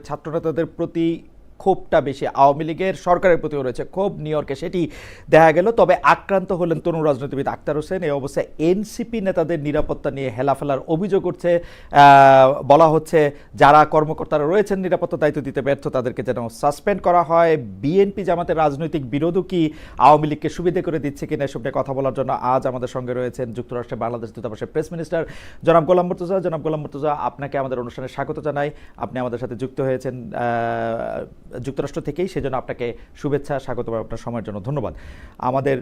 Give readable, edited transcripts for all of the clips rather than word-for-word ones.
ছাত্রনেতাদের প্রতি ক্ষোভটা বেশি, আওয়ামী লীগের সরকারের প্রতিও রয়েছে ক্ষোভ, নিউ ইয়র্কে সেটি দেখা গেল। তবে আক্রান্ত হলেন তরুণ রাজনীতিবিদ আক্তার হোসেন। এই অবস্থায় এনসিপি নেতাদের নিরাপত্তা নিয়ে হেলাফেলার অভিযোগ উঠছে। বলা হচ্ছে যারা কর্মকর্তারা রয়েছেন নিরাপত্তা দায়িত্ব দিতে ব্যর্থ তাদেরকে যেন সাসপেন্ড করা হয়। বিএনপি জামাতের রাজনৈতিক বিরোধও কি আওয়ামী লীগকে সুবিধা করে দিচ্ছে কিনা এসব নিয়ে কথা বলার জন্য আজ আমাদের সঙ্গে রয়েছেন যুক্তরাষ্ট্রের বাংলাদেশ দূতাবাসের প্রেস মিনিস্টার জনাব গোলাম মুর্তজা। জনাব গোলাম মুর্তজা, আপনাকে আমাদের অনুষ্ঠানে স্বাগত জানাই। আপনি আমাদের সাথে যুক্ত হয়েছেন যুক্তরাষ্ট্র থেকেই, সেজন্য আপনাকে শুভেচ্ছা, স্বাগত, আপনার সময়ের জন্য ধন্যবাদ। আমাদের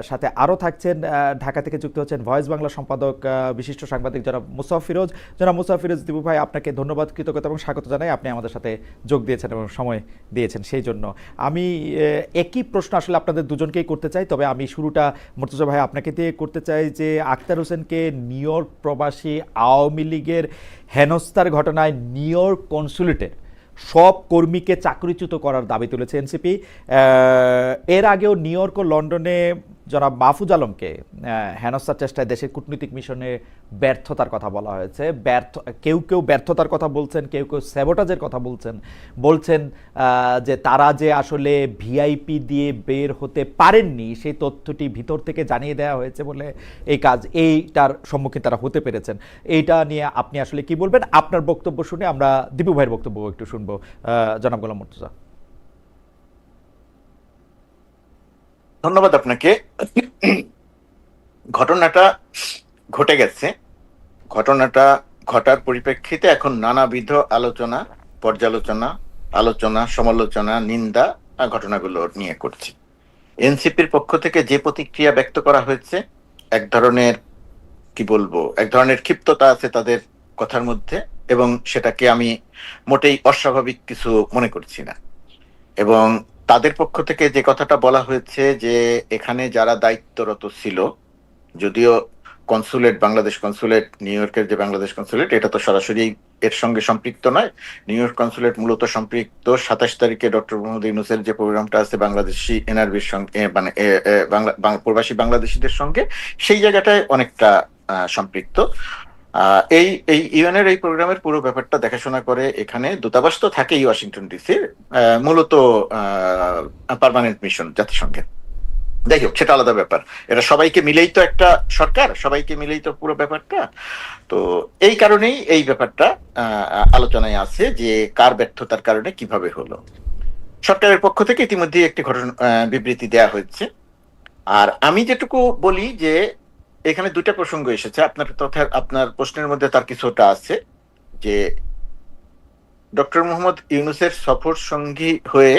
সাথে আরও থাকছেন ঢাকা থেকে যুক্ত হচ্ছেন ভয়েস বাংলা সম্পাদক বিশিষ্ট সাংবাদিক জনাব মুসাফ ফিরোজ। জনাব মুসাফ ফিরোজ দিবু ভাই, আপনাকে ধন্যবাদ, কৃতজ্ঞতা এবং স্বাগত জানাই। আপনি আমাদের সাথে যোগ দিয়েছেন এবং সময় দিয়েছেন সেই জন্য। আমি একই প্রশ্ন আসলে আপনাদের দুজনকেই করতে চাই, তবে আমি শুরুটা মুর্তজা ভাই আপনাকে দিয়ে করতে চাই যে আক্তার হোসেনকে নিউ ইয়র্ক প্রবাসী আওয়ামী লীগের হেনস্থার ঘটনায় নিউ ইয়র্ক কনসুলেটের সব কর্মীকে চাকরিচ্যুত করার দাবি তুলেছে এনসিপি। এর আগেও নিউ ইয়র্ক ও লন্ডনে জনাব মাহফুজ আলমকে হেনস্থার চেষ্টায় দেশের কূটনৈতিক মিশনে ব্যর্থতার কথা বলা হয়েছে। কেউ কেউ ব্যর্থতার কথা বলছেন, কেউ কেউ স্যাবোটাজের কথা বলছেন যে তারা যে আসলে ভিআইপি দিয়ে বের হতে পারেননি সেই তথ্যটি ভিতর থেকে জানিয়ে দেওয়া হয়েছে বলে এইটার সম্মুখীন তারা হতে পেরেছেন। এইটা নিয়ে আপনি আসলে কি বলবেন? আপনার বক্তব্য শুনে আমরা দীপু ভাইয়ের বক্তব্য একটু শুনবো। জনাব গোলাম মুর্তজা। ধন্যবাদ আপনাকে। ঘটনাটা ঘটে গেছে। ঘটনাটা ঘটার পরিপ্রেক্ষিতে এখন নানাবিধ আলোচনা, পর্যালোচনা, সমালোচনা, নিন্দা ঘটনাগুলো নিয়ে করছি। এনসিপির পক্ষ থেকে যে প্রতিক্রিয়া ব্যক্ত করা হয়েছে, এক ধরনের ক্ষিপ্ততা আছে তাদের কথার মধ্যে, এবং সেটাকে আমি মোটেই অস্বাভাবিক কিছু মনে করছি না। এবং তাদের পক্ষ থেকে যে কথাটা বলা হয়েছে যে এখানে যারা দায়িত্বরত ছিল, যদিও বাংলাদেশ কনসুলেট, নিউ ইয়র্কের যে বাংলাদেশ কনসুলেট, এটা তো সরাসরি এর সঙ্গে সম্পৃক্ত নয়। নিউ ইয়র্ক কনসুলেট মূলত সম্পৃক্ত 27 তারিখে ডক্টর মোহাম্মদ ইউনূসের যে প্রোগ্রামটা আছে বাংলাদেশি এনআরবির সঙ্গে, মানে প্রবাসী বাংলাদেশিদের সঙ্গে, সেই জায়গাটায় অনেকটা সম্পৃক্ত। এই এই ইউএনের এই প্রোগ্রামের পুরো ব্যাপারটা দেখাশোনা করে এখানে দূতাবাস তো থাকেই ওয়াশিংটন ডিসির, মূলত পার্মানেন্ট মিশন জাতিসংঘের। যাই হোক, সেটা আলাদা ব্যাপার। এটা সবাইকে মিলেই তো একটা সরকার, সবাইকে মিলেই তো পুরো ব্যাপারটা। তো এই কারণেই এই ব্যাপারটা আলোচনায় আছে যে কার ব্যর্থতার কারণে কিভাবে হলো। সরকারের পক্ষ থেকে ইতিমধ্যে একটি বিবৃতি দেয়া হয়েছে। আর আমি যেটুকু বলি যে এখানে দুইটা প্রসঙ্গ এসেছে। আপনার প্রশ্নের মধ্যে তার কিছুটা আছে যে ডক্টর মোহাম্মদ ইউনূসের সফর সঙ্গী হয়ে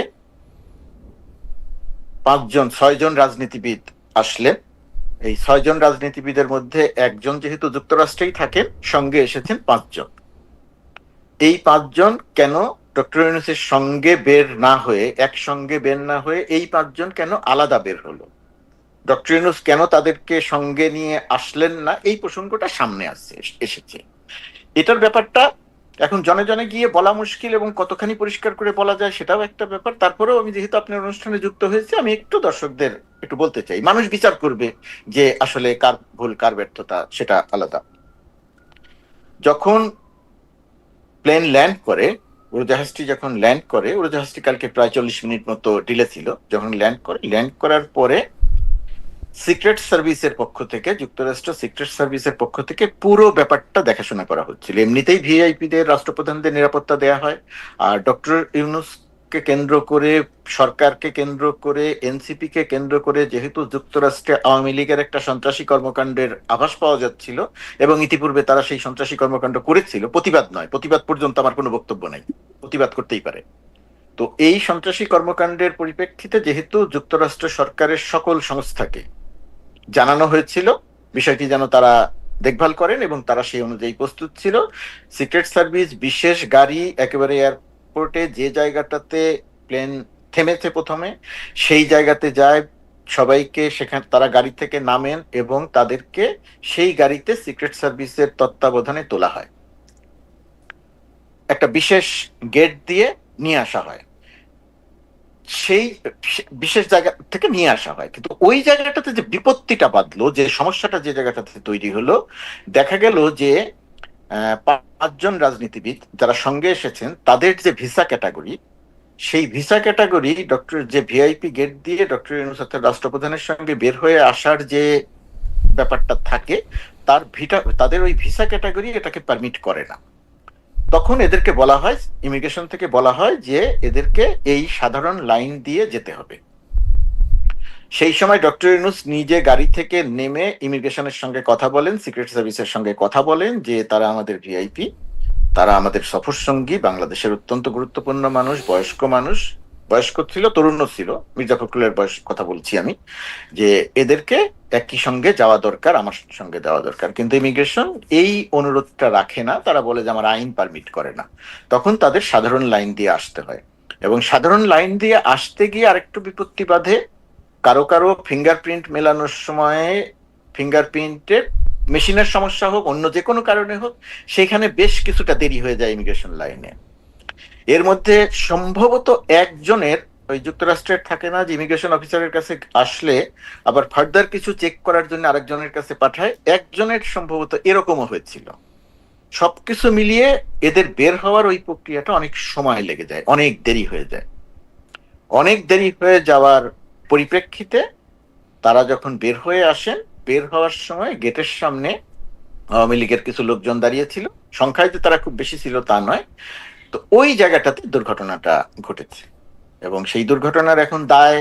6জন রাজনীতিবিদ আসলেন। এই 6জন রাজনীতিবিদের মধ্যে একজন যেহেতু যুক্তরাষ্ট্রেই থাকেন, সঙ্গে এসেছেন 5 জন। এই 5 জন কেন ডক্টর ইউনূসের সঙ্গে বের না হয়ে, একসঙ্গে বের না হয়ে এই 5 জন কেন আলাদা বের হলো? ডক্টর ইউনূস কেন তাদেরকে সঙ্গে নিয়ে আসলেন না? এই প্রসঙ্গটা সামনে এসেছে। এটার ব্যাপারটা এখন জনে জনে গিয়ে বলা মুশকিল, এবং কতখানি পরিষ্কার করে বলা যায় সেটাও একটা ব্যাপার। তারপরেও আমি যেহেতু আপনার অনুষ্ঠানে যুক্ত হয়েছি, আমি একটু দর্শকদের একটু বলতে চাই। মানুষ বিচার করবে যে আসলে কার ভুল কার ব্যর্থতা, সেটা আলাদা। যখন প্লেন ল্যান্ড করে, উড়োজাহাজটি যখন ল্যান্ড করে, উড়োজাহাজটি কালকে প্রায় 40 মিনিট মতো ডিলে ছিল। যখন ল্যান্ড করার পরে সিক্রেট সার্ভিসের পক্ষ থেকে, যুক্তরাষ্ট্র সিক্রেট সার্ভিসের পক্ষ থেকে পুরো ব্যাপারটা দেখাশোনা করা হচ্ছিল। এমনিতেই ভিআইপিদের, রাষ্ট্রপ্রধানদের নিরাপত্তা দেয়া হয়। আর ডক্টর ইউনূসকে কেন্দ্র করে, সরকারকে কেন্দ্র করে, এনসিপি কে কেন্দ্র করে, যেহেতু যুক্তরাষ্ট্রে আওয়ামী লীগের একটা সন্ত্রাসী কর্মকাণ্ডের আভাস পাওয়া যাচ্ছিল, এবং ইতিপূর্বে তারা সেই সন্ত্রাসী কর্মকাণ্ড করেছিল, প্রতিবাদ পর্যন্ত আমার কোনো বক্তব্য নাই, প্রতিবাদ করতেই পারে। তো এই সন্ত্রাসী কর্মকাণ্ডের পরিপ্রেক্ষিতে যেহেতু যুক্তরাষ্ট্র সরকারের সকল সংস্থাকে জানানো হয়েছিল বিষয়টি যেন তারা দেখভাল করেন, এবং তারা সেই অনুযায়ী প্রস্তুত ছিল। সিক্রেট সার্ভিস বিশেষ গাড়ি একেবারে এয়ারপোর্টে যে জায়গাটাতে প্লেন থেমেছে প্রথমে, সেই জায়গাতে যায়, সবাইকে সেখানে তারা গাড়ি থেকে নামেন এবং তাদেরকে সেই গাড়িতে সিক্রেট সার্ভিসের তত্ত্বাবধানে তোলা হয়। একটা বিশেষ গেট দিয়ে নিয়ে আসা হয়, সেই বিশেষ জায়গা থেকে নিয়ে আসা হয়। কিন্তু ওই জায়গাটাতে যে বিপত্তিটা বাঁধলো, যে সমস্যাটা যে জায়গাটাতে তৈরি হলো, দেখা গেল যে পাঁচজন রাজনীতিবিদ যারা সঙ্গে এসেছেন তাদের যে ভিসা ক্যাটাগরি, সেই ভিসা ক্যাটাগরি ডক্টর যে ভিআইপি গেট দিয়ে ডক্টর ইউনূস অর্থাৎ রাষ্ট্রপ্রধানের সঙ্গে বের হয়ে আসার যে ব্যাপারটা থাকে, তাদের ওই ভিসা ক্যাটাগরি এটাকে পারমিট করে না। তখন এদেরকে বলা হয়, ইমিগ্রেশন থেকে বলা হয় যে এদেরকে এই সাধারণ লাইন দিয়ে যেতে হবে। সেই সময় ডক্টর ইউনূস নিজে গাড়ি থেকে নেমে ইমিগ্রেশনের সঙ্গে কথা বলেন, সিক্রেট সার্ভিসের সঙ্গে কথা বলেন যে তারা আমাদের ভিআইপি, তারা আমাদের সফর সঙ্গী, বাংলাদেশের অত্যন্ত গুরুত্বপূর্ণ মানুষ, বয়স্ক ছিল, তরুণও ছিল, মির্জা ফখরুলের বয়স কথা বলছি আমি, যে এদেরকে একই সঙ্গে যাওয়া দরকার, আমার সঙ্গে যাওয়া দরকার। কিন্তু ইমিগ্রেশন এই অনুরোধটা রাখে না, তারা বলে যে আমার আইন পারমিট করে না। তখন তাদের সাধারণ লাইন দিয়ে আসতে হয়, এবং সাধারণ লাইন দিয়ে আসতে গিয়ে আরেকটু বিপত্তি বাধে। কারো কারো ফিঙ্গারপ্রিন্ট মেলানোর সময় ফিঙ্গারপ্রিন্টের মেশিনের সমস্যা হোক, অন্য যে কোনো কারণে হোক, সেখানে বেশ কিছুটা দেরি হয়ে যায় ইমিগ্রেশন লাইনে। এর মধ্যে সম্ভবত একজনের, ওই যুক্তরাষ্ট্রের থাকে না যে ইমিগ্রেশন অফিসারের কাছে আসলে আবার ফার্দার কিছু চেক করার জন্য আরেকজনের কাছে পাঠায়, একজনের সম্ভবত এরকমও হয়েছিল। সবকিছু মিলিয়ে এদের বের হওয়ার ওই প্রক্রিয়াটা অনেক সময় লেগে যায়, অনেক দেরি হয়ে যায়। অনেক দেরি হয়ে যাওয়ার পরিপ্রেক্ষিতে তারা যখন বের হয়ে আসেন, বের হওয়ার সময় গেটের সামনে আওয়ামী লীগের কিছু লোকজন দাঁড়িয়ে ছিল, সংখ্যায় যে তারা খুব বেশি ছিল তা নয়। তো ওই জায়গাটাতে দুর্ঘটনাটা ঘটেছে, এবং সেই দুর্ঘটনার এখন দায়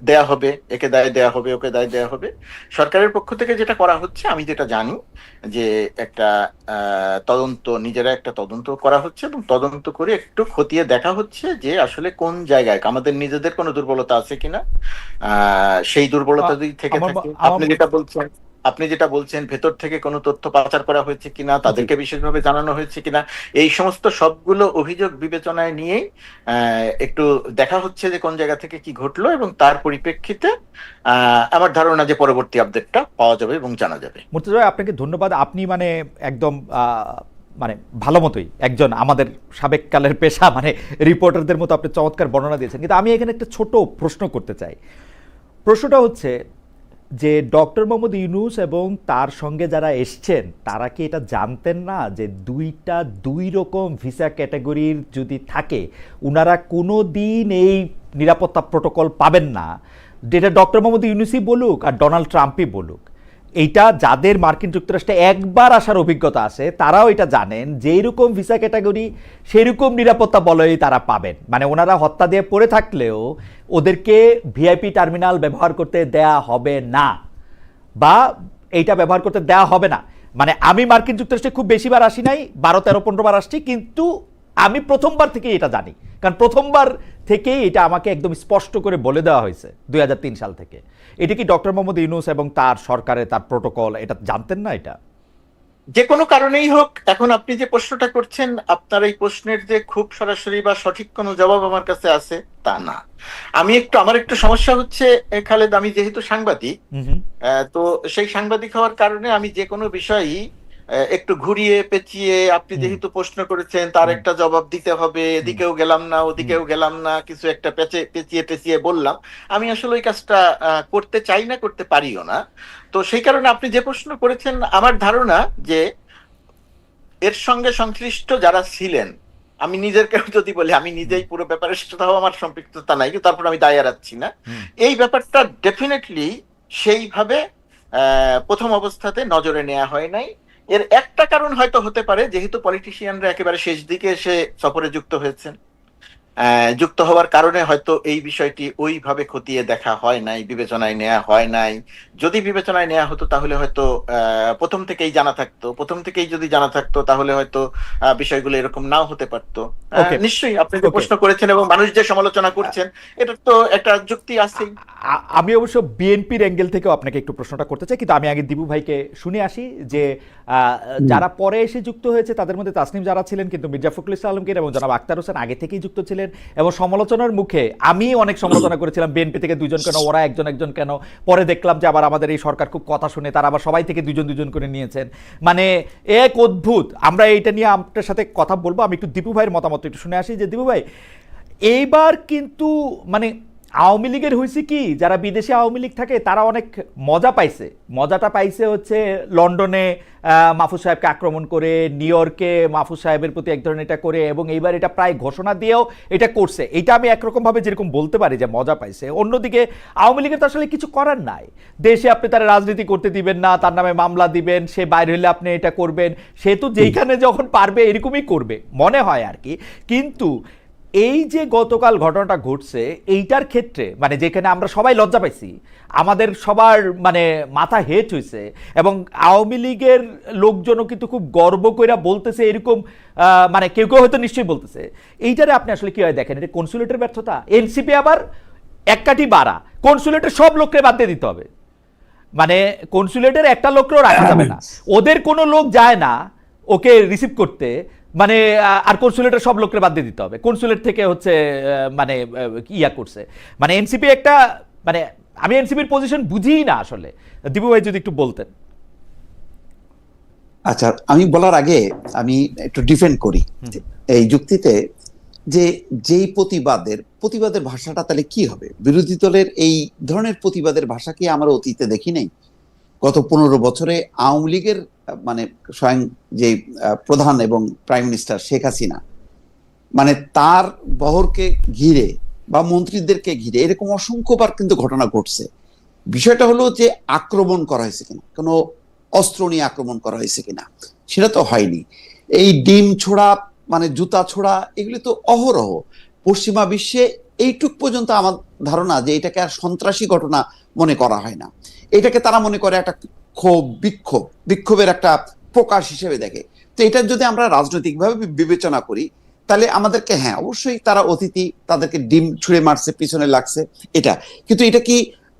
দেয়া হবে, একে দায় দেয়া হবে, ওকে দায় দেয়া হবে। সরকারের পক্ষ থেকে যেটা করা হচ্ছে, আমি যেটা জানি, যে একটা নিজেরা একটা তদন্ত করা হচ্ছে, এবং তদন্ত করে একটু খতিয়ে দেখা হচ্ছে যে আসলে কোন জায়গায় আমাদের নিজেদের কোনো দুর্বলতা আছে কিনা। সেই দুর্বলতা যদি থেকে থাকে, আপনি যেটা বলছেন ভেতর থেকে কোনো তথ্য পাচার করা হয়েছে কিনা, তাদেরকে বিশেষভাবে জানানো হয়েছে কিনা, এই সমস্ত সবগুলো অভিযোগ বিবেচনায় নিয়েই একটু দেখা হচ্ছে যে কোন জায়গা থেকে কি ঘটলো, এবং তার পরিপ্রেক্ষিতে আমার ধারণা যে পরবর্তী আপডেটটা পাওয়া যাবে এবং জানা যাবে। মুর্তজা ভাই, আপনাকে ধন্যবাদ। আপনি মানে একদম মানে ভালো মতোই একজন আমাদের সাবেককালের পেশা মানে রিপোর্টারদের মতো আপনি চমৎকার বর্ণনা দিয়েছেন। কিন্তু আমি এখানে একটা ছোট প্রশ্ন করতে চাই। প্রশ্নটা হচ্ছে যে ডক্টর মোহাম্মদ ইউনূস এবং তার সঙ্গে যারা এসছেন তারা কি এটা জানতেন না যে দুই রকম ভিসা ক্যাটাগরির যদি থাকে উনারা কোনো দিন এই নিরাপত্তা প্রোটোকল পাবেন না, যেটা ডক্টর মোহাম্মদ ইউনূসই বলুক আর ডোনাল্ড ট্রাম্পই বলুক। এইটা যাদের মার্কিন যুক্তরাষ্ট্রে একবার আসার অভিজ্ঞতা আছে তারাও এটা জানেন, যেই রকম ভিসা ক্যাটাগরি সেই রকম নিরাপত্তা বলয় তারা পাবেন। মানে ওনারা হত্যা দিয়ে পড়ে থাকলেও ওদেরকে ভিআইপি টার্মিনাল ব্যবহার করতে দেয়া হবে না, বা এইটা ব্যবহার করতে দেয়া হবে না। মানে আমি মার্কিন যুক্তরাষ্ট্রে খুব বেশিবার আসি নাই, 12, 13, 15 বার আসছি, কিন্তু আমি প্রথমবার থেকেই এটা জানি, কারণ প্রথমবার থেকেই এটা আমাকে একদম স্পষ্ট করে বলে দেওয়া হয়েছে 2003 সাল থেকে। এটা কি ডক্টর মোহাম্মদ ইউনূস এবং তার সরকারের তার প্রোটোকল এটা জানতেন না? এটা যে কোনো কারণেই হোক, এখন আপনি যে প্রশ্নটা করছেন, আপনার এই প্রশ্নের যে খুব সরাসরি বা সঠিক কোনো জবাব আমার কাছে আছে তা না। আমার একটু সমস্যা হচ্ছে খালেদ, আমি যেহেতু সাংবাদিক, তো সেই সাংবাদিক হওয়ার কারণে আমি যে কোনো বিষয়ই একটু ঘুরিয়ে পেঁচিয়ে, আপনি যেহেতু প্রশ্ন করেছেন তার একটা জবাব দিতে হবে, এদিকেও গেলাম না ওদিকেও গেলাম না, কিছু একটা পেঁচিয়ে টেঁচিয়ে বললাম। আমি আসলে ওই কাজটা করতে চাই না, করতে পারিও না। তো সেই কারণে আপনি যে প্রশ্ন করেছেন, আমার ধারণা যে এর সঙ্গে সংশ্লিষ্ট যারা ছিলেন, আমি নিজেকে যদি বলি আমি নিজেই পুরো ব্যাপারের সাথে আমার সম্পৃক্ততা নাই, কিন্তু তারপর আমি দায় এড়াচ্ছি না। এই ব্যাপারটা ডেফিনেটলি সেইভাবে প্রথম অবস্থাতে নজরে নেওয়া হয় নাই। এর একটা কারণ হয়তো হতে পারে, যেহেতু পলিটিশিয়ানরা একেবারে শেষ দিকে এসে সফরে যুক্ত হয়েছেন, যুক্ত হওয়ার কারণে হয়তো এই বিষয়টি ওইভাবে খতিয়ে দেখা হয় নাই, বিবেচনায় নেওয়া হয় নাই। যদি বিবেচনায় নেওয়া হতো তাহলে হয়তো প্রথম থেকেই যদি জানা থাকতো তাহলে হয়তো বিষয়গুলো এরকম নাও হতে পারতো। নিশ্চয়ই আপনি যে প্রশ্ন করেছেন এবং মানুষ যে সমালোচনা করছেন, এটা তো একটা যুক্তি আছেই। আমি অবশ্য বিএনপির অ্যাঙ্গেল থেকেও আপনাকে একটু প্রশ্নটা করতে চাই, কিন্তু আমি আগে দীপু ভাইকে শুনে আসি যে যারা পরে এসে যুক্ত হয়েছে তাদের মধ্যে তাসনিম যারা ছিলেন, কিন্তু মির্জা ফখরুল ইসলাম আলমগীর এবং জনাব আখতার হোসেন আগে থেকেই যুক্ত ছিলেন, এবং সমালোচনার মুখে আমি অনেক সমালোচনা করেছিলাম বিএনপি থেকে দুজন কেন, ওরা একজন কেন। পরে দেখলাম যে আবার আমাদের এই সরকার খুব কথা শুনে তারা আবার সবাই থেকে দুজন করে নিয়েছেন। মানে এক অদ্ভুত। আমরা এইটা নিয়ে আপনার সাথে কথা বলবো। আমি একটু দীপু ভাইয়ের মতামত একটু শুনে আসি যে দীপু ভাই, এইবার কিন্তু মানে আওয়ামী লীগের হয়েছে কি, যারা বিদেশে আওয়ামী লীগ থাকে তারা অনেক মজা পাইছে। মজাটা পাইছে হচ্ছে লন্ডনে মাহফুজ সাহেবকে আক্রমণ করে, নিউ ইয়র্কে মাহফুজ সাহেবের প্রতি এক ধরনের এটা করে, এবং এইবার এটা প্রায় ঘোষণা দিয়েও এটা করছে। এটা আমি একরকম ভাবে যেরকম বলতে পারি যে মজা পাইছে। অন্যদিকে আওয়ামী লীগের তো আসলে কিছু করার নাই। দেশে আপনি তারা রাজনীতি করতে দিবেন না, তার নামে মামলা দিবেন, সে বাইরে হলে আপনি এটা করবেন, সে তো যেইখানে যখন পারবে এরকমই করবে মনে হয় আর কি। কিন্তু এই যে গতকাল ঘটনাটা ঘটছে এইটার ক্ষেত্রে মানে যেখানে আমরা সবাই লজ্জা পাইছি, আমাদের সবার মানে মাথা হেট হয়েছে, এবং আওয়ামী লীগের লোকজনও কিন্তু খুব গর্ব কইরা বলতেছে এরকম, মানে কেউ কেউ হয়তো নিশ্চয়ই বলতেছে। এইটারে আপনি আসলে কি হয় দেখেন, এটা কনসুলেটের ব্যর্থতা। এনসিপি আবার এক কাঠি বাড়া, কনসুলেটের সব লোককে বাদ দিয়ে দিতে হবে, মানে কনসুলেটের একটা লোককেও রাখা যাবে না, ওদের কোনো লোক যায় না ওকে রিসিভ করতে, মানে আর কনসুলেটের সব লোককে বাদ দিয়ে দিতে হবে। কনসুলেট থেকে হচ্ছে মানে ইয়া করছে, মানে এনসিপি একটা মানে আমি এনসিপির পজিশন বুঝিই না আসলে। দীপু ভাই যদি একটু বলতেন। আচ্ছা, আমি বলার আগে আমি একটু ডিফেন্ড করি এই যুক্তিতে, যে যেই প্রতিবাদের ভাষাটা তাহলে কি হবে? বিরোধী দলের এই ধরনের প্রতিবাদের ভাষা কি আমরা অতীতে দেখি নাই? গত 15 বছরে আওয়ামী লীগের মানে স্বয়ং যে প্রধান এবং প্রাইম মিনিস্টার শেখ হাসিনা, মানে তার বহরকে ঘিরে বা মন্ত্রীদেরকে ঘিরে এরকম অসংখ্যবার কিন্তু ঘটনা ঘটছে। বিষয়টা হলো যে আক্রমণ করা হয়েছে কিনা, কোনো অস্ত্র নিয়ে আক্রমণ করা হয়েছে কিনা, সেটা তো হয়নি। এই ডিম ছোড়া মানে জুতা ছোড়া এগুলি তো অহরহ পশ্চিমা বিশ্বে। এইটুক পর্যন্ত আমার ধারণা যে এটাকে আর সন্ত্রাসী ঘটনা মনে করা হয় না, এটাকে তারা মনে করে একটা ক্ষোভ, বিক্ষোভের একটা প্রকাশ হিসেবে দেখে। তো এটা যদি আমরা রাজনৈতিকভাবে বিবেচনা করি তাহলে আমাদেরকে, হ্যাঁ অবশ্যই তারা অতিথি, তাদেরকে ডিম ছুঁড়ে মারছে, পিছনে লাগছে এটা, কিন্তু এটা কি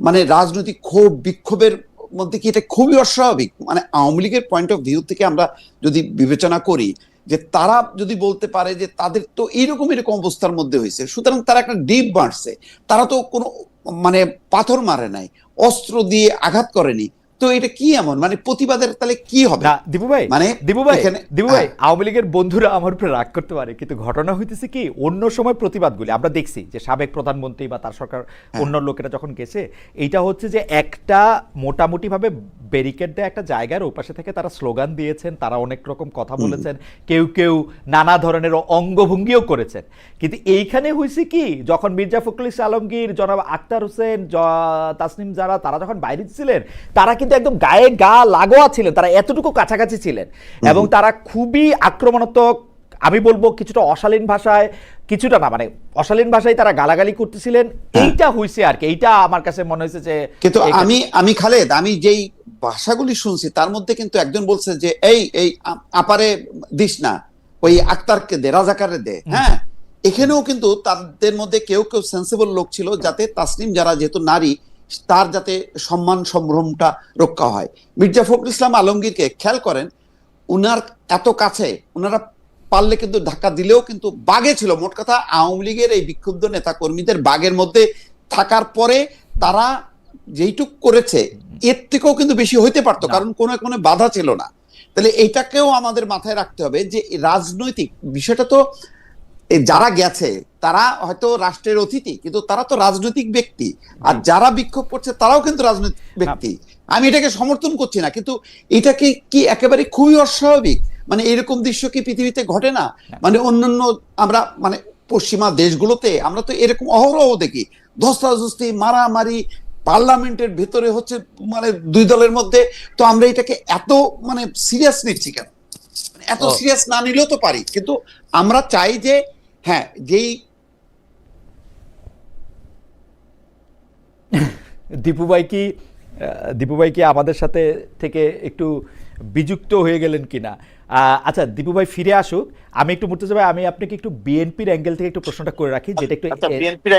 মানে রাজনৈতিক ক্ষোভ বিক্ষোভের মধ্যে কি এটা খুবই অস্বাভাবিক? মানে আওয়ামী লীগের পয়েন্ট অফ ভিউ থেকে আমরা যদি বিবেচনা করি যে তারা যদি বলতে পারে যে তাদের তো এরকম অবস্থার মধ্যে হয়েছে, সুতরাং তারা একটা ডিপ মারছে, তারা তো কোনো মানে পাথর মারে নাই, অস্ত্র দিয়ে আঘাত করেনি, তো এটা কি এমন মানে প্রতিবাদের তাহলে কি হবে? না দীপু ভাই, মানে দীপু ভাই আওয়ামী লীগের বন্ধুরা আমার উপরে রাগ করতে পারে, কিন্তু ঘটনা হইতেছে কি অন্য সময় প্রতিবাদগুলি আমরা দেখছি যে সাবেক প্রধানমন্ত্রী বা তার সরকার অন্য লোকেরা যখন গেছে, এইটা হচ্ছে যে একটা মোটামুটি ভাবে ব্যারিকেড দেয় একটা জায়গার ওপাশে থেকে তারা স্লোগান দিয়েছেন, তারা অনেক রকম কথা বলেছেন, কেউ কেউ নানা ধরনের অঙ্গভঙ্গিও করেছেন। কিন্তু এইখানে হয়েছে কি, যখন মির্জা ফখরুল ইসলাম আলমগীর, জনাব আক্তার হোসেন, তাসনিম জারা তারা যখন বাইরে ছিলেন, তারা কিন্তু একদম গায়ে গা লাগোয়া ছিলেন, তারা এতটুকু কাছাকাছি ছিলেন, এবং তারা খুবই আক্রমণাত্মক, আমি বলবো কিছুটা অশালীন ভাষায়, কিছুটা না মানে অশালীন ভাষায় তারা গালাগালি করতেছিলেন। এইটা হইছে আর কি, এইটা আমার কাছে মনে হয়েছে যে। কিন্তু আমি খালেদ, আমি যেই ভাষাগুলি শুনছি তার মধ্যে কিন্তু একজন বলছে যে এই এই আপারে দিস না, ওই আক্তারকে দে, রাজাকারে দে। হ্যাঁ, এখানেও কিন্তু তাদের মধ্যে কেউ কেউ সেন্সিবল লোক ছিল, যাতে তাসনিম যারা যেহেতু নারী, তার যাতে সম্মান সম্ভ্রমটা রক্ষা হয়। মির্জা ফখরুল ইসলাম আলমগীরকে খেয়াল করেন, উনার এত কাছে, উনারা পারলে কিন্তু ধাক্কা দিলেও কিন্তু বাগে ছিল। মোট কথা আওয়ামী লীগের এই বিক্ষুব্ধ নেতা কর্মীদের বাগের মধ্যে থাকার পরে তারা যেইটুক করেছে এর থেকেও কিন্তু বেশি হইতে পারতো, কারণ কোনো বাধা ছিল না। তাহলে এইটাকেও আমাদের মাথায় রাখতে হবে যে রাজনৈতিক বিষয়টা তো, যারা গেছে তারা হয়তো রাষ্ট্রের অতিথি, কিন্তু তারা তো রাজনৈতিক ব্যক্তি, আর যারা বিক্ষোভ করছে তারাও কিন্তু রাজনৈতিক ব্যক্তি। আমি এটাকে সমর্থন করছি না, কিন্তু এটাকে কি একেবারে খুবই অস্বাভাবিক? মানে এরকম দৃশ্য কি পৃথিবীতে ঘটে না? মানে অন্যান্য আমরা মানে পশ্চিমা দেশগুলোতে আমরা তো এরকম অহরহ দেখি, ধস্তাধস্তি, মারামারি, পার্লামেন্টের ভেতরে হচ্ছে মানে দুই দলের মধ্যে। তো আমরা এটাকে এত মানে সিরিয়াস নিচ্ছি কেন? এত সিরিয়াস না নিলেও তো পারি, কিন্তু আমরা চাই যে হ্যাঁ যেই দীপু ভাই কি আমাদের সাথে থেকে একটু বিযুক্ত হয়ে গেলেন কিনা? আচ্ছা দীপু ভাই ফিরে আসুক, আমি একটু মুর্তজা ভাই, আমি আপনাকে একটু বিএনপির অ্যাঙ্গেল থেকে একটু প্রশ্নটা করে রাখি, যেটা একটু বিএনপির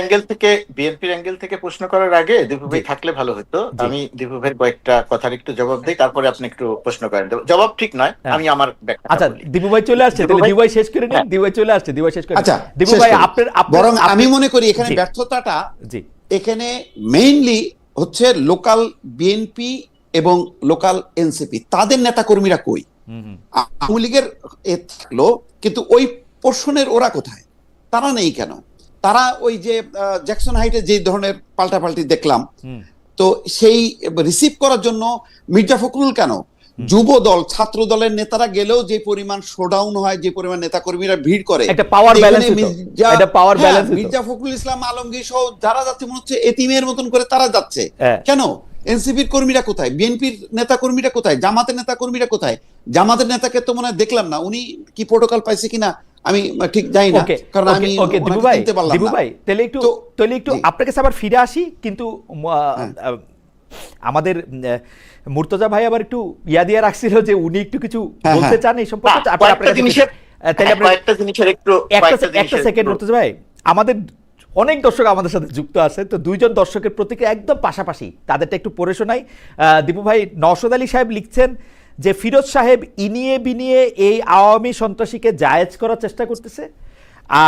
অ্যাঙ্গেল থেকে প্রশ্ন করার আগে দীপু ভাই থাকলে ভালো হতো। আমি দীপু ভাইয়ের কয়েকটা কথার একটু জবাব দিই, তারপরে আপনি একটু প্রশ্ন করেন। জবাব ঠিক নয়, আমি আমার ব্যাখ্যা। আচ্ছা দীপু ভাই চলে আসছে, তাহলে দীপু ভাই শেষ করে নিন। দীপু ভাই চলে আসছে, দীপু ভাই শেষ করে। আচ্ছা দীপু ভাই বরং আমি মনে করি এখানে ব্যর্থতাটা এখানে মেইনলি হচ্ছে লোকাল বিএনপি এবং লোকাল এনসিপি, তাদের নেতা কর্মীরা কই? আওয়ামী লীগের থাকলো, কিন্তু ওই পোর্শনের ওরা কোথায়? তারা নেই কেন? তারা ওই যে জ্যাকসন হাইটে যে ধরনের পাল্টাপাল্টি দেখলাম, হুম। তো সেই রিসিভ করার জন্য মির্জা ফখরুল কেন, যুব দল ছাত্র দলের নেতারা গেলেও যে পরিমাণ শোডাউন হয়, যে পরিমাণ নেতাকর্মীরা ভিড় করে, একটা পাওয়ার এখানে ব্যালেন্স এটা পাওয়ার হ্যাঁ, ব্যালেন্স মির্জা ফখরুল ইসলাম আলমগীর সহ যারা যাচ্ছে মনে হচ্ছে এতিমের মতন করে তারা যাচ্ছে। হ্যাঁ। কেন? এনসিপির কর্মীরা কোথায়, বিএনপির নেতা কর্মীরা কোথায়, জামাতের নেতা কর্মীরা কোথায়? জামাতের নেতাকে তো মনে হয় দেখলাম না, উনি কি প্রোটোকল পাইছে কিনা আমি ঠিক জানি না, ওকে কারণ আমি ওকে দিবু ওনাকে ভাই, চিনতে পারলাম দিবু না। ভাই তাহলে একটু জি। আপনার কাছে আবার ফিরে আসি, কিন্তু আমাদের মুর্তজা ভাই আবার একটু ইয়া দিয়ে রাখছিল যে উনি একটু কিছু হ্যাঁ, বলতে হ্যাঁ। চান এই সম্পর্কে। কয়েকটা জিনিসের একটু একটা সেকেন্ড মুর্তজা ভাই, আমাদের অনেক দর্শক আমাদের সাথে যুক্ত আছে, তো দুইজন দর্শকের প্রতিক্রিয়া একদম পাশাপাশি, তাদেরটা একটু পড়ে শোনাই। দীপু ভাই, নওশাদ আলী সাহেব লিখছেন যে ফিরোজ সাহেব ইনিয়ে বিনিয়ে এই আওয়ামী সন্ত্রাসীকে জায়েজ করার চেষ্টা করতেছে।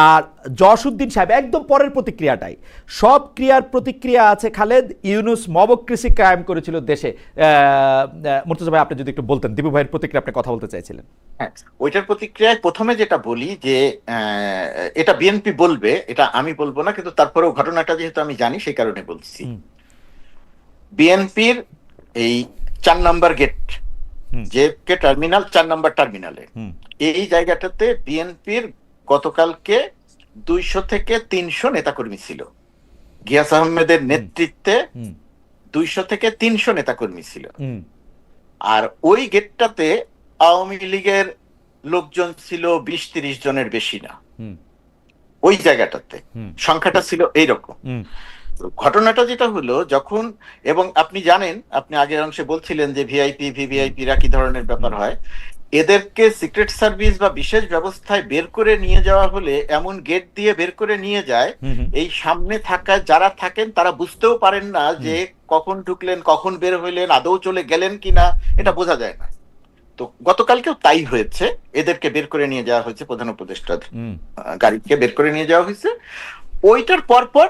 আর জসউদ্দিন সাহেব একদম পরের প্রতিক্রিয়াটাই, সব ক্রিয়ার প্রতিক্রিয়া আছে খালেদ, ইউনুস মবক্রেসি কায়েম করেছিল দেশে। মুর্তজা ভাই আপনি যদি একটু বলতেন, দীপু ভাইয়ের প্রতিক্রিয়া আপনি কথা বলতে চাইছিলেন। হ্যাঁ, ওইটার প্রতিক্রিয়ায় প্রথমে যেটা বলি যে এটা বিএনপি বলবে, এটা আমি বলবো না, কিন্তু তারপরেও ঘটনাটা যেহেতু আমি জানি সেই কারণে বলছি। বিএনপির এই 4 নাম্বার গেট, যে টার্মিনাল 4 নাম্বার টার্মিনালে, এই জায়গাটাতে বিএনপির গতকালকে 200 থেকে 300 নেতাকর্মী ছিল। গিয়াস আহমেদের নেতৃত্বে 200 থেকে 300 নেতাকর্মী ছিল। আর ওই গেটটাতে আওয়ামী লীগের লোকজন ছিল 20-30 জনের বেশি না। ওই জায়গাটাতে সংখ্যাটা ছিল এইরকম। ঘটনাটা যেটা হলো যখন, এবং আপনি জানেন, আপনি আগের অংশে বলছিলেন যে ভিআইপি ভিভিআইপিরা কি ধরনের ব্যাপার হয়, এদেরকে সিক্রেট সার্ভিস বা বিশেষ ব্যবস্থায় বের করে নিয়ে যাওয়া হলে এমন গেট দিয়ে বের করে নিয়ে যায়, এই সামনে থাকা যারা থাকেন তারা বুঝতেও পারেন না যে কখন ঢুকলেন কখন বের হইলেন, আদৌ চলে গেলেন কিনা, এটা বোঝা যায় না। তো গতকালকেও তাই হয়েছে, এদেরকে বের করে নিয়ে যাওয়া হয়েছে, প্রধান উপদেষ্টার গাড়িকে বের করে নিয়ে যাওয়া হয়েছে। ওইটার পরপর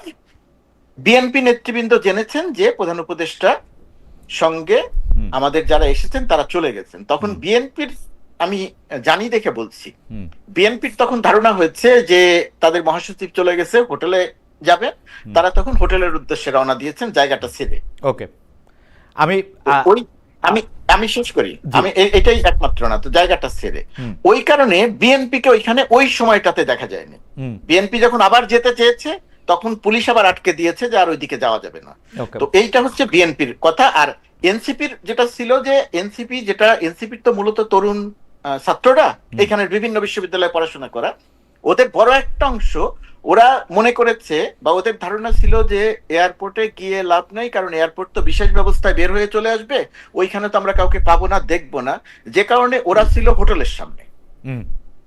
বিএনপি নেতৃবৃন্দ জেনেছেন যে প্রধান উপদেষ্টা সঙ্গে আমাদের যারা এসেছেন তারা চলে গেছেন। তখন বিএনপির, আমি জানি দেখে বলছি, বিএনপির তখন ধারণা হয়েছে যে তাদের মহাসচিব চলে গেছে, হোটেলে যাবে, তারা তখন হোটেলের উদ্দেশ্যে রওনা দিয়েছেন জায়গাটা ছেড়ে। ওকে, আমি আমি শেষ করি, আমি এটাই একমাত্র না, তো জায়গাটা ছেড়ে ওই কারণে বিএনপিকে ওইখানে ওই সময়টাতে দেখা যায়নি। বিএনপি যখন আবার যেতে চেয়েছে তখন পুলিশ আবার আটকে দিয়েছে যে আর ওইদিকে যাওয়া যাবে না। তো এইটা হচ্ছে বিএনপির কথা। আর এনসিপির যেটা ছিল যে এনসিপির তো মূলত তরুণ ছাত্ররা, এখানের বিভিন্ন বিশ্ববিদ্যালয়ে পড়াশোনা করা, ওদের বড় একটা অংশ ওরা মনে করেছে বা ওদের ধারণা ছিল যে এয়ারপোর্টে গিয়ে লাভ নাই, কারণ এয়ারপোর্ট তো বিশেষ ব্যবস্থায় বের হয়ে চলে আসবে, ওইখানে তো আমরা কাউকে পাবো না, দেখবো না, যে কারণে ওরা ছিল হোটেলের সামনে,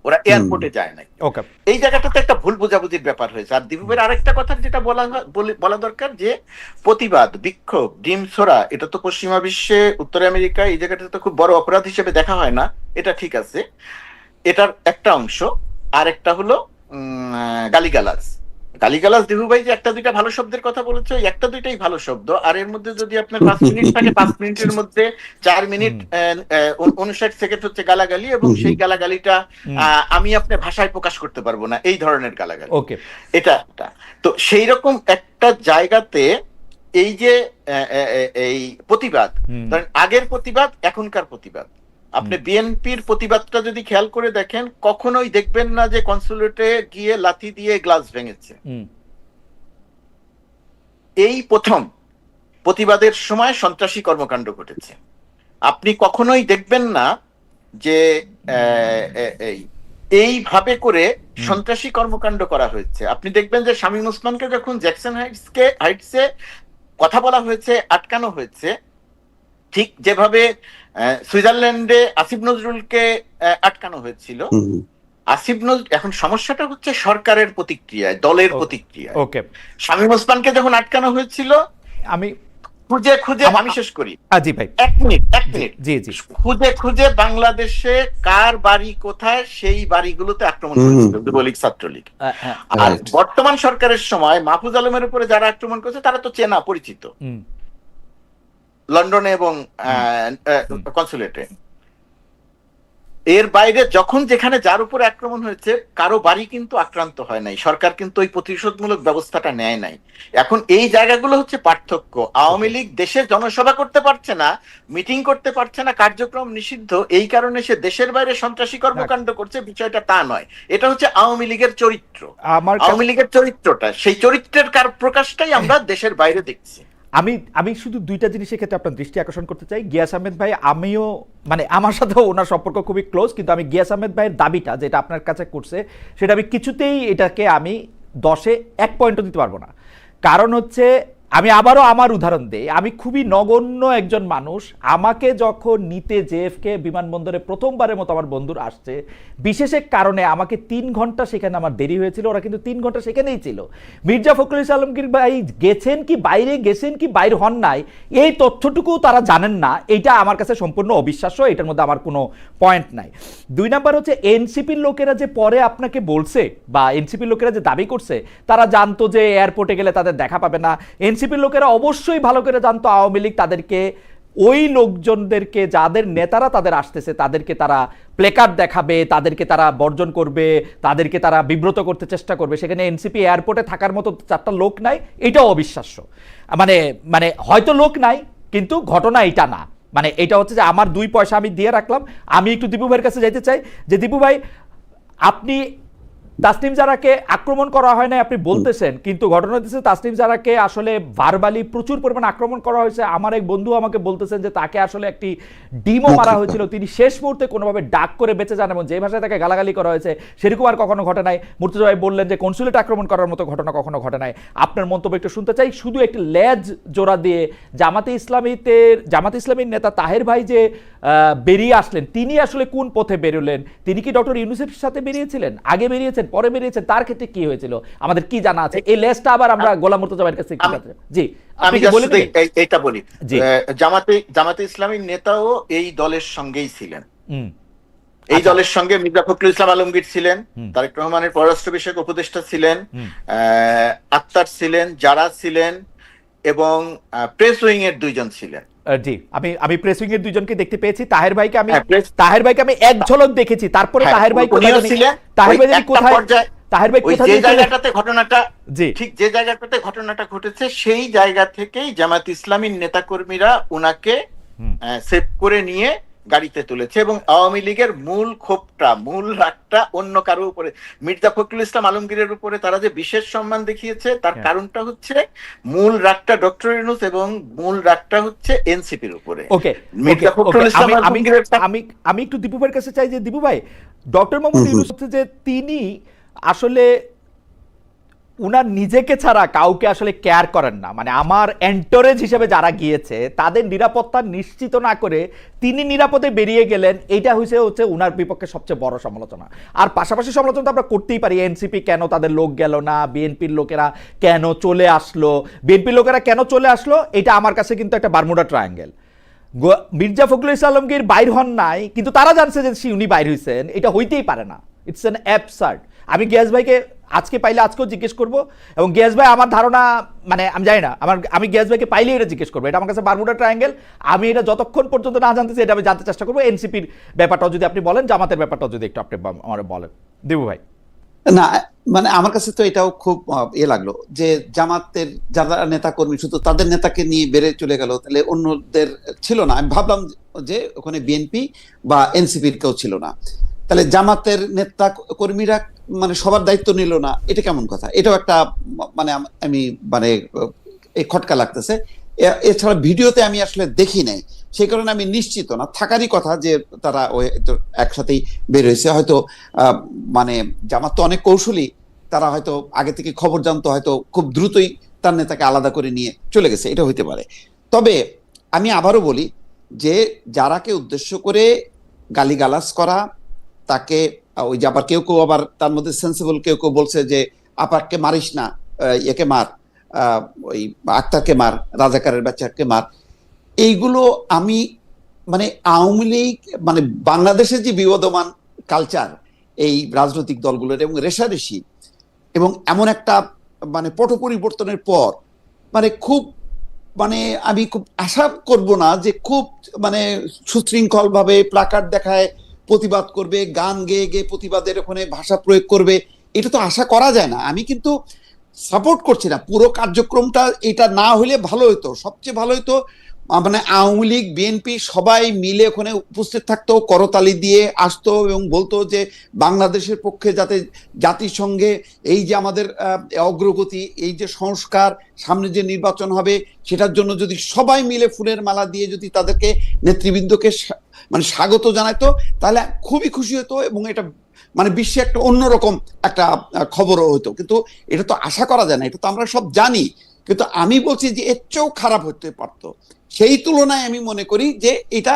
ওরা এয়ারপোর্টে যায় নাই। এই জায়গাটাতে একটা ভুল বোঝাবুঝির ব্যাপার হয়েছে। আর দিবুবের আরেকটা কথা যেটা বলা দরকার, যে প্রতিবাদ, বিক্ষোভ, ডিম ছোড়া, এটা তো পশ্চিমা বিশ্বে, উত্তর আমেরিকা, এই জায়গাটা তো খুব বড় অপরাধ হিসেবে দেখা হয় না, এটা ঠিক আছে, এটার একটা অংশ। আর একটা হলো গালিগালাজ। দিবু ভাই যে একটা দুইটা ভালো শব্দের কথা বলেছে, ওই একটা দুইটাই ভালো শব্দ। আর এর মধ্যে যদি আপনার 5 মিনিট থাকে, 5 মিনিটের মধ্যে 4 মিনিট 59 সেকেন্ড হচ্ছে গালাগালি, এবং সেই গালাগালিটা আমি আপনার ভাষায় প্রকাশ করতে পারবো না, এই ধরনের গালাগালি। এটা তো সেই রকম একটা জায়গাতে এই যে এই প্রতিবাদ, ধরেন আগের প্রতিবাদ এখনকার প্রতিবাদ, আপনি বিএনপির প্রতিবাদটা যদি খেয়াল করে দেখেন, কখনোই দেখবেন না যে কনসুলেটে গিয়ে লাথি দিয়ে গ্লাস ভেঙেছে। এই প্রথম প্রতিবাদের সময় সন্ত্রাসী কর্মকাণ্ড ঘটেছে। আপনি কখনোই দেখবেন না যে এইভাবে করে সন্ত্রাসী কর্মকাণ্ড করা হয়েছে। আপনি দেখবেন যে শামীম ওসমানকে যখন জ্যাকসন হাইটসে কথা বলা হয়েছে, আটকানো হয়েছে, ঠিক যেভাবে সুইজারল্যান্ডে আসিফ নজরুলকে আটকানো হয়েছিল। আসিফ নজরুল, এখন সমস্যাটা হচ্ছে সরকারের প্রতিক্রিয়ায়, দলের প্রতিক্রিয়ায়। শামীম ওসমানকে যখন আটকানো হয়েছিল, আমি খুঁজে আমি শেষ করি, জি ভাই, এক মিনিট, খুঁজে বাংলাদেশে কার বাড়ি কোথায়, সেই বাড়িগুলোতে আক্রমণ করেছিল যুবলীগ ছাত্রলীগ। আর বর্তমান সরকারের সময় মাহফুজ আলমের উপরে যারা আক্রমণ করেছে তারা তো চেনা পরিচিত, লন্ডনে এবং কনসুলেটে। এর বাইরে যখন যেখানে যার উপর আক্রমণ হয়েছে কারো বাড়ি কিন্তু আক্রান্ত হয় নাই, সরকার কিন্তু ওই প্রতিশোধমূলক ব্যবস্থাটা নেয় নাই। এখন এই জায়গাগুলো হচ্ছে পার্থক্য। আওয়ামী লীগ দেশে জনসভা করতে পারছে না, মিটিং করতে পারছে না, কার্যক্রম নিষিদ্ধ, এই কারণে সে দেশের বাইরে সন্ত্রাসী কর্মকাণ্ড করছে, বিষয়টা তা নয়। এটা হচ্ছে আওয়ামী লীগের চরিত্র, আওয়ামী লীগের চরিত্রটা, সেই চরিত্রের প্রকাশটাই আমরা দেশের বাইরে দেখছি। আমি শুধু দুইটা জিনিসের ক্ষেত্রে আপনার দৃষ্টি আকর্ষণ করতে চাই। গিয়াস আহমেদ ভাই, আমিও মানে আমার সাথেও ওনার সম্পর্ক খুবই ক্লোজ, কিন্তু আমি গিয়াস আহমেদ ভাইয়ের দাবিটা যেটা আপনার কাছে করছে সেটা আমি কিছুতেই এটাকে আমি 10-এ 1 পয়েন্টও দিতে পারবো না। কারণ হচ্ছে আমি আবারও আমার উদাহরণ দিই, আমি খুবই নগণ্য একজন মানুষ। আমাকে যখন নিতে জেএফকে বিমানবন্দরে প্রথমবারের মতো আমার বন্ধুরা আসছে, বিশেষ এক কারণে আমাকে 3 ঘন্টা সেখানে আমার দেরি হয়েছিল, ওরা কিন্তু 3 ঘন্টা সেখানেই ছিল। মির্জা ফখরুল ইসলাম আলমগীর ভাই গেছেন কি বাইরে হন নাই, এই তথ্যটুকু তারা জানেন না। এইটা আমার কাছে সম্পূর্ণ অবিশ্বাস্য, এটার মধ্যে আমার কোনো পয়েন্ট নাই। 2 নাম্বার হচ্ছে এনসিপির লোকেরা যে পরে আপনাকে বলছে বা এনসিপির লোকেরা যে দাবি করছে তারা জানতো যে এয়ারপোর্টে গেলে তাদের দেখা পাবে না। এনসিপির লোকেরা অবশ্যই ভালো করে জানতো আওয়ামী লীগ তাদেরকে, ওই লোকজনদেরকে যাদের নেতারা তাদের আসতেছে তাদেরকে তারা প্লেকার্ড দেখাবে, তাদেরকে তারা বর্জন করবে, তাদেরকে তারা বিব্রত করতে চেষ্টা করবে। সেখানে এনসিপি এয়ারপোর্টে থাকার মতো 4টা লোক নাই, এটাও অবিশ্বাস্য। মানে হয়তো লোক নাই, কিন্তু ঘটনা এটা না। মানে এটা হচ্ছে যে আমার 2 পয়সা আমি দিয়ে রাখলাম। আমি একটু দীপু ভাইয়ের কাছে যাইতে চাই যে দীপু ভাই, আপনি তাসনিম জারাকে আক্রমণ করা হয় না আপনি বলতেছেন, কিন্তু ঘটনা হচ্ছে তাসনিম জারাকে আসলে ভার্বালি প্রচুর পরিমাণে আক্রমণ করা হয়েছে। আমার এক বন্ধু আমাকে বলতেছেন যে তাকে আসলে একটি ডিমও মারা হয়েছিল, তিনি শেষ মুহূর্তে কোনোভাবে ডাক করে বেঁচে যান, এবং যে ভাষায় তাকে গালাগালি করা হয়েছে সেরকম আর কখনো ঘটে নাই। মুর্তজা ভাই বললেন যে কনসুলেট আক্রমণ করার মতো ঘটনা কখনো ঘটে নাই। আপনার মন্তব্য একটু শুনতে চাই। শুধু একটি লেজ জোড়া দিয়ে জামাতে ইসলামীর নেতা তাহের ভাই যে বেরিয়ে আসলেন, তিনি আসলে কোন পথে বেরোলেন? তিনি কি ডক্টর ইউনূসের সাথে বেরিয়েছিলেন, আগে বেরিয়েছেন, পরে বেরিয়েছেন? তার ক্ষেত্রে কি হয়েছিল আমাদের কি জানা আছে? এই লেজটা আবার আমরা গোলাম মুর্তজা ভাইয়ের কাছে জি আমি এইটা বলি। জামাতে ইসলামীর নেতাও এই দলের সঙ্গেই ছিলেন, এই দলের সঙ্গে মির্জা ফখরুল ইসলাম আলমগীর ছিলেন, তারেক রহমানের পররাষ্ট্র বিষয়ক উপদেষ্টা ছিলেন, আক্তার ছিলেন, যারা ছিলেন, এবং প্রেস উইং এর 2 জন ছিলেন। জি, আমি প্রেস উইং এর 2 জনকে দেখতে পেয়েছি। তাহের ভাইকে আমি এক ঝলক দেখেছি, তারপরে তাহের ভাই কোথায় ছিলেন, তাহের ভাই কোথায়, তাহের ভাই কোথায়, যে জায়গাটাতে ঘটনাটা ঠিক যে জায়গাটাতে ঘটনাটা ঘটেছে সেই জায়গা থেকেই জামাত ইসলামীর নেতাকর্মীরা ওনাকে সেভ করে নিয়ে গাড়িতে তুলেছে, এবং আওয়ামী লীগের মূল ক্ষোভটা, মূল রাগটা অন্য কারো উপরে, মির্জা ফখরুল ইসলাম আলমগীরের উপরে তারা যে বিশেষ সম্মান দেখিয়েছে তার কারণটা হচ্ছে মূল রাগটা ডক্টর ইউনূস এবং মূল রাগটা হচ্ছে এনসিপির উপরে। ওকে, মির্জা ফখরুল ইসলাম আলমগীরের আমি একটু দীপু ভাইয়ের কাছে চাই যে দীপু ভাই, ডক্টর মোহাম্মদ ইউনূস হচ্ছে যে তিনি আসলে উনার নিজেকে ছাড়া কাউকে আসলে কেয়ার করেন না। মানে আমার এন্টোরেজ হিসেবে যারা গিয়েছে তাদের নিরাপত্তা নিশ্চিত না করে তিনি নিরাপদে বেরিয়ে গেলেন, এইটা হচ্ছে উনার বিপক্ষে সবচেয়ে বড় সমালোচনা। আর পাশাপাশি সমালোচনা তো আমরা করতেই পারি, এনসিপি কেন তাদের লোক গেল না, বিএনপির লোকেরা কেন চলে আসলো, এটা আমার কাছে কিন্তু একটা বারমুডা ট্রায়াঙ্গেল। মির্জা ফখরুল ইসলাম আলমগীর বাইর হন নাই, কিন্তু তারা জানছে যে উনি বাইর হয়েছেন, এটা হইতেই পারে না। It's an absurd. আমি গিয়াস ভাইকে আজকে পাইলে আজকেও জিজ্ঞেস করবো, এবং গিয়াস ভাই আমার ধারণা, মানে আমি জানি না, আমি গিয়াস ভাইকে পাইলে এটা জিজ্ঞেস করবো। এটা আমার কাছে বারমুডা ট্রায়াঙ্গেল। আমি এটা যতক্ষণ পর্যন্ত না জানতেছি এটা আমি জানতে চেষ্টা করবো। এনসিপির ব্যাপারটাও যদি আপনি বলেন, জামাতের ব্যাপারটাও যদি একটু আপনি আমার বলেন দেবু ভাই। না, মানে আমার কাছে তো এটাও খুব লাগলো যে জামাতের যারা নেতা কর্মী শুধু তাদের নেতাকে নিয়ে বেড়ে চলে গেল, তাহলে অন্যদের ছিল না। আমি ভাবলাম যে ওখানে বিএনপি বা এনসিপির কেউ ছিল না, তাহলে জামাতের নেতা কর্মীরা মানে সবার দায়িত্ব নিল না, এটা কেমন কথা? এটাও একটা আমি এই খটকা লাগতেছে। এছাড়া ভিডিওতে আমি আসলে দেখি নাই, সেই কারণে আমি নিশ্চিত না, থাকারই কথা যে তারা একসাথেই বের হয়েছে। হয়তো জামাত তো অনেক কৌশলী, তারা হয়তো আগে থেকে খবর জানতো, হয়তো খুব দ্রুতই তার নেতাকে আলাদা করে নিয়ে চলে গেছে, এটা হইতে পারে। তবে আমি আবারও বলি যে যারাকে উদ্দেশ্য করে গালিগালাজ করা, তাকে ওই যে আবার কেউ আবার তার মধ্যে সেন্সিবল কেউ বলছে যে আপাকে মারিস না, একে মার, ওই আক্তারকে মার, রাজাকারের বাচ্চাকে মার, এইগুলো আমি আওয়ামী লীগ বাংলাদেশের যে বিবদমান কালচার এই রাজনৈতিক দলগুলোর এবং রেশারেশি, এবং এমন একটা পট পরিবর্তনের পর খুব আমি খুব আশা করব না যে খুব সুশৃঙ্খল ভাবে প্লাকার্ড দেখায় প্রতিবাদ করবে, গান গেয়ে গেয়ে প্রতিবাদের ওখানে ভাষা প্রয়োগ করবে, এটা তো আশা করা যায় না। আমি কিন্তু সাপোর্ট করছি না পুরো কার্যক্রমটা, এটা না হলে ভালো হতো, সবচেয়ে ভালো হতো মানে আওয়ামী লীগ বিএনপি সবাই মিলে ওখানে উপস্থিত থাকতো, করতালি দিয়ে আসতো এবং বলতো যে বাংলাদেশের পক্ষে যাতে জাতিসংঘে এই যে আমাদের অগ্রগতি, এই যে সংস্কার, সামনে যে নির্বাচন হবে সেটার জন্য যদি সবাই মিলে ফুলের মালা দিয়ে যদি তাদেরকে নেতৃবৃন্দকে মানে স্বাগত জানাতো, তাহলে খুবই খুশি হতো এবং এটা মানে বিশ্বে একটা অন্যরকম একটা খবরও হতো। কিন্তু এটা তো আশা করা যায় না, এটা তো আমরা সব জানি। কিন্তু আমি বলছি যে এর চেয়েও খারাপ হতে পারতো। সেই তুলনায় আমি মনে করি যে এটা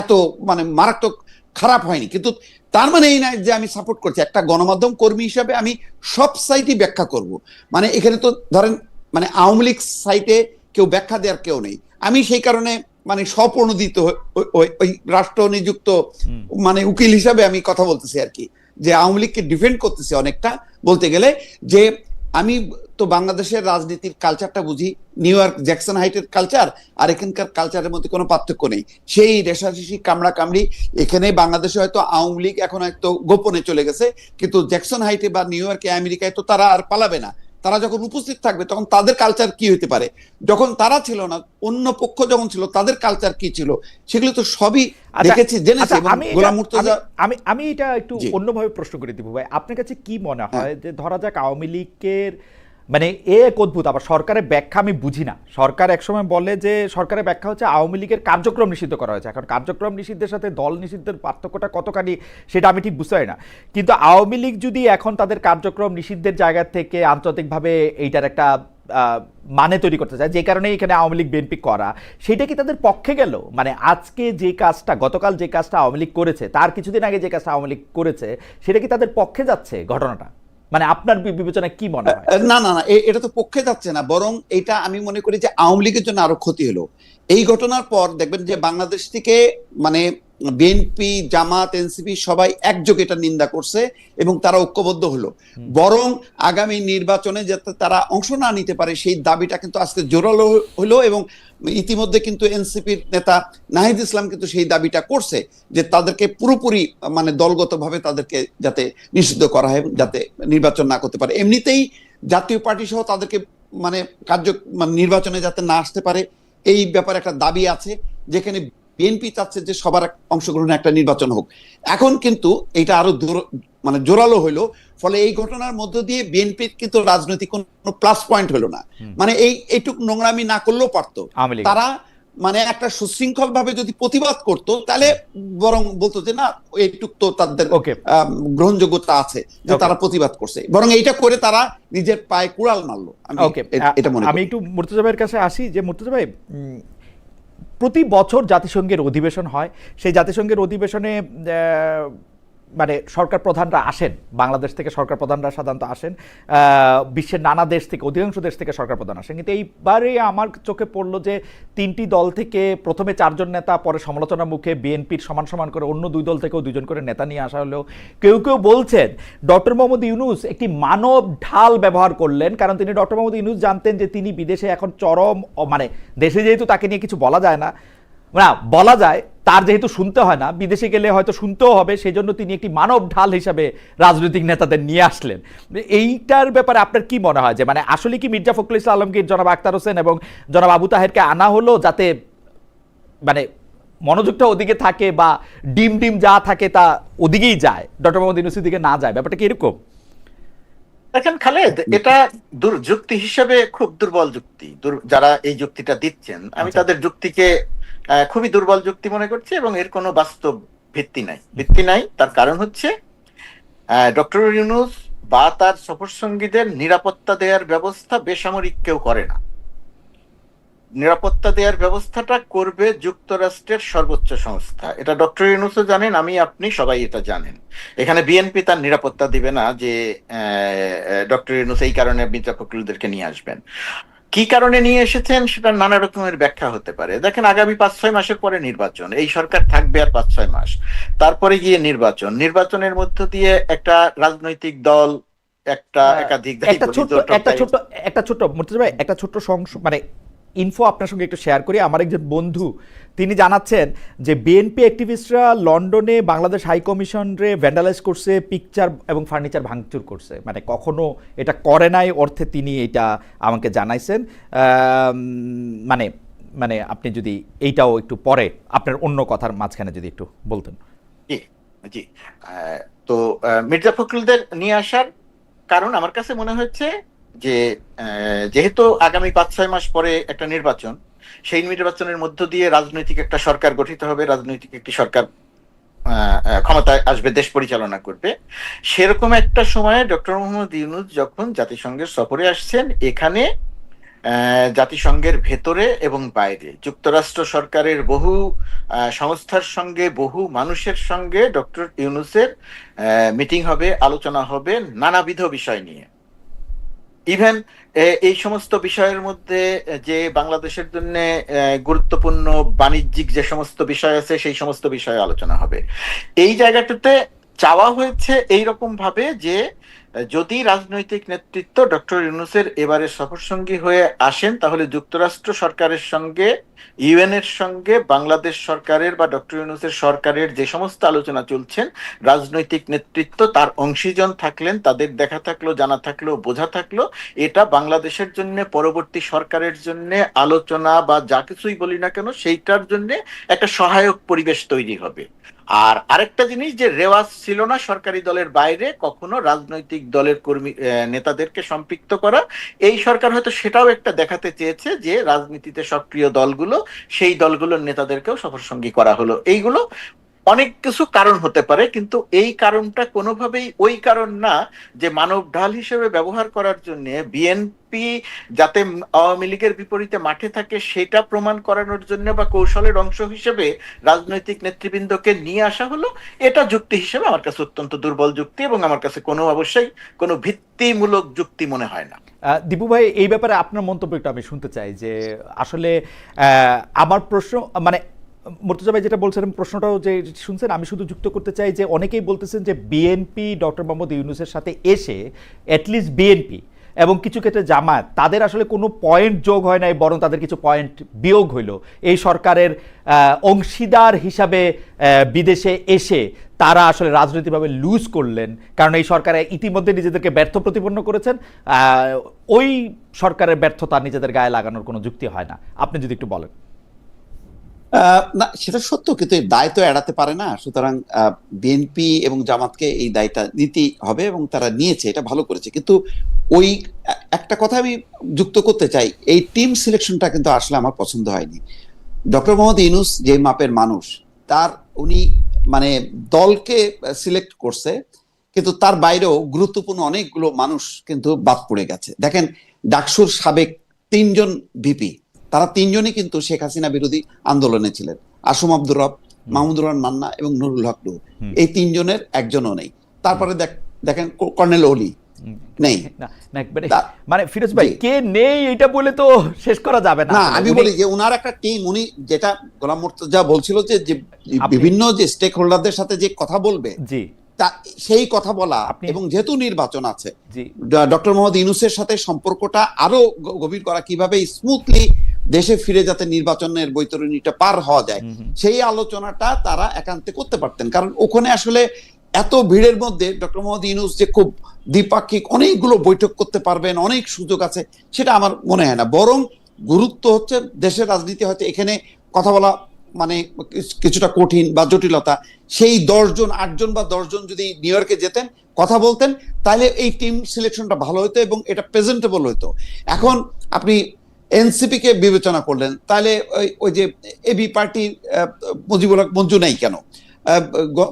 এত মানে মারাত্মক খারাপ হয়নি। কিন্তু তার মানে এই নয় যে আমি সাপোর্ট করছি। একটা গণমাধ্যম কর্মী হিসাবে আমি সব সাইটই ব্যাখ্যা করব। মানে এখানে তো ধরেন মানে আওয়ামী লীগ সাইটে কেউ ব্যাখ্যা দেওয়ার কেউ নেই। আমি সেই কারণে মানে স্বপ্রণোদিত ওই রাষ্ট্র নিযুক্ত মানে উকিল হিসাবে আমি কথা বলতেছি আর কি, যে আওয়ামী লীগকে ডিফেন্ড করতেছি অনেকটা বলতে গেলে। যে আমি তো বাংলাদেশের রাজনীতির কালচারটা বুঝি, নিউ ইয়র্ক জ্যাকসন হাইটের কালচার আর এখানকার কালচারের মধ্যে কোনো পার্থক্য নেই। সেই রেশারেশি কামড়া কামড়ি এখানে বাংলাদেশে হয়তো আওয়ামী লীগ এখন হয়তো গোপনে চলে গেছে, কিন্তু জ্যাকসন হাইটে বা নিউ ইয়র্কে আমেরিকায় তো তারা আর পালাবে না। তারা যখন উপস্থিত থাকবে তখন তাদের কালচার কি হতে পারে, যখন তারা ছিল না অন্য পক্ষ যখন ছিল তাদের কালচার কি ছিল, সেগুলো তো সবই দেখেছি জেনেছি। গোলাম মুর্তজা, আমি এটা একটু অন্যভাবে প্রশ্ন করে দিব ভাই, আপনার কাছে কি মনে হয় যে ধরা যাক আওয়ামী লীগের মানে এক অদ্ভুত, আবার সরকারের ব্যাখ্যা আমি বুঝি না। সরকার একসময় বলে যে সরকারের ব্যাখ্যা হচ্ছে আওয়ামী লীগের কার্যক্রম নিষিদ্ধ করা হয়েছে। এখন কার্যক্রম নিষিদ্ধের সাথে দল নিষিদ্ধের পার্থক্যটা কতখানি সেটা আমি ঠিক বুঝতে পারি না। কিন্তু আওয়ামী লীগ যদি এখন তাদের কার্যক্রম নিষিদ্ধের জায়গা থেকে আন্তর্জাতিকভাবে এইটার একটা মানে তৈরি করতে চায়, যে কারণে এখানে আওয়ামী লীগ বিএনপি করা, সেটা কি তাদের পক্ষে গেল? মানে আজকে যে কাজটা, গতকাল যে কাজটা আওয়ামী লীগ করেছে, তার কিছুদিন আগে যে কাজটা আওয়ামী লীগ করেছে, সেটা কি তাদের পক্ষে যাচ্ছে ঘটনাটা? মানে আপনার বিবেচনায় কি মনে হয়? না না না, এটা তো পক্ষে যাচ্ছে না, বরং এটা আমি মনে করি যে আওয়ামী লীগের জন্য আরো ক্ষতি হলো। এই ঘটনার পর দেখবেন যে বাংলাদেশ থেকে মানে বিএনপি, জামাত, এনসিপি সবাই একযোগে এটা নিন্দা করছে এবং তারা ঐক্যবদ্ধ হলো। বরং আগামী নির্বাচনে যাতে তারা অংশ না নিতে পারে সেই দাবিটা কিন্তু আজকে জোরালো হলো এবং ইতিমধ্যে কিন্তু এনসিপির নেতা নাহিদ ইসলাম কিন্তু সেই দাবিটা করছে যে তাদেরকে পুরোপুরি মানে দলগতভাবে তাদেরকে যাতে নিষিদ্ধ করা হয়, যাতে নির্বাচন না করতে পারে। এমনিতেই জাতীয় পার্টি সহ তাদেরকে মানে নির্বাচনে যাতে না আসতে পারে এই ব্যাপারে একটা দাবি আছে, যেখানে বিএনপি চাচ্ছে যে সবার অংশগ্রহণে একটা নির্বাচন হোক। এখন কিন্তু এটা আরো মানে জোরালো হইলো। ফলে এই ঘটনার মধ্য দিয়ে বিএনপির কিন্তু রাজনৈতিক কোনো প্লাস পয়েন্ট হলো না। মানে এইটুক নোংরামি না করলেও পারতো। তারা মানে একটা সুশৃঙ্খল ভাবে যদি প্রতিবাদ করতো তাহলে বরং বলতো যে না এইটুক তো তাদের গ্রহণযোগ্যতা আছে যে তারা প্রতিবাদ করছে, বরং এইটা করে তারা নিজের পায়ে কুড়াল মারলো। আমি একটু মুর্তজা ভাইয়ের কাছে আসি, যে মুর্তজা ভাই প্রতি বছর জাতিসংঘের অধিবেশন হয়, সেই জাতিসংঘের অধিবেশনে মানে সরকার প্রধানরা আসেন, বাংলাদেশ থেকে সরকার প্রধানরা সাধারণত আসেন, বিশ্বের নানা দেশ থেকে, অধিকাংশ দেশ থেকে সরকার প্রধান আসেন। কিন্তু এইবারে আমার চোখে পড়লো যে তিনটি দল থেকে প্রথমে 4 জন নেতা, পরে সমালোচনার মুখে বিএনপির সমান সমান করে অন্য 2 দল থেকেও 2 জন করে নেতা নিয়ে আসা হলেও কেউ কেউ বলছেন ডক্টর মোহাম্মদ ইউনূস একটি মানব ঢাল ব্যবহার করলেন, কারণ তিনি ডক্টর মোহাম্মদ ইউনূস জানতেন যে তিনি বিদেশে এখন চরম, মানে দেশে যেহেতু তাকে নিয়ে কিছু বলা যায় না, না বলা যায়, তার যেহেতু শুনতে হয় না, বিদেশে গেলে হয়তো শুনতেও হবে, সেই জন্য তিনি একটি মানব ঢাল হিসাবে রাজনৈতিক নেতাদের নিয়ে আসলেন। এইটার ব্যাপারে আপনার কি মনে হয় যে মানে আসলে কি মির্জা ফখরুল ইসলাম আলমগীর, জনাব আখতার হোসেন এবং জনাব আবু তাহেরকে আনা হলো যাতে মানে মনোযোগটা ওদিকে থাকে বা ডিম যা থাকে তা ওদিকেই যায়, ডক্টর মোহাম্মদ ইউনূসের দিকে না যায়? ব্যাপারটা কি এরকম? দেখেন খালেদ, এটা যুক্তি হিসেবে খুব দুর্বল যুক্তি। যারা এই যুক্তিটা দিচ্ছেন আমি তাদের যুক্তিকে খুবই দুর্বল যুক্তি মনে করছি এবং এর কোনো বাস্তব ভিত্তি নাই। তার কারণ হচ্ছে ডক্টর ইউনূস বা তার সফরসঙ্গীদের নিরাপত্তা দেওয়ার ব্যবস্থা বেসামরিক কেউ করে না। নিরাপত্তা দেওয়ার ব্যবস্থাটা করবে যুক্তরাষ্ট্রের সর্বোচ্চ সংস্থা। এটা ডক্টর ইউনূসও জানেন, আমি আপনি সবাই এটা জানেন। এখানে বিএনপি তার নিরাপত্তা দিবে না যে ডক্টর ইউনূস এই কারণে মির্জা ফখরুলদেরকে নিয়ে আসবেন। কি কারণে নিয়ে এসেছেন সেটা নানা রকমের ব্যাখ্যা হতে পারে। দেখেন, আগামী 5-6 মাসের পরে নির্বাচন, এই সরকার থাকবে আর 5-6 মাস, তারপরে গিয়ে নির্বাচনের মধ্য দিয়ে একটা রাজনৈতিক দল একটা একাধিক একটা ছোট্ট মুর্তজা ভাই, একটা ছোট্ট মানে ইনফো আপনার সঙ্গে একটু শেয়ার করি। আমার একজন বন্ধু তিনি জানাচ্ছেন যে বিএনপি অ্যাক্টিভিস্টরা লন্ডনে বাংলাদেশ হাই কমিশনরে ভ্যান্ডালাইজ করছে, পিকচার এবং ফার্নিচার ভাঙচুর করছে, মানে কখনো এটা করে নাই অর্থে তিনি এটা আমাকে জানাইছেন। মানে মানে আপনি যদি এইটাও একটু পরে আপনার অন্য কথার মাঝখানে যদি একটু বলতেন। জি জি তো মির্জা ফখরুলদের নিয়ে আসার কারণ আমার কাছে মনে হচ্ছে যে যেহেতু আগামী 5-6 মাস পরে একটা নির্বাচন, সেই নির্বাচনের মধ্য দিয়ে রাজনৈতিক একটা সরকার গঠিত হবে, রাজনৈতিক একটি সরকার ক্ষমতায় আসবে, দেশ পরিচালনা করবে। সেরকম একটা সময়ে ডক্টর মোহাম্মদ ইউনূস যখন জাতিসংঘের সফরে আসছেন, এখানে জাতিসংঘের ভেতরে এবং বাইরে যুক্তরাষ্ট্র সরকারের বহু সংস্থার সঙ্গে, বহু মানুষের সঙ্গে ডক্টর ইউনূসের মিটিং হবে, আলোচনা হবে নানাবিধ বিষয় নিয়ে। ইভেন এই সমস্ত বিষয়ের মধ্যে যে বাংলাদেশের জন্য গুরুত্বপূর্ণ বাণিজ্যিক যে সমস্ত বিষয় আছে, সেই সমস্ত বিষয়ে আলোচনা হবে। এই জায়গাটাতে চাওয়া হয়েছে এইরকম ভাবে যে যদি রাজনৈতিক নেতৃত্ব ডক্টর ইউনূসের এবারে সফরসঙ্গী হয়ে আসেন, তাহলে যুক্তরাষ্ট্র সরকারের সঙ্গে, ইউএন এর সঙ্গে বাংলাদেশ সরকারের বা ডক্টর ইউনূসের সরকারের যে সমস্ত আলোচনা চলছেন, রাজনৈতিক নেতৃত্ব তার অংশীজন থাকলেন, তাদের দেখা থাকলো, জানা থাকলো, বোঝা থাকলো, এটা বাংলাদেশের জন্য, পরবর্তী সরকারের জন্য আলোচনা বা যা কিছুই বলি না কেন, সেইটার জন্য একটা সহায়ক পরিবেশ তৈরি হবে। আর আরেকটা জিনিস যে রেওয়াজ ছিল না সরকারি দলের বাইরে কখনো রাজনৈতিক দলের কর্মী নেতাদেরকে সম্পৃক্ত করা, এই সরকার হয়তো সেটাও একটা দেখাতে চেয়েছে যে রাজনীতিতে সক্রিয় দলগুলো, সেই দলগুলোর নেতাদেরকেও সফরসঙ্গী করা হলো। এইগুলো অনেক কিছু কারণ হতে পারে, কিন্তু এই কারণটা কোনোভাবেই ওই কারণ না যে মানব ঢাল হিসেবে ব্যবহার করার জন্য বিএনপি যাতে আওয়ামী লীগের বিপরীতে মাঠে থাকে সেটা প্রমাণ করানোর জন্য বা কৌশলের অংশ হিসেবে রাজনৈতিক নেতৃবৃন্দকে নিয়ে আসা হলো। এটা যুক্তি হিসেবে আমার কাছে অত্যন্ত দুর্বল যুক্তি, এবং আমার কাছে অবশ্যই কোনো ভিত্তিমূলক যুক্তি মনে হয় না। দীপু ভাই, এই ব্যাপারে আপনার মন্তব্য একটু আমি শুনতে চাই যে আসলে আমার প্রশ্ন, মানে মুর্তজা ভাই যেটা বলছিলেন প্রশ্নটাও যে শুনছেন, আমি শুধু যুক্ত করতে চাই যে অনেকেই বলতেছেন যে বিএনপি ডক্টর মোহাম্মদ ইউনূসের সাথে এসে অ্যাটলিস্ট বিএনপি এবং কিছু ক্ষেত্রে জামায়াত, তাদের আসলে কোনো পয়েন্ট যোগ হয় নাই, বরং তাদের কিছু পয়েন্ট বিয়োগ হইল এই সরকারের অংশীদার হিসাবে বিদেশে এসে তারা আসলে রাজনৈতিকভাবে লুজ করলেন, কারণ এই সরকারে ইতিমধ্যে নিজেদেরকে ব্যর্থ প্রতিপন্ন করেছেন। ওই সরকারের ব্যর্থতা নিজেদের গায়ে লাগানোর কোনো যুক্তি হয় না। আপনি যদি একটু বলেন। না, সেটা সত্য, কিন্তু এই দায় তো এড়াতে পারে না। সুতরাং বিএনপি এবং জামাতকে এই দায়টা নিতেই হবে, এবং তারা নিয়েছে, এটা ভালো করেছে। কিন্তু ওই একটা কথা আমি যুক্ত করতে চাই, এই টিম সিলেকশনটা কিন্তু আসলে আমার পছন্দ হয়নি। ডক্টর মোহাম্মদ ইউনূস যে মাপের মানুষ, তার উনি মানে দলকে সিলেক্ট করছে, কিন্তু তার বাইরেও গুরুত্বপূর্ণ অনেকগুলো মানুষ কিন্তু বাদ পড়ে গেছে। দেখেন, ডাকসুর সাবেক 3জন ভিপি, তারা 3জনই কিন্তু শেখ হাসিনা বিরোধী আন্দোলনে ছিলেন। আসম আব্দুর রব, মাহমুদুর রহমান মান্না এবং নুরুল হক নূর, এই 3জনের একজনও নেই। তারপরে দেখেন কর্নেল অলি নেই। মানে ফিরোজ ভাই, কে নেই এটা বলে তো শেষ করা যাবে না। আমি বলি যে উনার একটা টিম, উনি যেটা গোলাম মুর্তজা বলছিল যে বিভিন্ন যে স্টেক হোল্ডারদের সাথে যে কথা বলবে, জি, তা সেই কথা বলা, এবং যেহেতু নির্বাচন আছে, ডক্টর মোহাম্মদ ইউনূসের সাথে সম্পর্কটা আরো গভীর করা, কিভাবে স্মুথলি দেশে ফিরে যাতে নির্বাচনের বৈতরণীটা পার হওয়া যায়, সেই আলোচনাটা তারা একান্তে করতে পারতেন। কারণ ওখানে আসলে এত ভিড়ের মধ্যে ডক্টর মোহাম্মদ ইউনূস যে খুব দ্বিপাক্ষিক অনেকগুলো বৈঠক করতে পারবেন, অনেক সুযোগ আছে, সেটা আমার মনে হয় না। বরং গুরুত্ব হচ্ছে দেশের রাজনীতি হয়তো এখানে কথা বলা মানে কিছুটা কঠিন বা জটিলতা। সেই 10জন 8জন বা 10জন যদি নিউ ইয়র্কে যেতেন, কথা বলতেন, তাহলে এই টিম সিলেকশনটা ভালো হতো এবং এটা প্রেজেন্টেবল হতো। এখন আপনি এনসিপি কে বিবেচনা করলেন, তাহলে ওই যে এবি পার্টি মুজিবুল হক মঞ্জু নেই কেন,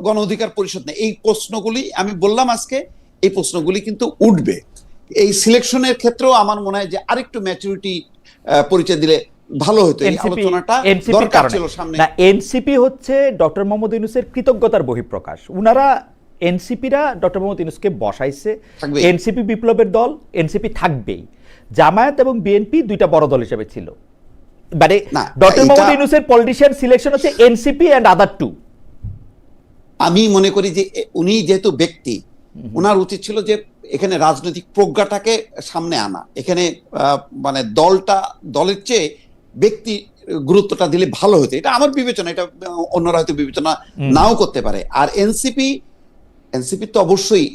গণ অধিকার পরিষদ নেই, এই প্রশ্নগুলি আমি বললাম আজকে, এই প্রশ্নগুলি কিন্তু উঠবে। এই সিলেকশনের ক্ষেত্রেও আমার মনে হয় যে আরেকটু ম্যাচুরিটি পরিচয় দিলে ভালো হতো। এই আলোচনাটা দরকার ছিল সামনে। না, এনসিপি হচ্ছে ডক্টর মোহাম্মদ ইউনূসের কৃতজ্ঞতার বহিঃপ্রকাশ। উনারা এনসিপিরা ডক্টর মোহাম্মদ ইউনূসকে বসাইছে, এনসিপি বিপ্লবের দল, এনসিপি থাকবেই। জামায়াত এবং বিএনপি দুইটা বড় দল হিসেবে ছিল, মানে ডক্টর মোহাম্মদ ইউনূসের পলিটিশিয়ান সিলেকশন হচ্ছে এনসিপি এন্ড আদার টু। আমি মনে করি যে উনি যেহেতু ব্যক্তি, ওনার উচিত ছিল যে এখানে রাজনৈতিক প্রজ্ঞাটাকে সামনে আনা। এখানে মানে দলের চেয়ে ব্যক্তি গুরুত্বটা দিলে ভালো হতো, এটা আমার বিবেচনা, এটা অন্যরা হয়তো বিবেচনা নাও করতে পারে। আর এনসিপি তো অবশ্যই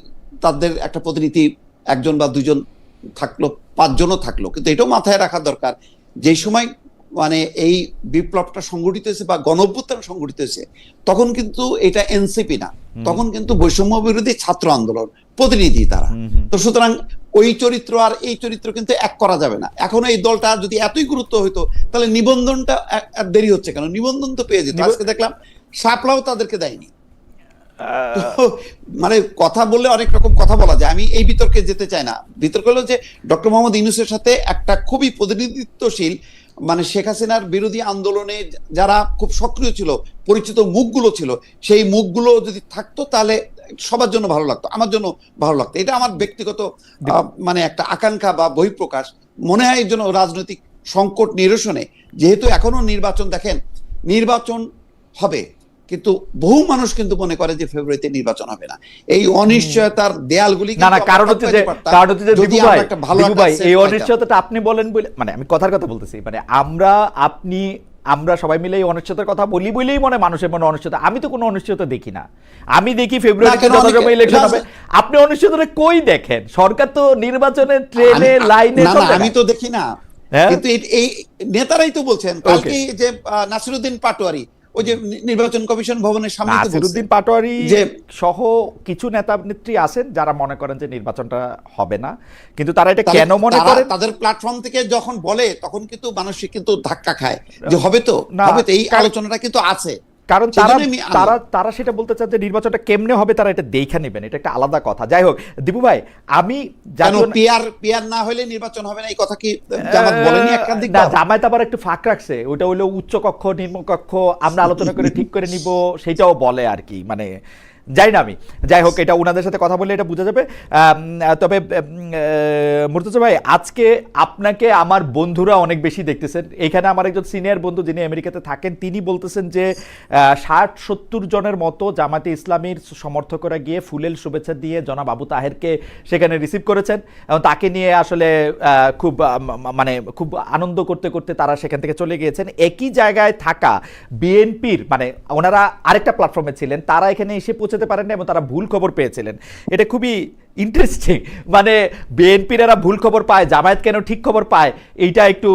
তাদের একটা প্রতিনিধি একজন বা দুজন থাকলো, পাঁচজনও থাকলো, কিন্তু এটাও মাথায় রাখা দরকার যে সময় মানে এই বিপ্লবটা সংগঠিত হয়েছে বা গণঅভ্যুত্থান সংগঠিত হয়েছে তখন কিন্তু এটা এনসিপি না, তখন কিন্তু বৈষম্য বিরোধী ছাত্র আন্দোলন প্রতিনিধি তারা। তো সুতরাং ওই চরিত্র আর এই চরিত্র কিন্তু এক করা যাবে না। এখন এই দলটা যদি এতই গুরুত্ব হইতো তাহলে নিবন্ধনটা দেরি হচ্ছে কেন? নিবন্ধন তো পেয়ে যেত। আজকে দেখলাম শাপলাও তাদেরকে দেয়নি। মানে কথা বললে অনেক রকম কথা বলা যায়, আমি এই বিতর্কে যেতে চাই না। বিতর্ক হলো যে ডক্টর মোহাম্মদ ইউনূসের সাথে একটা খুবই প্রতিনিধিত্বশীল মানে শেখ হাসিনার বিরোধী আন্দোলনে যারা খুব সক্রিয় ছিল, পরিচিত মুখগুলো ছিল, সেই মুখগুলো যদি থাকতো তাহলে সবার জন্য ভালো লাগতো, আমার জন্য ভালো লাগতো। এটা আমার ব্যক্তিগত মানে একটা আকাঙ্ক্ষা বা বহিঃপ্রকাশ। মনে হয় এর জন্য রাজনৈতিক সংকট নিরসনে, যেহেতু এখনো নির্বাচন, দেখেন নির্বাচন হবে কিন্তু বহু মানুষ কিন্তু মনে করে যে ফেব্রুয়ারিতে নির্বাচন হবে না। এই অনিশ্চয়তার দেয়ালগুলি না, কারণ হচ্ছে যে দিবু ভাই এই অনিশ্চয়তাটা আপনি বলেন বলে, মানে আমি কথার কথা বলতেছি, মানে আমরা সবাই মিলে এই অনিশ্চয়তার কথা বলি বলেই মনে মানুষের মনে অনিশ্চয়তা। আমি তো কোনো অনিশ্চয়তা দেখি না। আমি দেখি ফেব্রুয়ারিতে যথাযথ ইলেকশন হবে। আপনি অনিশ্চয়তা কই দেখেন? সরকার তো নির্বাচনের ট্রেনে লাইনে আমি তো দেখি না, কিন্তু এই নেতারাই তো বলছেন। কালকে যে নাসিরউদ্দিন পাটোয়ারি ওই যে নির্বাচন কমিশন ভবনের সামনে নাসিরউদ্দিন পাটোয়ারি সহ কিছু নেতা নেত্রী আছেন যারা মনে করেন যে নির্বাচনটা হবে না, কিন্তু তারা এটা কেন মনে করেন? তাদের প্ল্যাটফর্ম থেকে যখন বলে তখন কিন্তু মানুষ কিন্তু ধাক্কা খায় যে হবে তো, এই আলোচনাটা কিন্তু আছে। কারণ তারা সেটা বলতে চান যে নির্বাচনটা কেমনে হবে তারা এটা দেখে নেবেন, এটা একটা আলাদা কথা। যাই হোক দিবু ভাই, আমি পিয়ার না হলে নির্বাচন হবে না এই কথা কি জামাত বলেনি? একাধিক না, জামায়াত আবার একটু ফাঁক রাখছে, ওটা হলো উচ্চ কক্ষ নিম্নকক্ষ আমরা আলোচনা করে ঠিক করে নিব, সেটাও বলে আর কি। মানে যাই না আমি, যাই হোক এটা ওনাদের সাথে কথা বললে এটা বোঝা যাবে। তবে মুর্তজা ভাই, আজকে আপনাকে আমার বন্ধুরা অনেক বেশি দেখতেছেন। এখানে আমার একজন সিনিয়র বন্ধু যিনি আমেরিকাতে থাকেন তিনি বলতেছেন যে 60-70 জনের মতো জামাতে ইসলামীর সমর্থকরা গিয়ে ফুলেল শুভেচ্ছা দিয়ে জনাব আবু তাহেরকে সেখানে রিসিভ করেছেন এবং তাকে নিয়ে আসলে খুব আনন্দ করতে করতে তারা সেখান থেকে চলে গিয়েছেন। একই জায়গায় থাকা বিএনপির, মানে ওনারা আরেকটা প্ল্যাটফর্মে ছিলেন, তারা এখানে এসে পৌঁছাতে পারেন না এবং তারা ভুল খবর পেয়েছিলেন। এটা খুবই ইন্টারেস্টিং, মানে বিএনপির এরা ভুল খবর পায়, জামায়াত কেন ঠিক খবর পায়, এইটা একটু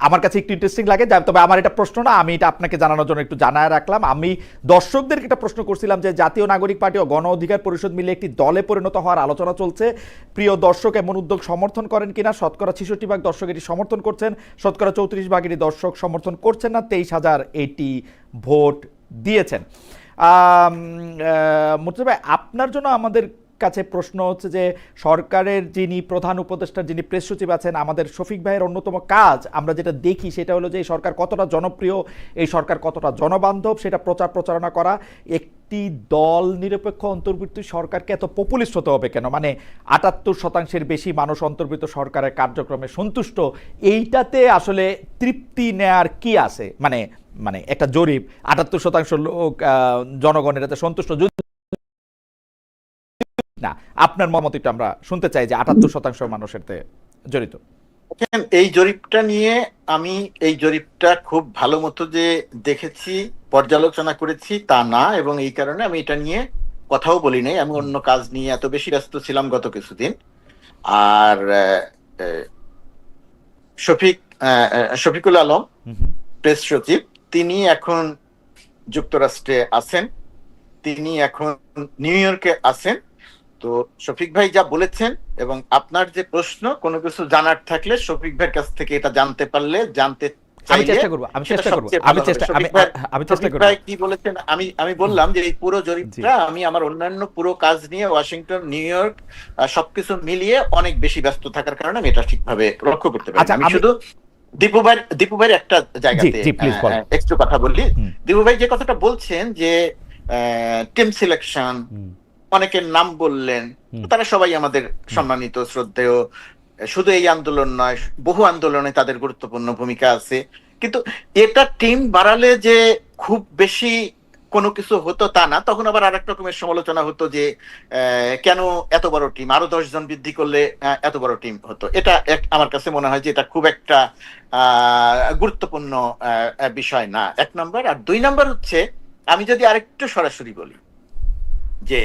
আমার কাছে একটু ইন্টারেস্টিং লাগে। তবে আমার এটা প্রশ্ন না, আমি এটা আপনাকে জানানোর জন্য একটু জানায় রাখলাম। আমি দর্শকদেরকে একটা প্রশ্ন করছিলাম যে জাতীয় নাগরিক পার্টি ও গণ অধিকার পরিষদ মিলে একটি দলে পরিণত হওয়ার আলোচনা চলছে, প্রিয় দর্শক এমন উদ্যোগ সমর্থন করেন কিনা? শতকরা 66% দর্শক এটি সমর্থন করছেন, শতকরা 34% দর্শক সমর্থন করছেন না, 23,000 এটি ভোট দিয়েছেন। মুর্তজা ভাই, আপনার জন্য আমাদের কাছে প্রশ্ন হচ্ছে যে সরকারের যিনি প্রধান উপদেষ্টা, যিনি প্রেস সচিব আছেন, আমাদের শফিক ভাইয়ের অন্যতম কাজ আমরা যেটা দেখি সেটা হলো যে এই সরকার কতটা জনপ্রিয়, এই সরকার কতটা জনবান্ধব সেটা প্রচারণা করা। একটি দল নিরপেক্ষ অন্তর্বর্তী সরকারকে এত পপুলিস্ট হতে হবে কেন? মানে 78% বেশি মানুষ অন্তর্বর্তী সরকারের কার্যক্রমে সন্তুষ্ট, এইটাতে আসলে তৃপ্তি নেয়ার কি আছে? মানে একটা জরিপ 78% লোক জনগণ এটাতে সন্তুষ্ট না, আপনার মতামতটা আমরা শুনতে চাই যে 78% মানুষের জড়িত। এই জরিপটা নিয়ে আমি এই জরিপটা খুব ভালো মতো যে দেখেছি, পর্যালোচনা করেছি তা না, এবং এই কারণে আমি এটা নিয়ে কথাও বলি নাই। আমি অন্য কাজ নিয়ে এত বেশি ব্যস্ত ছিলাম গত কিছুদিন। আর শফিকুল আলম প্রেস সচিব, তিনি এখন যুক্তরাষ্ট্রে আছেন, তিনি এখন নিউ ইয়র্কে আছেন। তো শফিক ভাই যা বলেছেন এবং আপনার যে প্রশ্ন, কোনো কিছু জানার থাকলে শফিক ভাইয়ের কাছ থেকে এটা জানতে পারলে, জানতে কি বলেছেন আমি বললাম যে এই পুরো জরিপটা আমি আমার অন্যান্য পুরো কাজ নিয়ে ওয়াশিংটন, নিউ ইয়র্ক সবকিছু মিলিয়ে অনেক বেশি ব্যস্ত থাকার কারণে আমি এটা ঠিকভাবে লক্ষ্য করতে পারি। আমি শুধু দীপু ভাইয়ের একটা জায়গাতে একটু কথা বললি। দীপু ভাই যে কথাটা বলছেন যে টিম সিলেকশন, অনেকের নাম বললেন, তারা সবাই আমাদের সম্মানিত শ্রদ্ধেয়। শুধু এই আন্দোলন নয়, বহু আন্দোলনে তাদের গুরুত্বপূর্ণ ভূমিকা আছে, কিন্তু এটা টিম বাড়ালে যে খুব বেশি কোনো কিছু হতো তা না, তখন আবার আরেক রকমের সমালোচনা হতো যে কেন এত বড় টিম, আরো 10 জন বৃদ্ধি করলে এত বড় টিম হতো। এটা আমার কাছে মনে হয় যে এটা খুব একটা গুরুত্বপূর্ণ বিষয় না, 1 নম্বর। আর 2 নম্বর হচ্ছে, আমি যদি আরেকটু সরাসরি বলি যে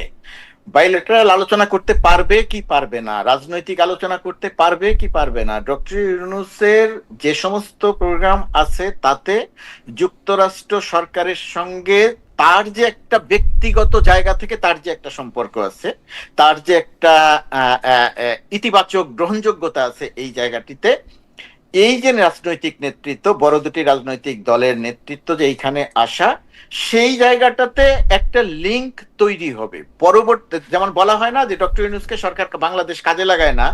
বাইলেটারাল আলোচনা করতে পারবে কি পারবে না, রাজনৈতিক আলোচনা করতে পারবে কি পারবে না, ডক্টর ইউনূসের যে সমস্ত প্রোগ্রাম আছে তাতে যুক্তরাষ্ট্র সরকারের সঙ্গে তার যে একটা ব্যক্তিগত জায়গা থেকে তার যে একটা সম্পর্ক আছে, তার যে একটা ইতিবাচক গ্রহণযোগ্যতা আছে, এই জায়গাটিতে এই যে রাজনৈতিক নেতৃত্ব, বড় দুটি রাজনৈতিক দলের নেতৃত্ব যে এইখানে আসা, সেই জায়গাটাতে একটা লিংক তৈরি হবে। পরবর্তী, যেমন বলা হয় না যে ডক্টর ইউনূসকে সরকার বাংলাদেশ কাজে লাগায় না,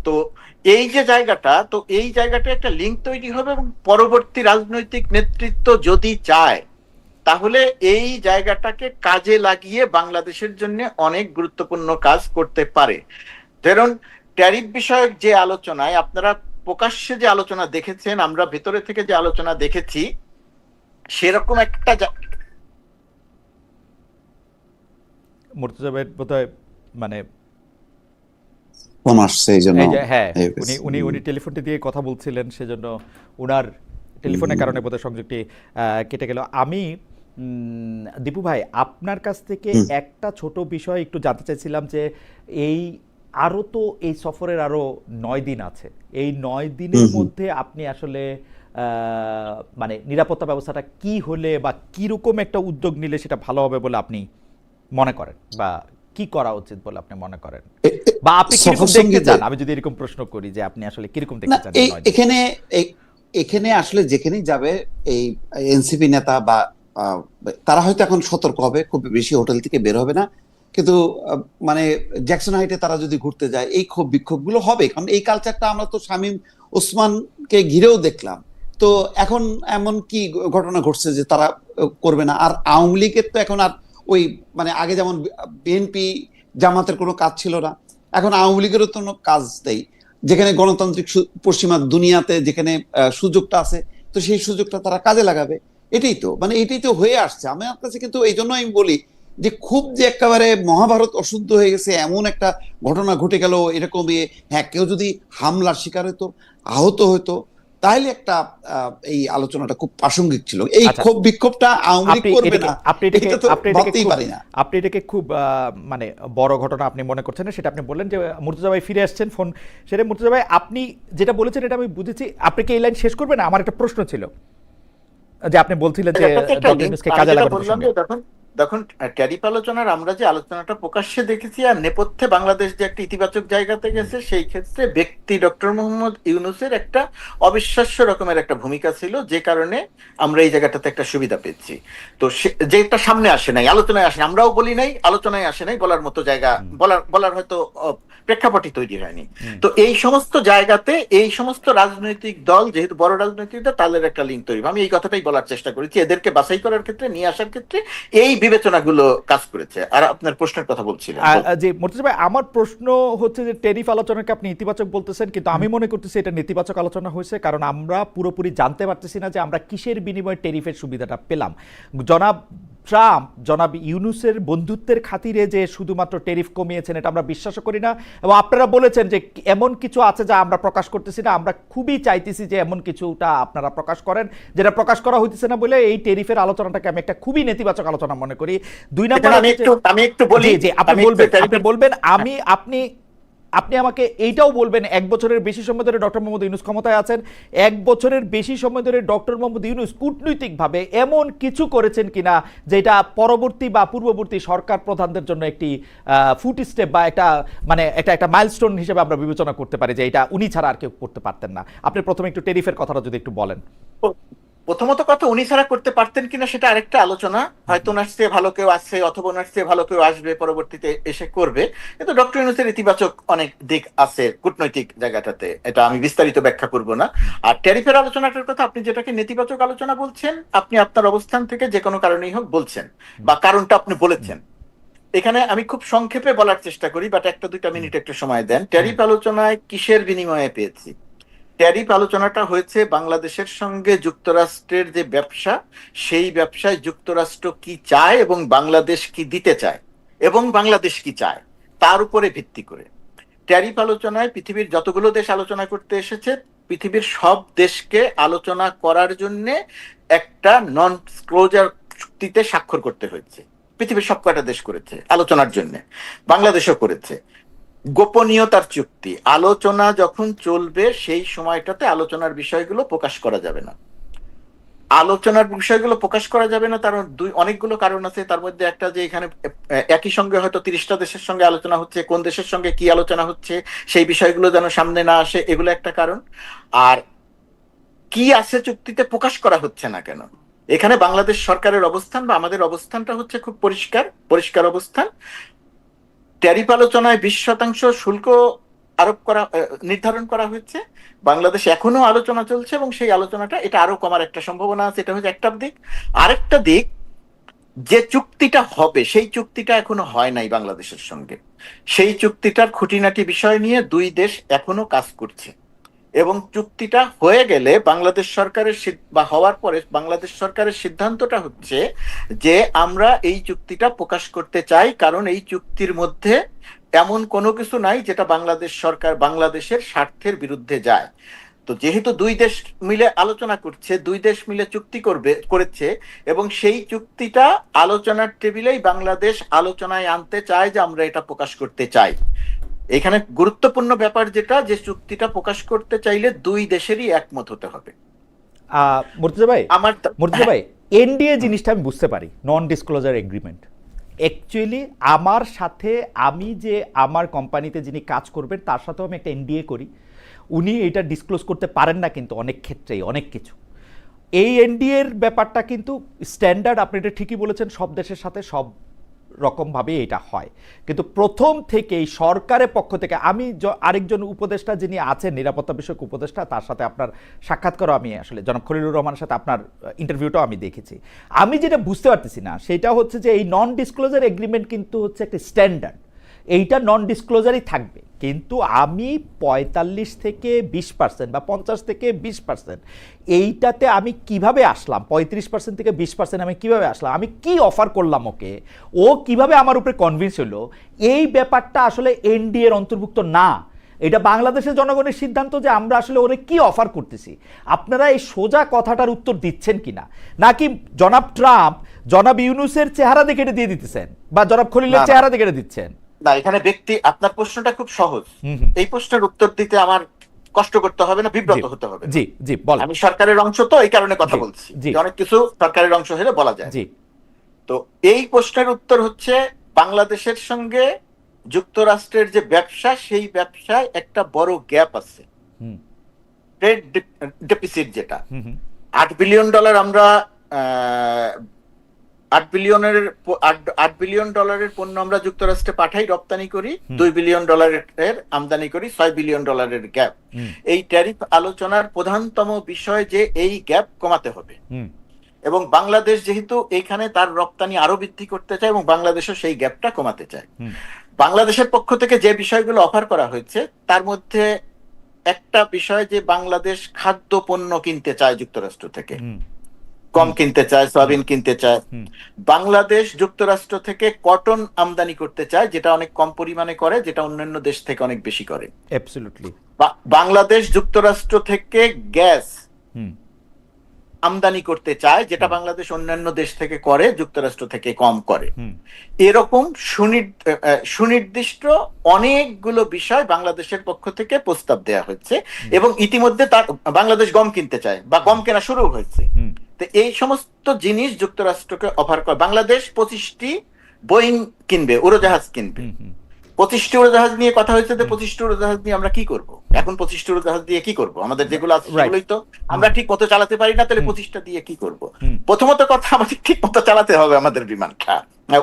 তো এই যে জায়গাটা, তো এই জায়গাটা একটা লিংক তৈরি হবে এবং পরবর্তী রাজনৈতিক নেতৃত্ব যদি চায় তাহলে এই জায়গাটাকে কাজে লাগিয়ে বাংলাদেশের জন্য অনেক গুরুত্বপূর্ণ কাজ করতে পারে। ধরুন ট্যারিফ বিষয়ক যে আলোচনায় আপনারা প্রকাশ্যে যে আলোচনা দেখেছেন, আমরা ভেতরে থেকে যে আলোচনা দেখেছি, সেরকম একটা মুর্তজা ভাই বোধহয় মানে ফোন আসছে এই জন্য এই যে হ্যাঁ, উনি টেলিফোনটি দিয়ে কথা বলছিলেন, সেজন্য ওনার টেলিফোনের কারণে বোধহয় সংযোগটি কেটে গেল। আমি দীপু ভাই আপনার কাছ থেকে একটা ছোট বিষয় একটু জানতে চাইছিলাম যে এই আরো তো এই সফরের আরো 9 দিন আছে, এই 9 দিনের মধ্যে আপনি আসলে মানে নিরাপত্তা ব্যবস্থাটা কি হলে বা কিরকম একটা উদ্যোগ নিলে সেটা ভালো হবে বলে আপনি মনে করেন, বা কি করা উচিত বলে আপনি মনে করেন, বা আপনি কিরকম দেখতে চান? আমি যদি এরকম প্রশ্ন করি যে আপনি আসলে কিরকম দেখতে চান? এখানে আসলে যেখানেই যাবে এই এনসিপি নেতা বা তারা হয়তো এখন সতর্ক হবে, খুব বেশি হোটেল থেকে বের হবে না, কিন্তু মানে জ্যাকসন হাইটে তারা যদি ঘুরতে যায় এই ক্ষোভ বিক্ষোভ গুলো হবে, কারণ এই কালচারটা আমরা তো শামীম ওসমানকে ঘিরেও দেখলাম। তো এখন এমন কি ঘটনা ঘটছে যে তারা করবে না? আর আওয়ামী লীগের তো এখন আর ওই মানে আগে যেমন বিএনপি জামাতের কোনো কাজ ছিল না, এখন আওয়ামী লীগেরও তো কোনো কাজ নেই, যেখানে গণতান্ত্রিক পশ্চিমা দুনিয়াতে যেখানে সুযোগটা আছে, তো সেই সুযোগটা তারা কাজে লাগাবে। এটাই তো হয়ে আসছে আমার কাছে। কিন্তু এই জন্য আমি বলি যে খুব যে একেবারে মহাভারত অশুদ্ধ হয়ে গেছে এমন একটা ঘটনা ঘটে গেল এরকম, হ্যাঁ কেউ যদি হামলার শিকার হতো, আহত হতো, তাহলে একটা এই আলোচনাটা খুব প্রাসঙ্গিক ছিল। এই ক্ষোভ বিক্ষোভটা আওয়ামী লীগ করবে না, এটা তো ভাবতেই পারি না। আপনি এটাকে খুব মানে বড় ঘটনা আপনি মনে করছেন না, সেটা আপনি বললেন যে মুর্তজা ভাই ফিরে আসছেন ফোন সেটা। মুর্তজা ভাই আপনি যেটা বলেছেন এটা আমি বুঝেছি, আপনি কি এই লাইন শেষ করবেন? আমার একটা প্রশ্ন ছিল যে আপনি বলছিলেন যে ডক্টর ইউনূসকে কাজে লাগানোর। দেখুন ট্যারিফ আলোচনার আমরা যে আলোচনাটা প্রকাশ্যে দেখেছি আর নেপথ্যে বাংলাদেশ যে একটা ইতিবাচক জায়গাতে গেছে, সেই ক্ষেত্রে ব্যক্তি ডক্টর মোহাম্মদ ইউনূসের একটা অবিশ্বাস্য রকমের একটা ভূমিকা ছিল, যে কারণে আমরা এই জায়গাটাতে একটা সুবিধা পেয়েছি। তো যেটা সামনে আসে নাই, আলোচনায় আসে, আমরাও বলি নাই, আলোচনায় আসে নাই, বলার মতো জায়গা, বলার হয়তো প্রেক্ষাপটই তৈরি হয়নি। তো এই সমস্ত জায়গাতে এই সমস্ত রাজনৈতিক দল, যেহেতু বড় রাজনৈতিক দল, তাদের একটা লিঙ্ক তৈরি। আমি এই কথাটাই বলার চেষ্টা করেছি, এদেরকে বাছাই করার ক্ষেত্রে, নিয়ে আসার ক্ষেত্রে এই বিবেচনাগুলো কাজ করেছে। আর আপনার প্রশ্নের কথা বলছিলেন যে মুর্তজা ভাই, আমার প্রশ্ন হচ্ছে যে ট্যারিফ আলোচনাকে আপনি ইতিবাচক বলতেছেন, কিন্তু আমি মনে করতেছি এটা নেতিবাচক আলোচনা হয়েছে, কারণ আমরা পুরোপুরি জানতে পারতেছি না যে আমরা কিসের বিনিময়ে ট্যারিফের সুবিধাটা পেলাম। জনাব ট্রাম্প জনাব ইউনূসের বন্ধুত্বের খাতিরে যে শুধুমাত্র ট্যারিফ কমিয়েছেন এটা আমরা বিশ্বাসও করি না, এবং আপনারা বলেছেন যে এমন কিছু আছে যা আমরা প্রকাশ করতেছি না। আমরা খুবই চাইতেছি যে এমন কিছুটা আপনারা প্রকাশ করেন, যেটা প্রকাশ করা হইতেছে না বলে এই ট্যারিফের আলোচনাটাকে আমি একটা খুবই নেতিবাচক আলোচনা মনে করি। 2 নম্বর আমি একটু বলি, যে আপনি বলবেন আপনি আমাকে এইটাও বলবেন, 1 বছরের বেশি সময় ধরে ডক্টর মোহাম্মদ ইউনূস ক্ষমতায় আছেন, 1 বছরের বেশি সময় ধরে ডক্টর মোহাম্মদ ইউনূস কূটনৈতিকভাবে এমন কিছু করেছেন কিনা যেটা পরবর্তী বা পূর্ববর্তী সরকার প্রধানদের জন্য একটি ফুট স্টেপ বা একটা মাইলস্টোন হিসেবে আমরা বিবেচনা করতে পারি যে এটা উনি ছাড়া আর কেউ করতে পারতেন না। আপনি প্রথমে একটু ট্যারিফের কথাটা যদি একটু বলেন। প্রথমত কথা, উনি ছাড়া করতে পারতেন কিনা সেটা আরেকটা আলোচনা, হয়তো ওনার চেয়ে ভালো কেউ আসছে অথবা ওনার চেয়ে ভালো কেউ আসবে পরবর্তীতে এসে করবে, কিন্তু ডক্টর ইউনূসের ইতিবাচক অনেক দিক আছে কূটনৈতিক জায়গাটাতে, এটা আমি বিস্তারিত ব্যাখ্যা করব না। আর ট্যারিফের আলোচনাটার কথা, আপনি যেটাকে নেতিবাচক আলোচনা বলছেন, আপনি আপনার অবস্থান থেকে যে কোনো কারণেই হোক বলছেন, বা কারণটা আপনি বলেছেন। এখানে আমি খুব সংক্ষেপে বলার চেষ্টা করি, বাট 1-2 মিনিট একটু সময় দেন। ট্যারিফ আলোচনায় কিসের বিনিময়ে পেয়েছি? ট্যারিফ আলোচনাটা হয়েছে বাংলাদেশের সঙ্গে যুক্তরাষ্ট্রের যে ব্যবসা, সেই ব্যবসায় যুক্তরাষ্ট্র কি চায় এবং বাংলাদেশ কি দিতে চায় এবং বাংলাদেশ কি চায় তার উপরে ভিত্তি করে। ট্যারিফ আলোচনায় পৃথিবীর যতগুলো দেশ আলোচনা করতে এসেছে, পৃথিবীর সব দেশকে আলোচনা করার জন্য একটা নন ডিসক্লোজার চুক্তিতে স্বাক্ষর করতে হয়েছে। পৃথিবীর সব কয়টা দেশ করেছে আলোচনার জন্য, বাংলাদেশও করেছে। গোপনীয়তার চুক্তি, আলোচনা যখন চলবে সেই সময়টাতে আলোচনার বিষয়গুলো প্রকাশ করা যাবে না। আলোচনার বিষয়গুলো প্রকাশ করা যাবে না তার অনেকগুলো কারণ আছে। তার মধ্যে একটা যে এখানে একই সঙ্গে হয়তো 30টা দেশের সঙ্গে আলোচনা হচ্ছে, কোন দেশের সঙ্গে কি আলোচনা হচ্ছে সেই বিষয়গুলো যেন সামনে না আসে, এগুলো একটা কারণ। আর কি আছে চুক্তিতে প্রকাশ করা হচ্ছে না কেন, এখানে বাংলাদেশ সরকারের অবস্থান বা আমাদের অবস্থানটা হচ্ছে খুব পরিষ্কার অবস্থান। ট্যারিফ আলোচনায় 20% শুল্ক নির্ধারণ করা হয়েছে। বাংলাদেশ এখনো আলোচনা চলছে এবং সেই আলোচনাটা এটা আরো কমার একটা সম্ভাবনা আছে। এটা হচ্ছে একটা দিক। আরেকটা দিক, যে চুক্তিটা হবে সেই চুক্তিটা এখনো হয় নাই বাংলাদেশের সঙ্গে। সেই চুক্তিটার খুঁটিনাটি বিষয় নিয়ে দুই দেশ এখনো কাজ করছে এবং চুক্তিটা হয়ে গেলে বাংলাদেশ সরকারের বা হওয়ার পরে বাংলাদেশ সরকারের সিদ্ধান্তটা হচ্ছে যে আমরা এই চুক্তিটা প্রকাশ করতে চাই, কারণ এই চুক্তির মধ্যে এমন কোনো কিছু নাই যেটা বাংলাদেশ সরকার বাংলাদেশের স্বার্থের বিরুদ্ধে যায়। তো যেহেতু দুই দেশ মিলে আলোচনা করছে, দুই দেশ মিলে চুক্তি করেছে এবং সেই চুক্তিটা আলোচনার টেবিলেই বাংলাদেশ আলোচনায় আনতে চায় যে আমরা এটা প্রকাশ করতে চাই। এখানে গুরুত্বপূর্ণ ব্যাপার যেটা, যে চুক্তিটা প্রকাশ করতে চাইলে দুই দেশেরই একমত হতে হবে। মুর্তজা ভাই, এনডিএ জিনিসটা আমি বুঝতে পারি, নন ডিসক্লোজার এগ্রিমেন্ট। অ্যাকচুয়ালি আমার সাথে, আমি যে আমার কোম্পানিতে যিনি কাজ করবেন তার সাথেও আমি একটা এনডিএ করি, উনি এটা ডিসক্লোজ করতে পারেন না কিন্তু অনেক ক্ষেত্রেই অনেক কিছু। এই এনডিএর ব্যাপারটা কিন্তু স্ট্যান্ডার্ড, আপনি এটা ঠিকই বলেছেন, সব দেশের সাথে সব রকমভাবে এটা হয়। কিন্তু প্রথম থেকেই সরকারের পক্ষ থেকে, আমি আরেকজন উপদেষ্টা যিনি আছেন নিরাপত্তা বিষয়ক উপদেষ্টা, তার সাথে আপনার সাক্ষাৎকারও আমি আসলে জনাব খলিলুর রহমানের সাথে আপনার ইন্টারভিউটাও আমি দেখেছি। আমি যেটা বুঝতে পারতেছি না সেটা হচ্ছে যে এই নন ডিসক্লোজার এগ্রিমেন্ট কিন্তু হচ্ছে একটা স্ট্যান্ডার্ড, এইটা নন ডিসক্লোজারই থাকবে। কিন্তু আমি 45 থেকে 20% বা 50 থেকে 20%, এইটাতে আমি কিভাবে আসলাম? 35% থেকে 20% আমি কিভাবে আসলাম? আমি কি অফার করলাম ওকে, ও কিভাবে আমার উপরে কনভিন্স হলো? এই ব্যাপারটা আসলে এনডিএর অন্তর্ভুক্ত না। এটা বাংলাদেশের জনগণের সিদ্ধান্ত যে আমরা আসলে ওরে কি অফার করতেছি। আপনারা এই সোজা কথাটার উত্তর দিচ্ছেন কিনা, নাকি জনাব ট্রাম্প জনাব ইউনূসের চেহারা দেখে এটা দিয়ে দিতেছেন বা জনাব খলিলের চেহারা দেখে এটা দিচ্ছেন? না, এখানে আপনার প্রশ্নটা খুব সহজ। এই প্রশ্নের উত্তর দিতে আমার কষ্ট করতে হবে না, বিব্রত হতে হবে। জি জি, বলেন। আমি সরকারের অংশ, তো এই কারণে কথা বলছি। অনেক কিছু সরকারের অংশ হলে বলা যায়। জি, তো এই প্রশ্নের উত্তর হচ্ছে, বাংলাদেশের সঙ্গে যুক্তরাষ্ট্রের যে ব্যবসা, সেই ব্যবসায় একটা বড় গ্যাপ আছে, ট্রেড ডেফিসিট, যেটা $8 বিলিয়ন আমরা 8 বিলিয়ন ডলারের পণ্য আমরা যুক্তরাষ্ট্রে পাঠাই, রপ্তানি করি, $2 বিলিয়ন আমদানি করি, $6 বিলিয়ন গ্যাপ। এই ট্যারিফ আলোচনার প্রধানতম বিষয় যে এই গ্যাপ কমাতে হবে এবং বাংলাদেশ যেহেতু এইখানে তার রপ্তানি আরো বৃদ্ধি করতে চায় এবং বাংলাদেশও সেই গ্যাপটা কমাতে চায়। বাংলাদেশের পক্ষ থেকে যে বিষয়গুলো অফার করা হয়েছে তার মধ্যে একটা বিষয় যে বাংলাদেশ খাদ্য পণ্য কিনতে চায় যুক্তরাষ্ট্র থেকে, কম কিনতে চায়, সয়াবিন কিনতে চায়। বাংলাদেশ যুক্তরাষ্ট্র থেকে কটন আমদানি করতে চায়, যেটা অনেক কম পরিমাণে করে, যেটা অন্যান্য দেশ থেকে অনেক বেশি করে। অ্যাবসলিউটলি। বাংলাদেশ যুক্তরাষ্ট্র থেকে গ্যাস আমদানি করতে চায়, যেটা বাংলাদেশ অন্যান্য দেশ থেকে করে, যুক্তরাষ্ট্র থেকে কম করে। এরকম সুনির্দিষ্ট অনেকগুলো বিষয় বাংলাদেশের পক্ষ থেকে প্রস্তাব দেয়া হচ্ছে এবং ইতিমধ্যে বাংলাদেশ গম কিনতে চায় বা গম কেনা শুরু হয়েছে। তো এই সমস্ত জিনিস যুক্তরাষ্ট্রকে অফার করে। বাংলাদেশ 25টি বোয়িং কিনবে, উড়োজাহাজ কিনবে। 25টি উড়োজাহাজ নিয়ে কথা হয়েছে, 25টি উড়োজাহাজ নিয়ে আমরা কি করব? এখন 25টি উড়োজাহাজ দিয়ে কি করব? আমাদের যেগুলো আছে সেগুলোই তো আমরা ঠিক মতো চালাতে পারি না, তাহলে 25টা দিয়ে কি করব? প্রথমত কথা, আমাদের ঠিক মতো চালাতে হবে আমাদের বিমানটা,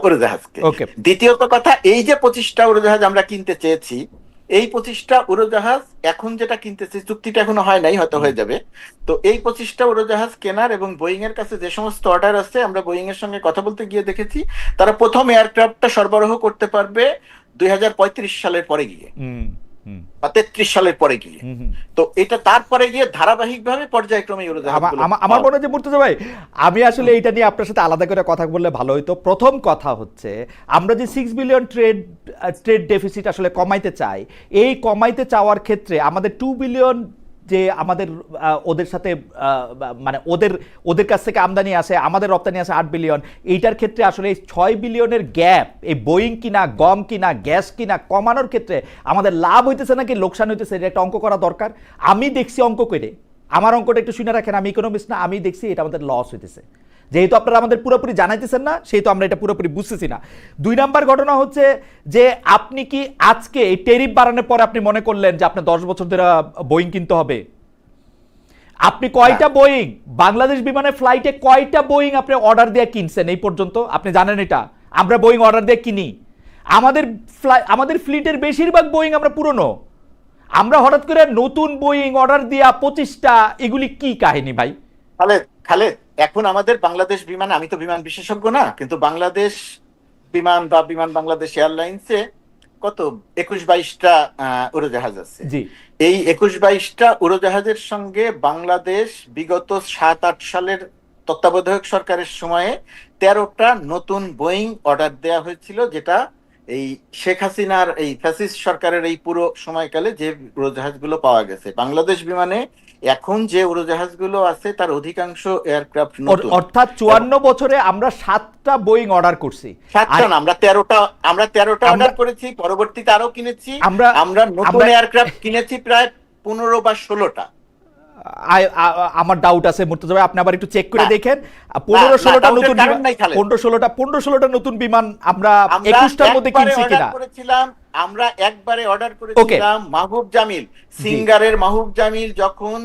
উড়োজাহাজকে। দ্বিতীয়ত কথা, এই যে 25টা উড়োজাহাজ আমরা কিনতে চেয়েছি, এই 25টা উড়োজাহাজ এখন যেটা কিনতেছে, চুক্তিটা এখনো হয় নাই, হয়তো হয়ে যাবে। তো এই 25টা উড়োজাহাজ কেনার এবং বোয়িং এর কাছে যে সমস্ত অর্ডার আছে, আমরা বোয়িং এর সঙ্গে কথা বলতে গিয়ে দেখেছি তারা প্রথম এয়ারক্রাফটটা সরবরাহ করতে পারবে 2035 সালের পরে গিয়ে। বা 33 সালের পরে গিয়ে। তো এটা তারপরে গিয়ে ধারাবাহিকভাবে পর্যায়ক্রমে আমার মনে হয় মুর্তজা ভাই, আমি আসলে এটা নিয়ে আপনার সাথে আলাদা করে কথা বললে ভালো হইতো। প্রথম কথা হচ্ছে, আমরা যে 6 বিলিয়ন ট্রেড ডেফিসিট আসলে কমাইতে চাই, এই কমাইতে চাওয়ার ক্ষেত্রে আমাদের 2 বিলিয়ন যে আমাদের ওদের সাথে মানে ওদের কাছ থেকে আমদানি আসে, আমাদের রপ্তানি আসে 8 বিলিয়ন, এইটার ক্ষেত্রে আসলে এই 6 বিলিয়নের গ্যাপ, এই বোয়িং কিনা, গম কিনা, গ্যাস কিনা কমানোর ক্ষেত্রে আমাদের লাভ হইতেছে নাকি লোকসান হইতেছে, এটা একটা অঙ্ক করা দরকার। আমি দেখছি অঙ্ক করে, আমার অঙ্কটা একটু শুনে রাখেন, আমি ইকোনমিস্ট না, আমি দেখছি এটা আমাদের লস হইতেছে। যেহেতু আপনারা আমাদের পুরোপুরি জানাইতেছেন না, সেহেতু আমরা এটা পুরোপুরি বুঝতেছি না। 2 নাম্বার ঘটনা হচ্ছে যে আপনি কি আজকে এই ট্যারিফ বাড়ানোর পরে আপনি মনে করলেন যে আপনি 10 বছর ধরে বোয়িং কিনতে হবে? আপনি কয়টা বোয়িং বাংলাদেশ বিমানের ফ্লাইটে কয়টা বোয়িং আপনি অর্ডার দিয়ে কিনছেন এই পর্যন্ত? আপনি জানেন এটা? আমরা বোয়িং অর্ডার দিয়ে কিনি, আমাদের ফ্লিটের বেশিরভাগ বোয়িং আমরা পুরনো। আমরা হঠাৎ করে নতুন বোয়িং অর্ডার দিয়া 25টা, এগুলি কি কাহিনী ভাই? খালেদ, এখন আমাদের বাংলাদেশ বিমান, আমি তো বিমান বিশেষজ্ঞ না, কিন্তু বাংলাদেশ বিমান বা বিমান বাংলাদেশ এয়ারলাইন্সে কত 21-22টা উড়োজাহাজ আছে। এই 21-22টা উড়োজাহাজের সঙ্গে বাংলাদেশ বিগত 7-8 সালের তত্ত্বাবধায়ক সরকারের সময়ে 13টা নতুন বোয়িং অর্ডার দেওয়া হয়েছিল, যেটা এই শেখ হাসিনার এই ফ্যাসিস্ট সরকারের এই পুরো সময়কালে যে উড়োজাহাজগুলো পাওয়া গেছে। বাংলাদেশ বিমানে এখন যে উড়োজাহাজগুলো আছে তার অধিকাংশ এয়ারক্রাফট নতুন। অর্থাৎ 54 বছরে আমরা 7টা বোয়িং অর্ডার করছি। 7টা না, আমরা 13টা অর্ডার করেছি, পরবর্তীতে আরো কিনেছি। আমরা নতুন এয়ারক্রাফট কিনেছি প্রায় 15 বা 16টা। আমার ডাউট আছে মুর্তজা ভাই, আপনি আবার একটু চেক করে দেখেন। 15-16টা নতুন বিমান, 15-16টা নতুন বিমান আমরা 21টার মধ্যে কিনছি কিনা? আমরা একবারে অর্ডার করেছিলাম মাহবুব জামিল, সিঙ্গারের মাহবুব জামিল যখন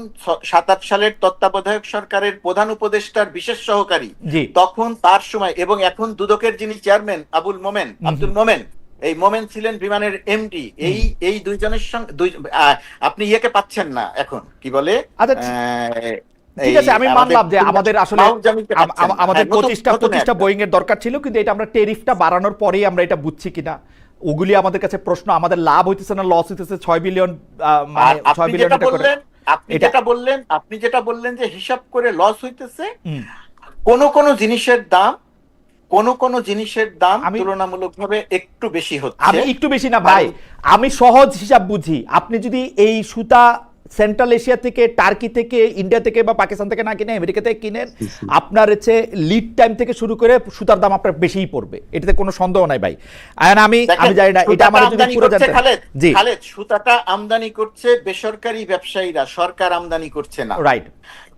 7-8 সালের তত্ত্বাবধায়ক সরকারের প্রধান উপদেষ্টার বিশেষ সহকারী, তখন তার সময়, এবং এখন দুদকের যিনি চেয়ারম্যান আবুল মোমেন, আব্দুল মোমেন, এই মোমেন ছিলেন বিমানের এমডি। এই দুইজনের সঙ্গে আপনি ইয়েকে পাচ্ছেন না এখন, কি বলে, ঠিক আছে, আমি মানলাম যে আমাদের আসলে আমাদের 25টা বোয়িং এর দরকার ছিল, কিন্তু এটা আমরা ট্যারিফটা বাড়ানোর পরেই আমরা এটা বুঝছি কিনা, ওগুলি আমাদের কাছে প্রশ্ন। আমাদের লাভ হইতেছে না লস হইতেছে? 6 বিলিয়ন মানে 6 বিলিয়ন টাকা করে আপনি যেটা বললেন যে হিসাব করে লস হইতেছে, কোন জিনিসের দাম তুলনামূলকভাবে একটু বেশি হচ্ছে। আমি একটু বেশি না ভাই, আমি সহজ হিসাব বুঝি। আপনি যদি এই সুতা সেন্ট্রাল এশিয়া থেকে, টার্কি থেকে, ইন্ডিয়া থেকে বা পাকিস্তান থেকে না কিনে আমেরিকা থেকে কিনেন, আপনার হচ্ছে লিড টাইম থেকে শুরু করে সুতার দাম আপনার বেশিই পড়বে, এটাতে কোনো সন্দেহ নাই ভাই। আমি জানি না এটা আমার যদি পুরো জানতেন। খালেদ, সুতাটা আমদানি করছে বেসরকারি ব্যবসায়ীরা, সরকার আমদানি করছে না। রাইট।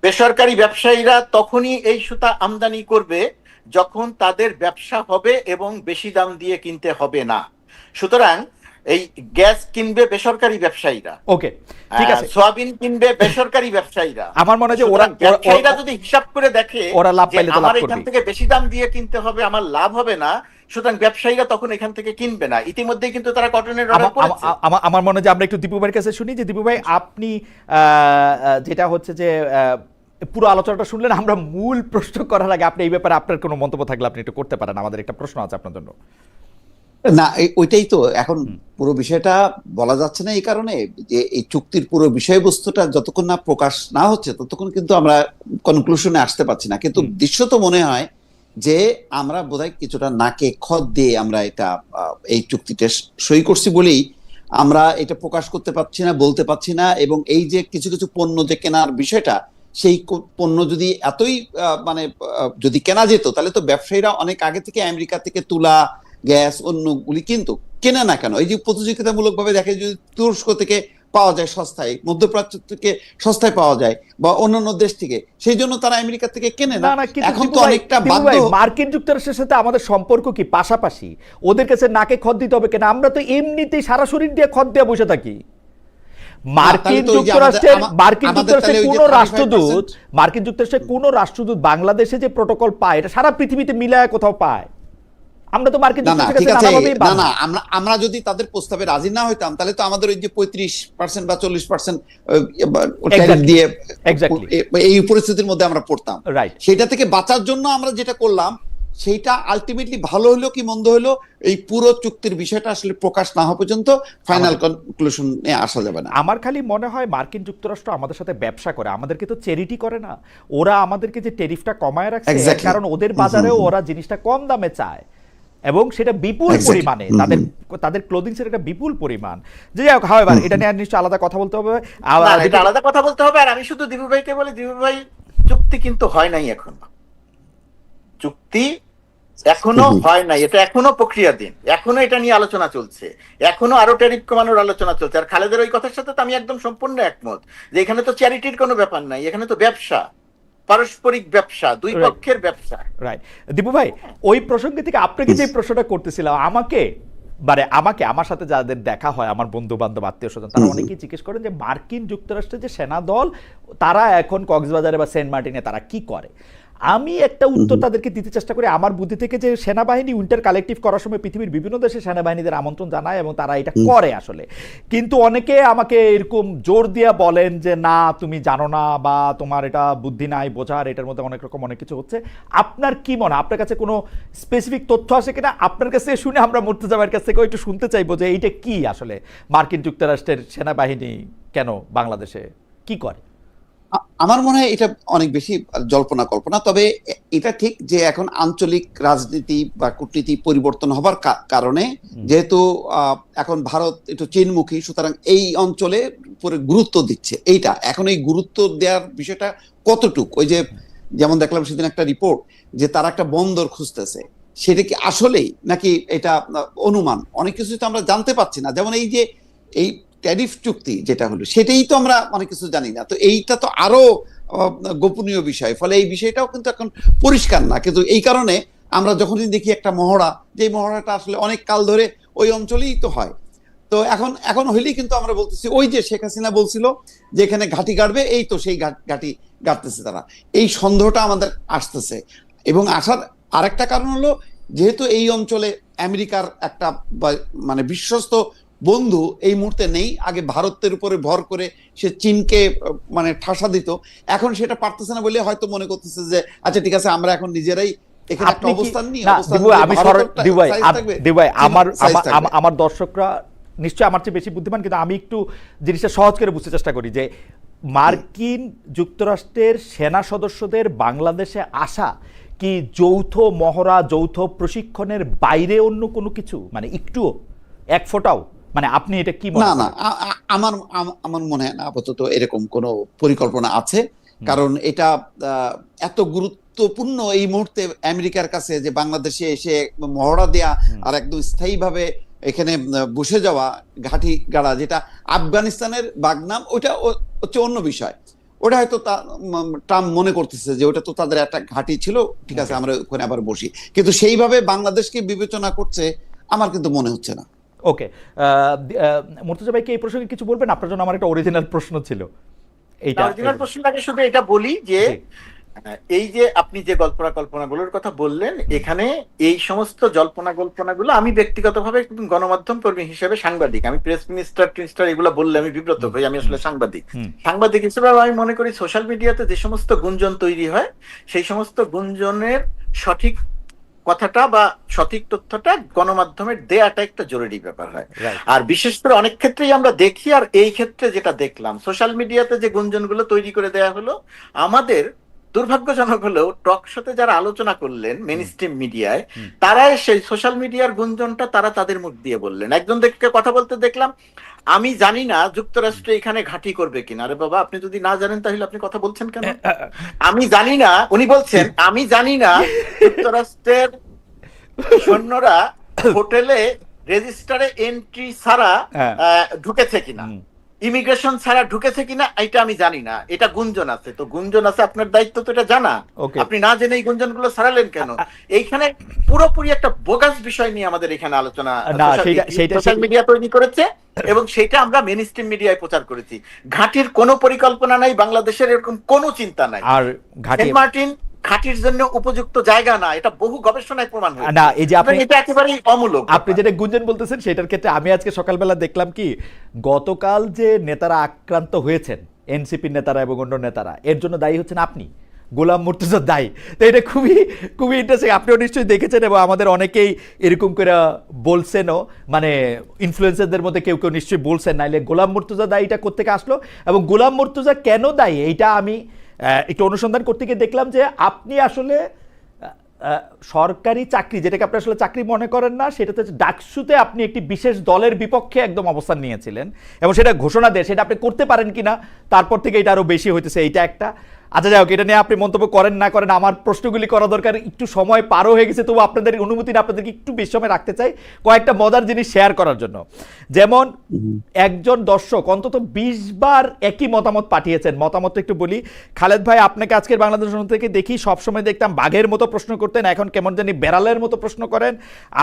বেসরকারি ব্যবসায়ীরা তখনই এই সুতা আমদানি করবে যখন তাদের ব্যবসা হবে এবং বেশি দাম দিয়ে কিনতে হবে না। সুতরাং এই গ্যাস কিনবে বেসরকারি ব্যবসায়ীরা, ওকে ঠিক আছে, সোয়াবিন কিনবে বেসরকারি ব্যবসায়ীরা। আমার মনে হয় যে ব্যবসায়ীরা যদি হিসাব করে দেখে ওরা লাভ পাইলে তো লাভ করবে, আমার এখান থেকে বেশি দাম দিয়ে কিনতে হবে, আমার লাভ হবে না, সুতরাং ব্যবসায়ীরা তখন এখান থেকে কিনবে না। ইতিমধ্যেই কিন্তু তারা কটনের অর্ডার করেছে। আমার মনে হয় যে আমরা একটু দীপু ভাইয়ের কাছে শুনি, যে দীপু ভাই আপনি যেটা হচ্ছে যে পুরো আলোচনাটা শুনলেন, আমরা মূল প্রশ্ন করার আগে আপনি এই ব্যাপারে আপনার কোনো মন্তব্য থাকলে আপনি একটু করতে পারেন। আমাদের একটা প্রশ্ন আছে আপনার জন্য। না, ওইটাই তো এখন পুরো বিষয়টা বলা যাচ্ছে না, এই কারণে যে এই চুক্তির পুরো বিষয়বস্তুটা যতক্ষণ না প্রকাশ না হচ্ছে ততক্ষণ কিন্তু আমরা কনক্লুশনে আসতে পারছি না। কিন্তু দৃশ্যত মনে হয় যে আমরা বোধহয় কিছুটা নাকে খত দিয়ে আমরা এটা এই চুক্তিতে সই করছি বলেই আমরা এটা প্রকাশ করতে পারছি না, বলতে পারছি না। এবং এই যে কিছু কিছু পণ্য যে কেনার বিষয়টা, সেই পণ্য যদি এতই মানে যদি কেনা যেত, তাহলে তো ব্যবসায়ীরা অনেক আগে থেকে আমেরিকা থেকে তুলা, গ্যাস, অন্যগুলি কিন্তু কেনে না কেন? এই যে প্রতিযোগিতামূলক ভাবে দেখে, যদি তুরস্ক থেকে পাওয়া যায় সস্তায়, মধ্যপ্রাচ্য থেকে সস্তায় পাওয়া যায়, বা অন্যান্য দেশ থেকে, সেই জন্য তারা আমেরিকা থেকে কেনে না। এখন তো অনেকটা বাধ্য। মার্কিন যুক্তরাষ্ট্রের সাথে আমাদের সম্পর্ক কি পাশাপাশি? ওদের কাছে নাকে খত দিতে হবে কেন? আমরা তো এমনিতেই সারা শরীর দিয়ে খত দিয়ে বসে থাকি। মার্কিন যুক্তরাষ্ট্রের কোন রাষ্ট্রদূত বাংলাদেশে যে প্রটোকল পায়, এটা সারা পৃথিবীতে মিলায় কোথাও পায়? আমরা তো মার্কিন আমরা যদি তাদের প্রস্তাবে রাজি না হইতাম, তাহলে তো আমাদের ওই যে 35% বা 40% দিয়ে এই পরিস্থিতির মধ্যে আমরা পড়তাম। সেটা থেকে বাঁচার জন্য আমরা যেটা করলাম, সেইটা আলটিমেটলি ভালো হলো কি মন্দ হলো, এই পুরো চুক্তির বিষয়টা আসলে প্রকাশ না হওয়া পর্যন্ত ফাইনাল কনক্লুশনে আসা যাবে না। আমার খালি মনে হয় মার্কিন যুক্তরাষ্ট্র আমাদের সাথে ব্যবসা করে, আমাদেরকে তো চ্যারিটি করে না। ওরা আমাদেরকে যে ট্যারিফটা কমায় রাখছে, Exactly. কারণ ওদের বাজারেও ওরা জিনিসটা কম দামে চায়, এবং সেটা বিপুল Exactly. পরিমাণে, তাদের তাদের ক্লোদিংস এর একটা বিপুল পরিমাণ। যে যাই হোক, হাওয়েভার এটা নিয়ে নিশ্চয়ই আলাদা কথা বলতে হবে। না, এটা আলাদা কথা বলতে হবে। আর আমি শুধু দিবু ভাইকে বলি, দিবু ভাই, চুক্তি কিন্তু হয় নাই এখনো, চুক্তি এখনো হয় নাই, এটা এখনো প্রক্রিয়াধীন, এখনো এটা নিয়ে আলোচনা চলছে, এখনো আরো ট্যারিফ কমানোর আলোচনা চলছে। আর খালেদের ওই কথার সাথে তো আমি একদম সম্পূর্ণ একমত যে এখানে তো চ্যারিটির কোনো ব্যাপার নাই, এখানে তো ব্যবসা, পারস্পরিক ব্যবসা, দুই পক্ষের ব্যবসা। রাইট। দীপু ভাই, ওই প্রসঙ্গে থেকে আপনাকে যে প্রশ্নটা করতেছিলাম, আমাকে আমার সাথে যাদের দেখা হয়, আমার বন্ধু বান্ধব আত্মীয় স্বজন, তারা অনেকেই জিজ্ঞেস করেন যে মার্কিন যুক্তরাষ্ট্রের যে সেনা দল, তারা এখন কক্সবাজারে বা সেন্ট মার্টিনে তারা কি করে। আমি একটা উত্তর তাদেরকে দিতে চেষ্টা করি আমার বুদ্ধি থেকে, যে সেনাবাহিনী উইন্টার কালেকটিভ করার সময় পৃথিবীর বিভিন্ন দেশে সেনাবাহিনীদের আমন্ত্রণ জানায় এবং তারা এটা করে আসলে। কিন্তু অনেকে আমাকে এরকম জোর দিয়া বলেন যে না, তুমি জানো না, বা তোমার এটা বুদ্ধি নাই বোঝার, এটার মধ্যে অনেক রকম অনেক কিছু হচ্ছে। আপনার কি মনে হয়, আপনার কাছে কোনো স্পেসিফিক তথ্য আছে কিনা? আপনার কাছে শুনে আমরা মুর্তজা ভাইয়ের কাছ থেকে একটু শুনতে চাইবো যে এইটা কি আসলে, মার্কিন যুক্তরাষ্ট্রের সেনাবাহিনী কেন বাংলাদেশে কি করে? আমার মনে হয় এটা অনেক বেশি জল্পনা কল্পনা। তবে এটা ঠিক যে এখন আঞ্চলিক রাজনীতি বা কূটনীতি পরিবর্তন হবার কারণে, যেহেতু এখন ভারত একটু চীনমুখী, সুতরাং এই অঞ্চলে পুরো গুরুত্ব দিচ্ছে। এইটা এখন এই গুরুত্ব দেওয়ার বিষয়টা কতটুক, ওই যে যেমন দেখলাম সেদিন একটা রিপোর্ট যে তারা একটা বন্দর খুঁজতেছে, সেটা কি আসলেই নাকি এটা অনুমান, অনেক কিছু তো আমরা জানতে পারছি না। যেমন এই যে এই ট্যারিফ চুক্তি যেটা হলো, সেটাই তো আমরা অনেক কিছু জানি না। তো এইটা তো আরো গোপনীয় বিষয়, ফলে এই বিষয়টাও কিন্তু এখন পরিষ্কার না। কিন্তু এই কারণে আমরা যখনই দেখি একটা মহড়া, যে মহড়াটা আসলে অনেক কাল ধরে ওই অঞ্চলেই তো হয়, তো এখন হইলেই কিন্তু আমরা বলতেছি ওই যে শেখ হাসিনা বলছিল যে এখানে ঘাঁটি গাড়বে, এই তো সেই ঘাঁটি গাড়তেছে তারা। এই সন্দেহটা আমাদের আসতেছে। এবং আসার আরেকটা কারণ হলো, যেহেতু এই অঞ্চলে আমেরিকার একটা মানে বিশ্বস্ত বন্ধু এই মুহূর্তে নেই, আগে ভারতের উপরে ভর করে সে চীনকে মানে ঠাসা দিত, এখন সেটা পারতেছে না বলে হয়তো মনে করতেছে যে আচ্ছা ঠিক আছে, আমরা এখন নিজেরাই এখানে একটা অবস্থান নিই। আমার দর্শকরা নিশ্চয়ই আমার চেয়ে বেশি বুদ্ধিমান, কিন্তু আমি একটু জিনিসটা সহজ করে বুঝতে চেষ্টা করি যে মার্কিন যুক্তরাষ্ট্রের সেনা সদস্যদের বাংলাদেশে আসা কি যৌথ মহড়া, যৌথ প্রশিক্ষণের বাইরে অন্য কোনো কিছু, মানে একটুও, এক ফোঁটাও? মানে আপনি এটা কি মনে? না, আমার মনে হয় না আপাতত এরকম কোনো পরিকল্পনা আছে। কারণ এটা এত গুরুত্বপূর্ণ এই মুহূর্তে আমেরিকার কাছে যে বাংলাদেশে এসে মহড়া দেয়া আর একদম স্থায়ীভাবে এখানে বসে যাওয়া, ঘাঁটি গাড়া, যেটা আফগানিস্তানের বাগনাম, ওটা হচ্ছে অন্য বিষয়। ওটা হয়তো ট্রাম্প মনে করতেছে যে ওটা তো তাদের একটা ঘাঁটি ছিল, ঠিক আছে আমরা ওখানে আবার বসি, কিন্তু সেইভাবে বাংলাদেশকে বিবেচনা করছে আমার কিন্তু মনে হচ্ছে না। ওকে, মুর্তজা ভাই কি এই প্রসঙ্গে কিছু বলবেন? আপনার জন্য আমার একটা অরিজিনাল প্রশ্ন ছিল। এইটা অরিজিনাল প্রশ্নটাকে শুধু এটা বলি যে এই যে আপনি যে কল্পনাগুলোর কথা বললেন, এখানে এই সমস্ত কল্পনাগুলো আমি ব্যক্তিগতভাবে গণমাধ্যম কর্মী হিসেবে, সাংবাদিক, আমি প্রেস মিনিস্টার এগুলো বললে আমি বিব্রত হই, আমি আসলে সাংবাদিক হিসেবে আমি মনে করি সোশ্যাল মিডিয়াতে যে সমস্ত গুঞ্জন তৈরি হয়, সেই সমস্ত গুঞ্জনের সঠিক কথাটা বা সঠিক তথ্যটা গণমাধ্যমের দেয়াটা একটা জরুরি ব্যাপার হয়। আর বিশেষ করে অনেক ক্ষেত্রেই আমরা দেখি, আর এই ক্ষেত্রে যেটা দেখলাম, সোশ্যাল মিডিয়াতে যে গুঞ্জনগুলো তৈরি করে দেয়া হলো, আমাদের দুর্ভাগ্যজনক হলেও টক শোতে যারা আলোচনা করলেন মেইন স্ট্রিম মিডিয়ায়, তারা সেই সোশ্যাল মিডিয়ার গুঞ্জনটা তারা তাদের মুখ দিয়ে বললেন। একজন দেখে কথা বলতে দেখলাম, আমি জানি না যুক্তরাষ্ট্র এখানে ঘাঁটি করবে কিনা। আরে বাবা, আপনি যদি না জানেন তাহলে আপনি কথা বলছেন কেন? আমি জানি না, উনি বলছেন আমি জানি না যুক্তরাষ্ট্রের সৈন্যরা হোটেলে রেজিস্টারে এন্ট্রি ছাড়া ঢুকেছে কিনা, ইমিগ্রেশন ছাড়া ঢুকেছে কিনা, এটা আমি জানি না। এটা গুঞ্জন আছে, তো গুঞ্জন আছে, আপনার দায়িত্ব তো এটা জানা। আপনি না জেনে এই গুঞ্জনগুলো ছড়ালেন কেন? এইখানে পুরোপুরি একটা বোগাস বিষয় নিয়ে আমাদের এখানে আলোচনা সোশ্যাল মিডিয়া তৈরি করেছে, এবং সেটা আমরা মেইন স্ট্রিম মিডিয়ায় প্রচার করেছি। ঘাঁটির কোনো পরিকল্পনা নাই, বাংলাদেশের এরকম কোনো চিন্তা নাই। আর সেন্ট মার্টিন ঘাঁটির জন্য উপযুক্ত জায়গা না, এটা বহু গবেষণায় প্রমাণ হয়েছে না। এই যে আপনি, এটা একেবারেই অমূলক। আপনি যেটা গুঞ্জন বলতেছেন সেটার ক্ষেত্রে আমি আজকে সকালবেলা দেখলাম কি, গতকাল যে নেতারা আক্রান্ত হয়েছেন, এনসিপি নেতারা এবং অন্য নেতারা, এর জন্য দায়ী হচ্ছেন আপনি। গোলাম মুর্তজা দায়ী। তো এটা খুবই খুবই ইন্টারেস্টিং, আপনিও নিশ্চয়ই দেখেছেন এবং আমাদের অনেকেই এরকম করে বলছেনও, মানে ইনফ্লুয়েন্সারদের মধ্যে কেউ কেউ নিশ্চয়ই বলছেন, নাইলে গোলাম মুর্তজা দায়ীটা কোত্থেকে আসলো এবং গোলাম মুর্তজা কেন দায়ী এইটা আমি একটু অনুসন্ধান করতে গিয়ে দেখলাম যে আপনি আসলে সরকারি চাকরি, যেটাকে আপনি আসলে চাকরি মনে করেন না, সেটাতে ডাকসুতে আপনি একটি বিশেষ দলের বিপক্ষে একদম অবস্থান নিয়েছিলেন এবং সেটা ঘোষণা দিয়ে সেটা আপনি করতে পারেন কিনা তারপর থেকে এটা আরো বেশি হইতেছে, এইটা একটা। আচ্ছা যাই হোক, এটা নিয়ে আপনি মন্তব্য করেন না করেন, আমার প্রশ্নগুলি করা দরকার, একটু সময় পারও হয়ে গেছে, তবু আপনাদের অনুমতি না, আপনাদেরকে একটু বেশি সময় রাখতে চাই কয়েকটা মজার জিনিস শেয়ার করার জন্য। যেমন একজন দর্শক অন্তত 20 বার একই মতামত পাঠিয়েছেন। মতামত একটু বলি। খালেদ ভাই, আপনাকে আজকের বাংলাদেশ থেকে দেখি সবসময় দেখতাম বাঘের মতো প্রশ্ন করতেন, এখন কেমন জানি বেড়ালের মতো প্রশ্ন করেন।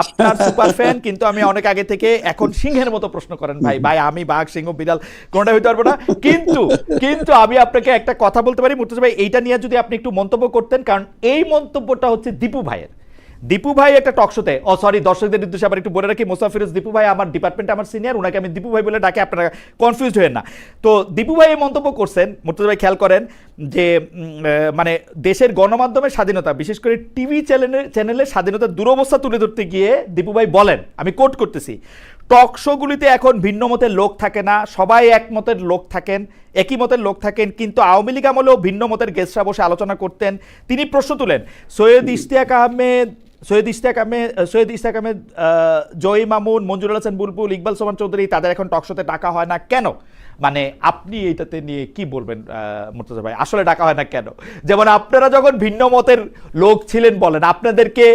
আপনার সুপার ফ্যান, কিন্তু আমি অনেক আগে থেকে এখন সিংহের মতো প্রশ্ন করেন। ভাই ভাই আমি বাঘ সিংহ বিড়াল কোনটা হইতে পারবো না, কিন্তু কিন্তু আমি আপনাকে একটা কথা বলতে পারি মুর্তজা ভাই, এইটা নিয়ে যদি আপনি একটু মন্তব্য করতেন, কারণ এই মন্তব্যটা হচ্ছে দীপু ভাইয়ের। দীপু ভাই একটা টক শোতে, দর্শকদের উদ্দেশ্যে আবার একটু বলে রাখি, মোসাফিরুজ দীপু ভাই আমার ডিপার্টমেন্টে আমার সিনিয়র, ওনাকে আমি দীপু ভাই বলে ডাকে, আপনারা কনফিউজ হয়েন না। তো দীপু ভাই এই মন্তব্য করছেন, মুর্তজা ভাই খেয়াল করেন যে মানে দেশের গণমাধ্যমের স্বাধীনতা, বিশেষ করে টিভি চ্যানেলের স্বাধীনতার দুরবস্থা তুলে ধরতে গিয়ে দীপু ভাই বলেন, আমি কোট করতেছি, টক শোগুলিতে এখন ভিন্ন মতের লোক থাকে না, সবাই একমতের লোক থাকেন, একই মতের লোক থাকেন, কিন্তু আওয়ামী লীগ আমলেও ভিন্ন মতের গেস্টরা বসে আলোচনা করতেন। তিনি প্রশ্ন তুলেন, সৈয়দ ইশতিয়াক আহমেদ, জয়ী মামুন, মঞ্জুরুল হাসান বুলবুল, ইকবাল সোমান চৌধুরী, তাদের এখন টকশোতে ডাকা হয় না কেন? মানে আপনি এইটাতে নিয়ে কি বলবেন মুর্তজা ভাই, আসলে ডাকা হয় না কেন? যেমন আপনারা যখন ভিন্ন মতের লোক ছিলেন বলেন, আপনাদেরকে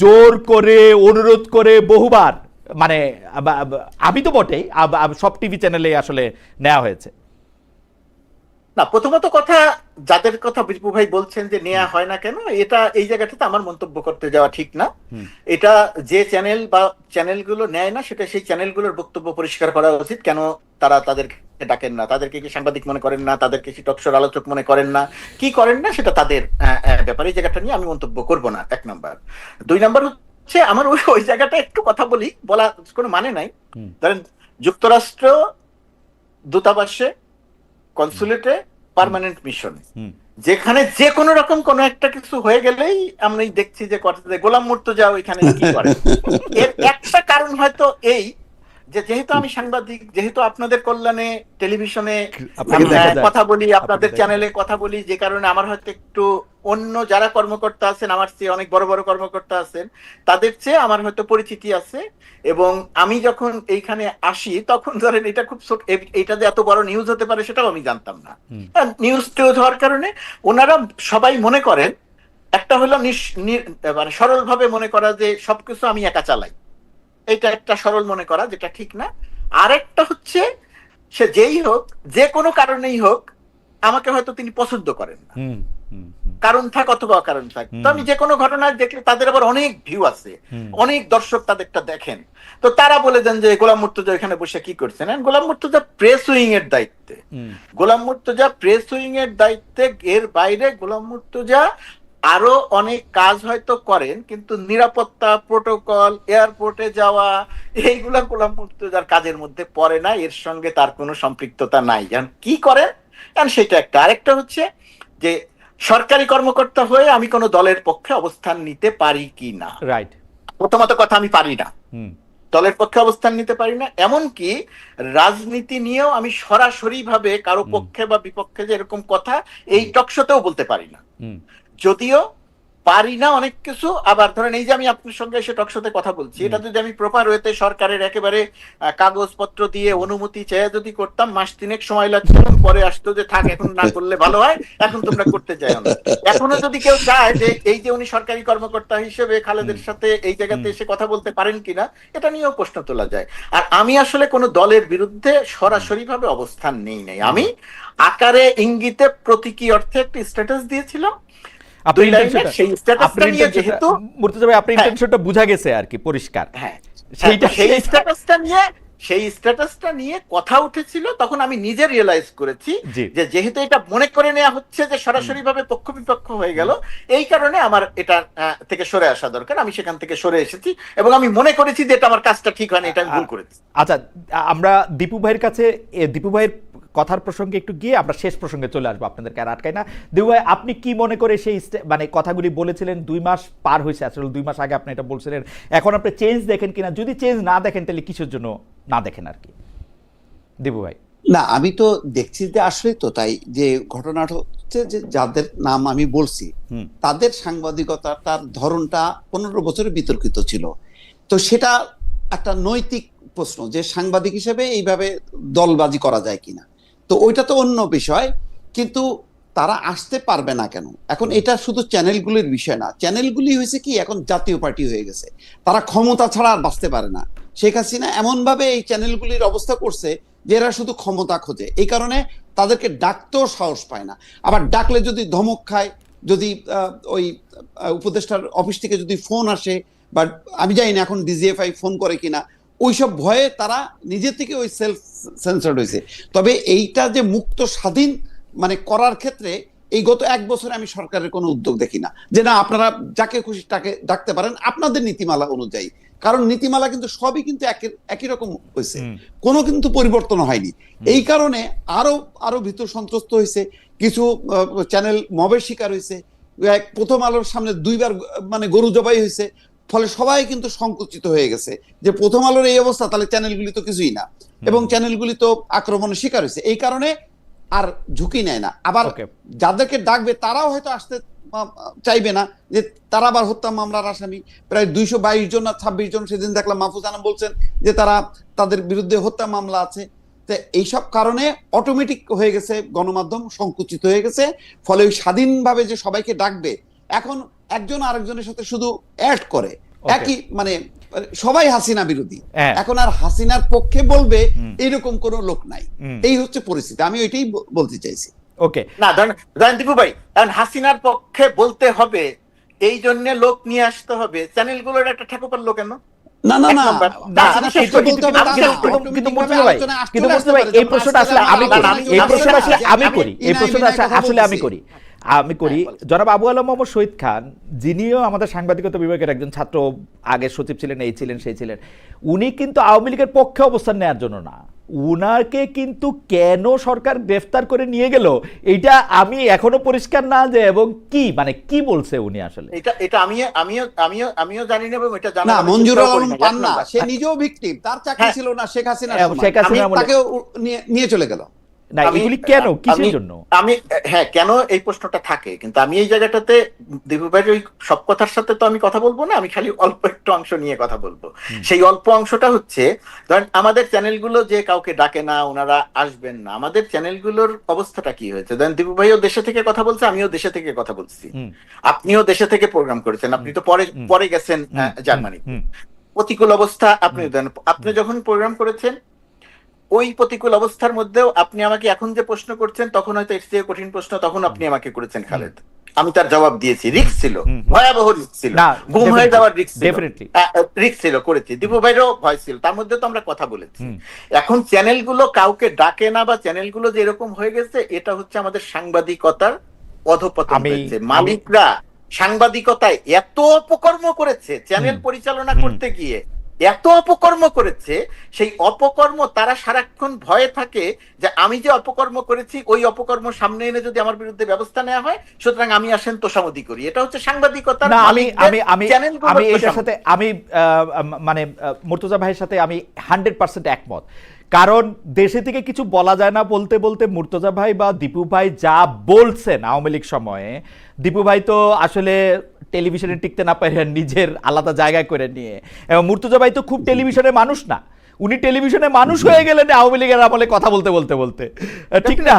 জোর করে অনুরোধ করে বহুবার, মানে আমি তো বটেই, সব টিভি চ্যানেলে আসলে নেওয়া হয়েছে। না, প্রথমত কথা, যাদের কথা বিপু ভাই বলছেন যে নেওয়া হয় না কেন, এটা এই জায়গাটাতে আমার মন্তব্য করতে যাওয়া ঠিক না। এটা যে চ্যানেল বা চ্যানেলগুলো নেয় না, সেটা সেই চ্যানেলগুলোর বক্তব্য পরিষ্কার করা উচিত, কেন তারা তাদেরকে ডাকেন না, তাদেরকে কি সাংবাদিক মনে করেন না, তাদেরকে কি টকশোর আলোচক মনে করেন না, কি করেন না, সেটা তাদের ব্যাপারে। এই জায়গাটা নিয়ে আমি মন্তব্য করব না, 1 নাম্বার। 2 নাম্বার হচ্ছে, আমার ওই জায়গাটা একটু কথা বলা কোনো মানে নাই। ধরেন যুক্তরাষ্ট্র দূতাবাসে, কনসুলেটে, পার্মানেন্ট মিশনে, যেখানে যে কোনো রকম কোনো একটা কিছু হয়ে গেলেই আমরা দেখছি যে গোলাম মুর্তজা ওইখানে কি করে। এর একটা কারণ হয়তো এই যে, যেহেতু আমি সাংবাদিক, যেহেতু আপনাদের কল্যাণে টেলিভিশনে কথা বলি, আপনাদের চ্যানেলে কথা বলি, যে কারণে আমার হয়তো একটু অন্য যারা কর্মকর্তা আছেন, আমার চেয়ে অনেক বড় বড় কর্মকর্তা আছেন, তাদের চেয়ে আমার হয়তো পরিচিতি আছে। এবং আমি যখন এইখানে আসি, তখন ধরেন এটা খুব এইটা যে এত বড় নিউজ হতে পারে সেটাও আমি জানতাম না। নিউজ টিউজ হওয়ার কারণে ওনারা সবাই মনে করেন, একটা হলো মানে সরল ভাবে মনে করা যে সবকিছু আমি একা চালাই, এটা একটা সরল মনে করা, যেটা ঠিক না। আরেকটা হচ্ছে, সে যেই হোক, যে কোনো কারণেই হোক, আমাকে হয়তো তিনি পছন্দ করেন না, কারণ থাক অথবা অকারণ থাক। তো আমি যে কোনো ঘটনা দেখলে, তাদের আবার অনেক ভিউ আছে, অনেক দর্শক তাদেরটা দেখেন, তো তারা বলে দেন যে গোলাম মুর্তজা এখানে বসে কি করছেন। গোলাম মুর্তজা প্রেস উইং এর দায়িত্বে, গোলাম মুর্তজা প্রেস উইং এর দায়িত্বে, এর বাইরে গোলাম মুর্তজা আরো অনেক কাজ হয়তো করেন, কিন্তু নিরাপত্তা, প্রোটোকল, এয়ারপোর্টে যাওয়া, এইগুলা গোলাম মুর্তজার কাজের মধ্যে পড়ে না, এর সঙ্গে তার কোনো সম্পৃক্ততা নাই। কি করেন সেটা একটা। আরেকটা হচ্ছে যে, সরকারি কর্মকর্তা হয়ে আমি কোনো দলের পক্ষে অবস্থান নিতে পারি কি না। রাইট, প্রথমত কথা, আমি পারি না, দলের পক্ষে অবস্থান নিতে পারি না। এমনকি রাজনীতি নিয়েও আমি সরাসরি ভাবে কারো পক্ষে বা বিপক্ষে যে এরকম কথা এই টকশোতেও বলতে পারি না। যদিও পারি না অনেক কিছু, আবার ধরেন এই যে আমি আপনার সঙ্গে এসে টকশোতে কথা বলছি, এটা যদি আমি প্রপার ওয়েতে সরকারের একেবারে কাগজপত্র দিয়ে অনুমতি চেয়ে যদি করতাম, মাস 3 সময় লাগতো, পরে আসতো যে থাক, এখন না করলে ভালো হয়, এখন তোমরা করতে যাও না। এখনো যদি কেউ চায় যে এই যে উনি সরকারি কর্মকর্তা হিসেবে খালেদের সাথে এই জায়গাতে এসে কথা বলতে পারেন কিনা, এটা নিয়েও প্রশ্ন তোলা যায়। আর আমি আসলে কোনো দলের বিরুদ্ধে সরাসরি ভাবে অবস্থান নেই নাই, আমি আকারে ইঙ্গিতে প্রতীকী অর্থে একটি স্ট্যাটাস দিয়েছিলাম। বুঝা গেছে আর কি, পরিষ্কার। সেই স্ট্যাটাসটা নিয়ে কথা উঠেছিল, তখন আমি নিজে রিয়েলাইজ করেছি যে যেহেতু এটা মনে করে নেওয়া হচ্ছে যে সরাসরি ভাবে পক্ষ বিপক্ষ হয়ে গেল, এই কারণে আমার এটা থেকে সরে আসা দরকার। আমি সেখান থেকে সরে এসেছি এবং আমি মনে করেছি যে এটা আমার কাজটা ঠিক হয়নি, এটা আমি ভুল করেছি। আচ্ছা, আমরা দীপু ভাইয়ের কাছে, দীপু ভাইয়ের কথার প্রসঙ্গে একটু গিয়ে আমরা শেষ প্রসঙ্গে চলে আসবো, আপনাদেরকে আর আটকাই না। দিবু ভাই, আপনি কি মনে করে সেই মানে কথাগুলি বলেছিলেন, 2 মাস পার হয়েছে, আসলে 2 মাস আগে আপনি এটা বলছিলেন, এখন আপনি চেঞ্জ দেখেন কিনা? যদি চেঞ্জ না দেখেন তাহলে কিসের জন্য না দেখেন আর কি, দিবু ভাই? না, আমি তো দেখছি যে আসলে তো তাই, যে ঘটনাটা হচ্ছে যে যাদের নাম আমি বলছি তাদের সাংবাদিকতার ধরনটা 15 বছরে বিতর্কিত ছিল। তো সেটা একটা নৈতিক প্রশ্ন যে সাংবাদিক হিসেবে এইভাবে দলবাজি করা যায় কিনা। তো ওইটা তো অন্য বিষয়, কিন্তু তারা আসতে পারবে না কেন? এখন এটা শুধু চ্যানেলগুলির বিষয় না, চ্যানেলগুলি হয়েছে কি এখন জাতীয় পার্টি হয়ে গেছে, তারা ক্ষমতা ছাড়া আর বাঁচতে পারে না। শেখ হাসিনা এমন ভাবে এই চ্যানেলগুলির অবস্থা করছে যে এরা শুধু ক্ষমতা খোঁজে, এই কারণে তাদেরকে ডাকতেও সাহস পায় না। আবার ডাকলে যদি ধমক খায়, যদি ওই উপদেষ্টার অফিস থেকে যদি ফোন আসে, বা আমি জানি না এখন ডিজিএফআই ফোন করে কিনা, ওইসব ভয়ে তারা নিজে থেকে ওই সেলফ সেন্সার্ড হয়েছে। তবে এইটা যে মুক্ত স্বাধীন মানে করার ক্ষেত্রে এই গত 1 বছরে আমি সরকারের কোনো উদ্যোগ দেখি না যে না আপনারা যাকে খুশি তাকে ডাকতে পারেন আপনাদের নীতিমালা অনুযায়ী। কারণ নীতিমালা কিন্তু সবই কিন্তু একই রকম হয়েছে, কোনো কিন্তু পরিবর্তন হয়নি। এই কারণে আরো ভীত সন্ত্রস্ত হয়েছে, কিছু চ্যানেল মবের শিকার হয়েছে, প্রথম আলোর সামনে 2 বার মানে গরু জবাই হয়েছে, ফলে সবাই কিন্তু সংকুচিত হয়ে গেছে যে প্রথম আলোর এই অবস্থা, তাহলে চ্যানেলগুলি তো কিছুই না, এবং চ্যানেলগুলি তো আক্রমণের শিকার হয়েছে। এই কারণে আর ঝুঁকি নেয় না। আবার যাদেরকে ডাকবে তারাও হয়তো আসতে চাইবে না, যে তারা আবার হত্যা মামলার আসামি প্রায় 222 জন না 26 জন, সেদিন দেখলাম মাহফুজ আনাম বলছেন যে তাদের বিরুদ্ধে হত্যা মামলা আছে। তো এইসব কারণে অটোমেটিক হয়ে গেছে গণমাধ্যম সংকুচিত হয়ে গেছে, ফলে ওই স্বাধীনভাবে যে সবাইকে ডাকবে, এখন একজন আরেকজনের সাথে শুধু অ্যাড করে, একই মানে সবাই হাসিনা বিরোধী, এখন আর হাসিনার পক্ষে বলবে এইরকম কোনো লোক নাই। এই হচ্ছে পরিস্থিতি, আমি ওইটাই বলতে চাইছি। ওকে, না ধরেন দীপু ভাই, কারণ হাসিনার পক্ষে বলতে হবে এই জন্য লোক নিয়ে আসতে হবে, চ্যানেলগুলোর একটা ঠেকোপার লোক কেন? না না না, এই প্রশ্নটা আসলে আমি করি। জনাব আবু আলম মোহাম্মদ শহীদ খান, যিনিও আমাদের সাংবাদিকতা বিভাগের একজন ছাত্র, আগের সচিব ছিলেন, এই ছিলেন সেই ছিলেন, উনি কিন্তু আওয়ামী লীগের পক্ষে অবস্থান নেওয়ার জন্য না, উনাকে কিন্তু কেন সরকার গ্রেফতার করে নিয়ে গেল এইটা আমি এখনো পরিষ্কার না, যে এবং কি মানে কি বলছে উনি আসলে, এটা আমিও জানি না, এবং এটা জানা না মঞ্জুর আলম পান্না সে নিজেও ভিকটিম, তার চাকরি ছিল না শেখ হাসিনার সময়, তাকে নিয়ে চলে গেল। না এগুলি কেন, কিসের জন্য? কেন এই প্রশ্নটা থাকে, কিন্তু আমি এই জায়গাটাতে দীপু ভাইয়ের ওই সব কথার সাথে তো আমি কথা বলবো না, আমি খালি অল্প একটু অংশ নিয়ে কথা বলবো। সেই অল্প অংশটা হচ্ছে, ধরেন আমাদের চ্যানেলগুলো যে কাউকে ডাকে না, ওনারা আসবেন না, আমাদের চ্যানেলগুলোর অবস্থাটা কি হয়েছে? ধরেন দীপু ভাইও দেশে থেকে কথা বলছে, আমিও দেশে থেকে কথা বলছি, আপনিও দেশে থেকে প্রোগ্রাম করেছেন, আপনি তো পরে গেছেন জার্মানি। প্রতিকূল অবস্থা আপনি যখন প্রোগ্রাম করেছেন, ওই প্রতিকূল অবস্থার মধ্যেও আপনি আমাকে এখন যে প্রশ্ন করছেন, তখন হয়তো এর চেয়ে কঠিন প্রশ্ন তখন আপনি আমাকে করেছেন খালেদ, আমি তার জবাব দিয়েছি। রিস্ক ছিল, ভয়াবহ রিস্ক ছিল, গুম হয়ে যাওয়ার রিস্ক ছিল, করেছি। দীপু ভাইয়েরও ভয় ছিল, তার মধ্যে তো আমরা কথা বলেছি। এখন চ্যানেলগুলো কাউকে ডাকে না, বা চ্যানেলগুলো যে এরকম হয়ে গেছে, এটা হচ্ছে আমাদের সাংবাদিকতার অধঃপতন হয়েছে। মালিকরা সাংবাদিকতায় এত অপকর্ম করেছে, চ্যানেল পরিচালনা করতে গিয়ে এত অপকর্ম করেছে, সেই অপকর্ম তারা সারাক্ষণ ভয়ে থাকে যে আমি যে অপকর্ম করেছি, ওই অপকর্ম সামনে এনে যদি আমার বিরুদ্ধে ব্যবস্থা নেওয়া হয়, সুতরাং আমি আসেন তোষামোদী করি। এটা হচ্ছে সাংবাদিকতা। আমি এটার সাথে আমি মানে মুর্তজা ভাইয়ের সাথে আমি 100% একমত। কারণ দেশে থেকে কিছু বলা যায় না বলতে বলতে মুর্তজা ভাই বা দীপু ভাই যা বলছেন আওয়ামী লীগ সময়ে, দীপু ভাই তো আসলে টেলিভিশনে টিকতে না পারে নিজের আলাদা জায়গায় করে নিয়ে, এবং মুর্তজা ভাই তো খুব টেলিভিশনের মানুষ না, উনি টেলিভিশনে মানুষ হয়ে গেলেন আওয়ামী লীগের আমলে কথা বলতে বলতে বলতে, ঠিক না?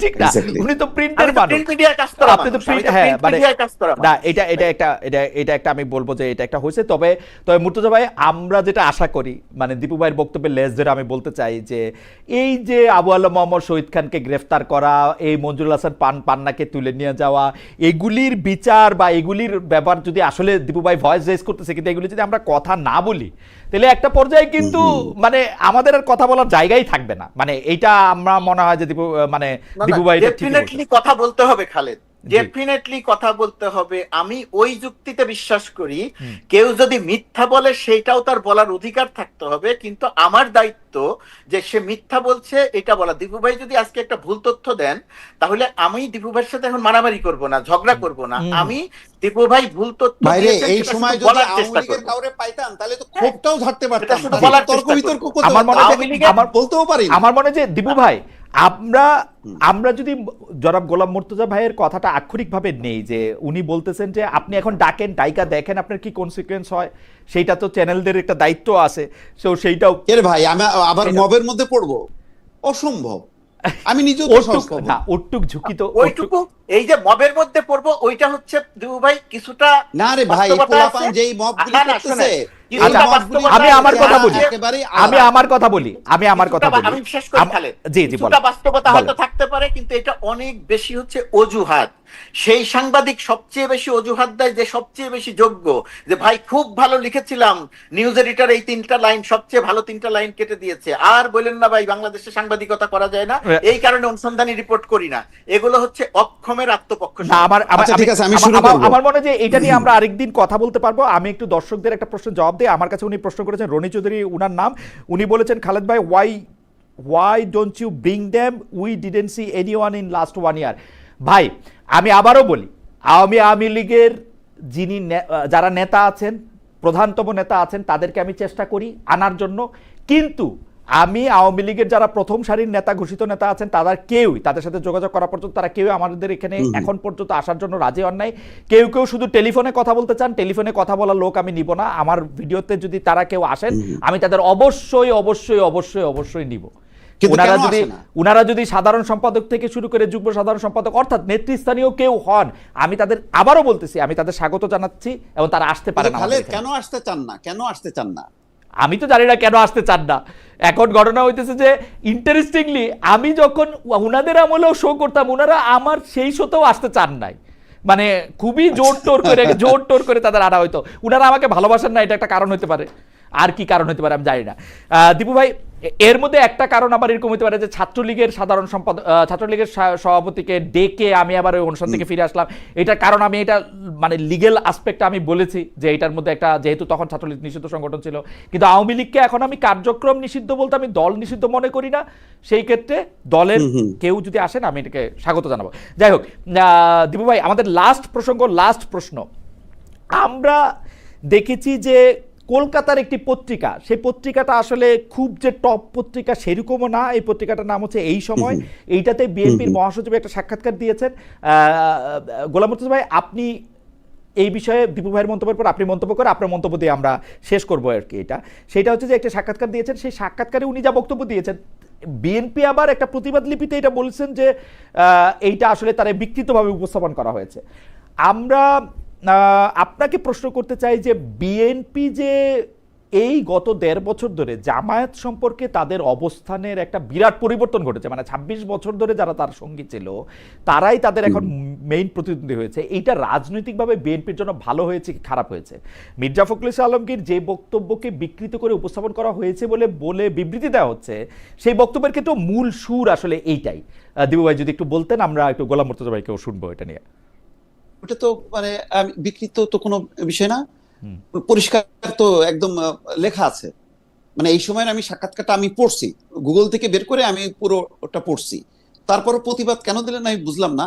ঠিক না, উনি তো প্রিন্টের মানুষ, আপনি তো প্রিন্ট, হ্যাঁ মানে না, এটা একটা আমি বলবো যে এটা একটা হয়েছে। তবে মুর্তজা ভাই, আমরা যেটা আশা করি, মানে দীপু ভাইয়ের বক্তব্যের লেজ ধরে আমি বলতে চাই যে এই যে আবু আলম মোহাম্মদ শহীদ খানকে গ্রেফতার করা, এই মঞ্জুরুল হাসান পান্নাকে তুলে নিয়ে যাওয়া, এগুলির বিচার বা এগুলির ব্যাপার যদি আসলে দীপু ভাই ভয়েস রেজ করতেছে, কিন্তু এগুলি যদি আমরা কথা না বলি, তাহলে একটা পর্যায়ে কিন্তু মানে আমাদের আর কথা বলার জায়গাই থাকবে না। মানে এইটা আমরা মনে হয় যে দীপু ভাই কথা বলতে হবে খালেদ, ডেফিনেটলি কথা বলতে হবে। আমি ওই যুক্তিতে বিশ্বাস করি, কেউ যদি মিথ্যা বলে সেইটাও তার বলার অধিকার থাকতে হবে, কিন্তু আমার দায়িত্ব যে সে মিথ্যা বলছে এটা বলা। দীপু ভাই যদি আজকে একটা ভুল তথ্য দেন, তাহলে আমি দীপু ভাইয়ের সাথে এখন মারামারি করব না, ঝগড়া করব না। আমি দীপু ভাই ভুল তথ্য দিয়েছেন এই সেটা সময় শুধু যদি বলার আওয়ামী চেষ্টা লীগের করব। কাউরে পাইতাম তাহলে তো ক্ষোভটাও ঝাড়তে পারতাম, শুধু না বলার তর্ক চেষ্টা বিতর্ক করব। করতে আমার মনে হয় আওয়ামী লীগের আমার বলতেও পারি না। আমার মনে হয় যে দীপু ভাই, আমরা যদি জনাব গোলাম মুর্তজা ভাইয়ের কথাটা আক্ষরিকভাবে নেই, যে উনি বলতেছেন যে আপনি এখন ডাকেন, ডাইকা দেখেন আপনার কি কনসিকুয়েন্স হয়, সেইটা তো চ্যানেলদের একটা দায়িত্ব আছে। সো সেইটাও এর ভাই আমি আবার মবের মধ্যে পড়বো, অসম্ভব। আমি নিজেও তো সাহস পাবো না। ওটুক ঝুঁকি তো ওইটুকু, এই যে মবের মধ্যে পড়বো ওইটা হচ্ছে দীপু ভাই কিছুটা না রে ভাই, বাস্তবতা পোলাপান আছে। যেই মবগুলি না, না, করতেছে, শোনেন, এই কিছুটা মবগুলি বাস্তবতা আমি আমার আছে, কথা বলি, একেবারেই আমি আমার কথা বলি, আমি শেষ করি খালেদ। জি জি কিছুটা বলেন। বাস্তবতা হয়তো থাকতে পারে, কিন্তু এটা অনেক বেশি হচ্ছে অজুহাত। সেই সাংবাদিক সবচেয়ে বেশি অজুহাত দেয় যে সবচেয়ে বেশি যোগ্য, যে ভাই খুব ভালো লিখেছিলাম, নিউজ এডিটর এই 3টা লাইন, সবচেয়ে ভালো 3টা লাইন কেটে দিয়েছে, আর বলেন না ভাই বাংলাদেশে সাংবাদিকতা করা যায় না, এই কারণে অনুসন্ধানী রিপোর্ট করি না। এগুলো হচ্ছে অক্ষমের আত্মপক্ষ। না, আচ্ছা, ঠিক আছে, আমি শুরু করব। আমার মনে হয় যে এটা নিয়ে আমরা আরেকদিন কথা বলতে পারবো। আমি একটু দর্শকদের একটা প্রশ্নের জবাব দিই। আমার কাছে উনি প্রশ্ন করেছেন, রনি চৌধুরী উনার নাম, উনি বলেছেন খালেদ ভাই, why don't you bring them, we didn't see anyone in last 1 year। ভাই আমি আবারও বলি, আওয়ামী লীগের যিনি যারা নেতা আছেন, প্রধানতম নেতা আছেন, তাদেরকে আমি চেষ্টা করি আনার জন্য, কিন্তু আমি আওয়ামী লীগের যারা প্রথম সারির নেতা, ঘোষিত নেতা আছেন, তাদের সাথে যোগাযোগ করা পর্যন্ত তারা কেউ আমাদের এখানে এখন পর্যন্ত আসার জন্য রাজি হন নাই। কেউ শুধু টেলিফোনে কথা বলতে চান, টেলিফোনে কথা বলার লোক আমি নিব না। আমার ভিডিওতে যদি তারা কেউ আসেন, আমি তাদের অবশ্যই অবশ্যই অবশ্যই অবশ্যই নিব। উনারা যদি সাধারণ সম্পাদক থেকে শুরু করে যুগ্ম সাধারণ সম্পাদক অর্থাৎ নেতৃস্থানীয় কেউ হন, আমি তাদের, আবারও বলতেছি, আমি তাদের স্বাগত জানাচ্ছি এবং তারা আসতে পারেন। কেন আসতে চান না, কেন আসতে চান না? আমি তো জানি না কেন আসতে চান না। এখন ঘটনা হইতেছে যে ইন্টারেস্টিংলি আমি যখন উনাদের আমলেও শো করতাম, উনারা আমার সেই শোতেও আসতে চান নাই। মানে খুবই জোর টোর করে তাদের আনা হইতো। উনারা আমাকে ভালোবাসেন না, এটা একটা কারণ হতে পারে। আর কি কারণ হতে পারে আমি জানি না। দীপু ভাই, এর মধ্যে একটা কারণ আবার এরকম হতে পারে যে ছাত্রলীগের সাধারণ সম্পাদক, ছাত্রলীগের সভাপতিকে ডেকে আমি আবার ওই অনুষ্ঠান থেকে ফিরে আসলাম। এটার কারণ আমি এটা মানে লিগেল আসপেক্টটা আমি বলেছি যে এটার মধ্যে একটা, যেহেতু তখন ছাত্রলীগ নিষিদ্ধ সংগঠন ছিল, কিন্তু আওয়ামী লীগকে এখন আমি কার্যক্রম নিষিদ্ধ বলতে আমি দল নিষিদ্ধ মনে করি না। সেই ক্ষেত্রে দলের কেউ যদি আসেন আমি এটাকে স্বাগত জানাবো। যাই হোক, দীপু ভাই, আমাদের লাস্ট প্রশ্ন, আমরা দেখেছি যে কলকাতার একটি পত্রিকা, সেই পত্রিকাটা আসলে খুব যে টপ পত্রিকা সেরকমও না। এই পত্রিকাটার নাম হচ্ছে এই সময়। এইটাতে বিএনপির মহাসচিব একটা সাক্ষাৎকার দিয়েছেন। গোলাম মুর্তজা ভাই, আপনি এই বিষয়ে দীপু ভাইয়ের মন্তব্যের পর আপনি মন্তব্য করে আপনার মন্তব্য দিয়ে আমরা শেষ করবো আর কি। সেটা হচ্ছে যে একটা সাক্ষাৎকার দিয়েছেন, সেই সাক্ষাৎকারে উনি যা বক্তব্য দিয়েছেন, বিএনপি আবার একটা প্রতিবাদ লিপিতে এটা বলছেন যে এইটা আসলে তারা বিকৃতভাবে উপস্থাপন করা হয়েছে। আমরা আপনাকে প্রশ্ন করতে চাই যে বিএনপি যে এই গত 1.5 বছর ধরে জামায়াত সম্পর্কে তাদের অবস্থানের একটা বিরাট পরিবর্তন ঘটেছে, মানে 26 বছর ধরে যারা তার সঙ্গী ছিল তারাই তাদের এখন মেইন প্রতিদ্বন্দ্বী হয়েছে, এইটা রাজনৈতিকভাবে বিএনপির জন্য ভালো হয়েছে কি খারাপ হয়েছে? মির্জা ফখরুল ইসলাম আলমগীর যে বক্তব্যকে বিকৃত করে উপস্থাপন করা হয়েছে বলে বিবৃতি দেওয়া হচ্ছে, সেই বক্তব্যের ক্ষেত্রে মূল সুর আসলে এইটাই। দিবু ভাই যদি একটু বলতেন, আমরা একটু গোলাম মুর্তজা ভাইকেও শুনবো এটা নিয়ে। ওটা তো মানে বিকৃত তো কোনো বিষয় না, পরিষ্কার তো একদম লেখা আছে। মানে এই সময় আমি সাক্ষাৎকারটা আমি পড়ছি, গুগল থেকে বের করে আমি পুরো ওটা পড়ছি। তারপরও প্রতিবাদ কেন দিলেন আমি বুঝলাম না।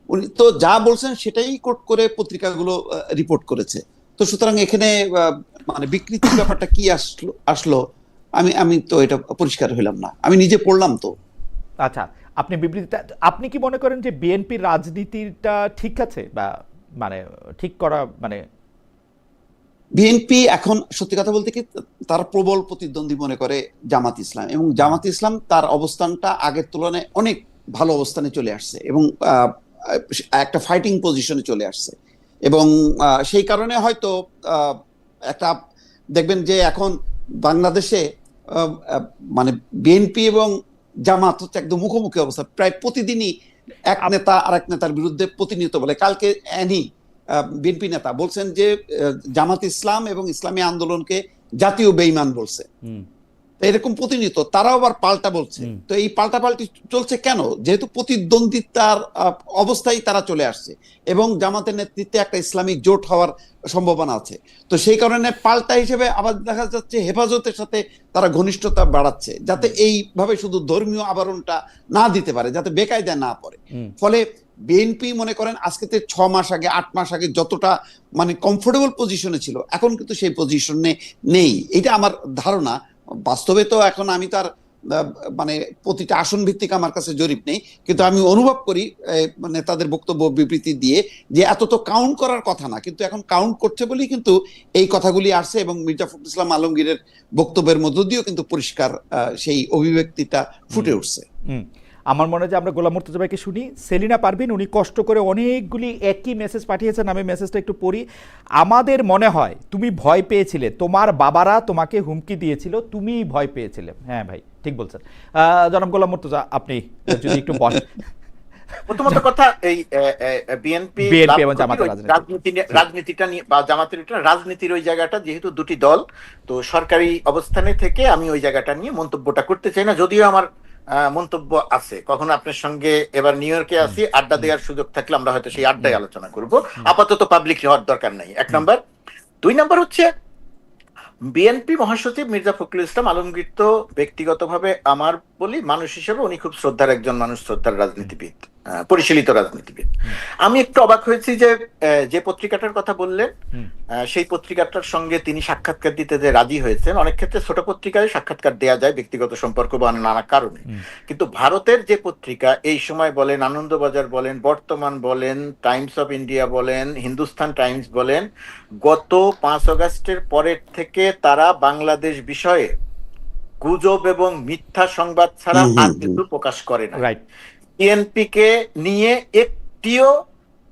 উনি তো যা বলছেন সেটাই কোট করে পত্রিকাগুলো রিপোর্ট করেছে। তো সুতরাং এখানে মানে বিকৃতির ব্যাপারটা কি আসলো আমি তো এটা পরিষ্কার হইলাম না। আমি নিজে পড়লাম তো। আচ্ছা, আপনি কি মনে করেন যে বিএনপির রাজনীতিটা ঠিক আছে, বা মানে ঠিক করা, মানে বিএনপি এখন সত্যি কথা বলতে কি তার প্রবল প্রতিদ্বন্দ্বী মনে করে জামাত ইসলাম, এবং জামাত ইসলাম তার অবস্থানটা আগের তুলনায় অনেক ভালো অবস্থানে চলে আসছে এবং একটা ফাইটিং পজিশনে চলে আসছে। এবং সেই কারণে হয়তো একটা দেখবেন যে এখন বাংলাদেশে মানে বিএনপি এবং জামাত হচ্ছে একদম মুখোমুখি অবস্থা। প্রায় প্রতিদিনই এক নেতা আরেক নেতার বিরুদ্ধে প্রতিনিয়ত বলে। কালকে বিএনপি নেতা বলছেন যে জামাত ইসলাম এবং ইসলামী আন্দোলনকে জাতীয় বেঈমান বলছে। এরকম প্রতিনিয়ত তারাও আবার পাল্টা বলছে। তো এই পাল্টাপাল্টি চলছে কেন? যেহেতু প্রতিদ্বন্দ্বিতার অবস্থায় তারা চলে আসছে এবং জামাতের নেতৃত্বে একটা ইসলামিক জোট হওয়ার সম্ভাবনা আছে। তো সেই কারণে পাল্টা হিসেবে আবার দেখা যাচ্ছে হেফাজতের সাথে তারা ঘনিষ্ঠতা বাড়াচ্ছে, যাতে এইভাবে শুধু ধর্মীয় আবরণটা না দিতে পারে, যাতে বেকায়দায় না পড়ে। ফলে বিএনপি মনে করেন আজকে 6 মাস আগে 8 মাস আগে যতটা মানে কমফোর্টেবল পজিশনে ছিল, এখন কিন্তু সেই পজিশনে নেই, এটা আমার ধারণা। বাস্তবে তো এখন আমি তার মানে প্রতিটা আসন ভিত্তিক আমার কাছে জরিপ নেই, কিন্তু আমি অনুভব করি মানে তাদের বক্তব্য বিবৃতি দিয়ে যে এত তো কাউন্ট করার কথা না, কিন্তু এখন কাউন্ট করছে বলেই কিন্তু এই কথাগুলি আসছে এবং মির্জা ফখরুল ইসলাম আলমগীরের বক্তব্যের মধ্য দিয়েও কিন্তু পরিষ্কার সেই অভিব্যক্তিটা ফুটে উঠছে। আমার মনে হয় যে আমরা গোলাম মুর্তজা ভাইকে শুনি। সেলিনা পারভিন উনি কষ্ট করে অনেকগুলি একই মেসেজ পাঠিয়েছেন, আমি মেসেজটা একটু পড়ি। আমাদের মনে হয় তুমি ভয় পেয়েছিলে, তোমার বাবারা তোমাকে হুমকি দিয়েছিল, তুমি ভয় পেয়েছিলে। হ্যাঁ ভাই ঠিক বলছেন। জনাব গোলাম মুর্তজা আপনি যদি একটু বলেন। প্রথমত কথা, এই বিএনপি এবং জামাতের রাজনীতিটা নিয়ে বা জামাতের রাজনীতির ওই জায়গাটা, যেহেতু দুটি দল, তো সরকারি অবস্থানে থেকে আমি ওই জায়গাটা নিয়ে মন্তব্যটা করতে চাই না, যদিও আমার মন্তব্য আছে। কখনো আপনার সঙ্গে এবার নিউ ইয়র্কে আসি, আড্ডা দেওয়ার সুযোগ থাকলে আমরা হয়তো সেই আড্ডায় আলোচনা করব। আপাতত পাবলিক হওয়ার দরকার নাই, 1 নাম্বার। 2 নাম্বার হচ্ছে বিএনপি মহাসচিব মির্জা ফখরুল ইসলাম আলমগীর তো ব্যক্তিগতভাবে আমার বলি মানুষ হিসেবে উনি খুব শ্রদ্ধার একজন মানুষ, শ্রদ্ধার রাজনীতিবিদ, পরিশীলিত রাজনীতিবিদ। আমি একটু অবাক হয়েছি যে পত্রিকাটার কথা বললেন, সেই পত্রিকাটার সঙ্গে তিনি সাক্ষাৎকার দিতে যে রাজি হয়েছেন। অনেক ক্ষেত্রে ছোট পত্রিকায় সাক্ষাৎকার দেয়া যায় ব্যক্তিগত সম্পর্ক বা নানা কারণে, কিন্তু ভারতের যে পত্রিকা এই সময় বলেন, আনন্দবাজার বলেন, বর্তমান বলেন, টাইমস অফ ইন্ডিয়া বলেন, হিন্দুস্তান টাইমস বলেন, গত 5 আগস্টের পরের থেকে তারা বাংলাদেশ বিষয়ে গুজব এবং মিথ্যা সংবাদ ছাড়া আর কিছু প্রকাশ করে না। বিএনপি কে নিয়ে একটিও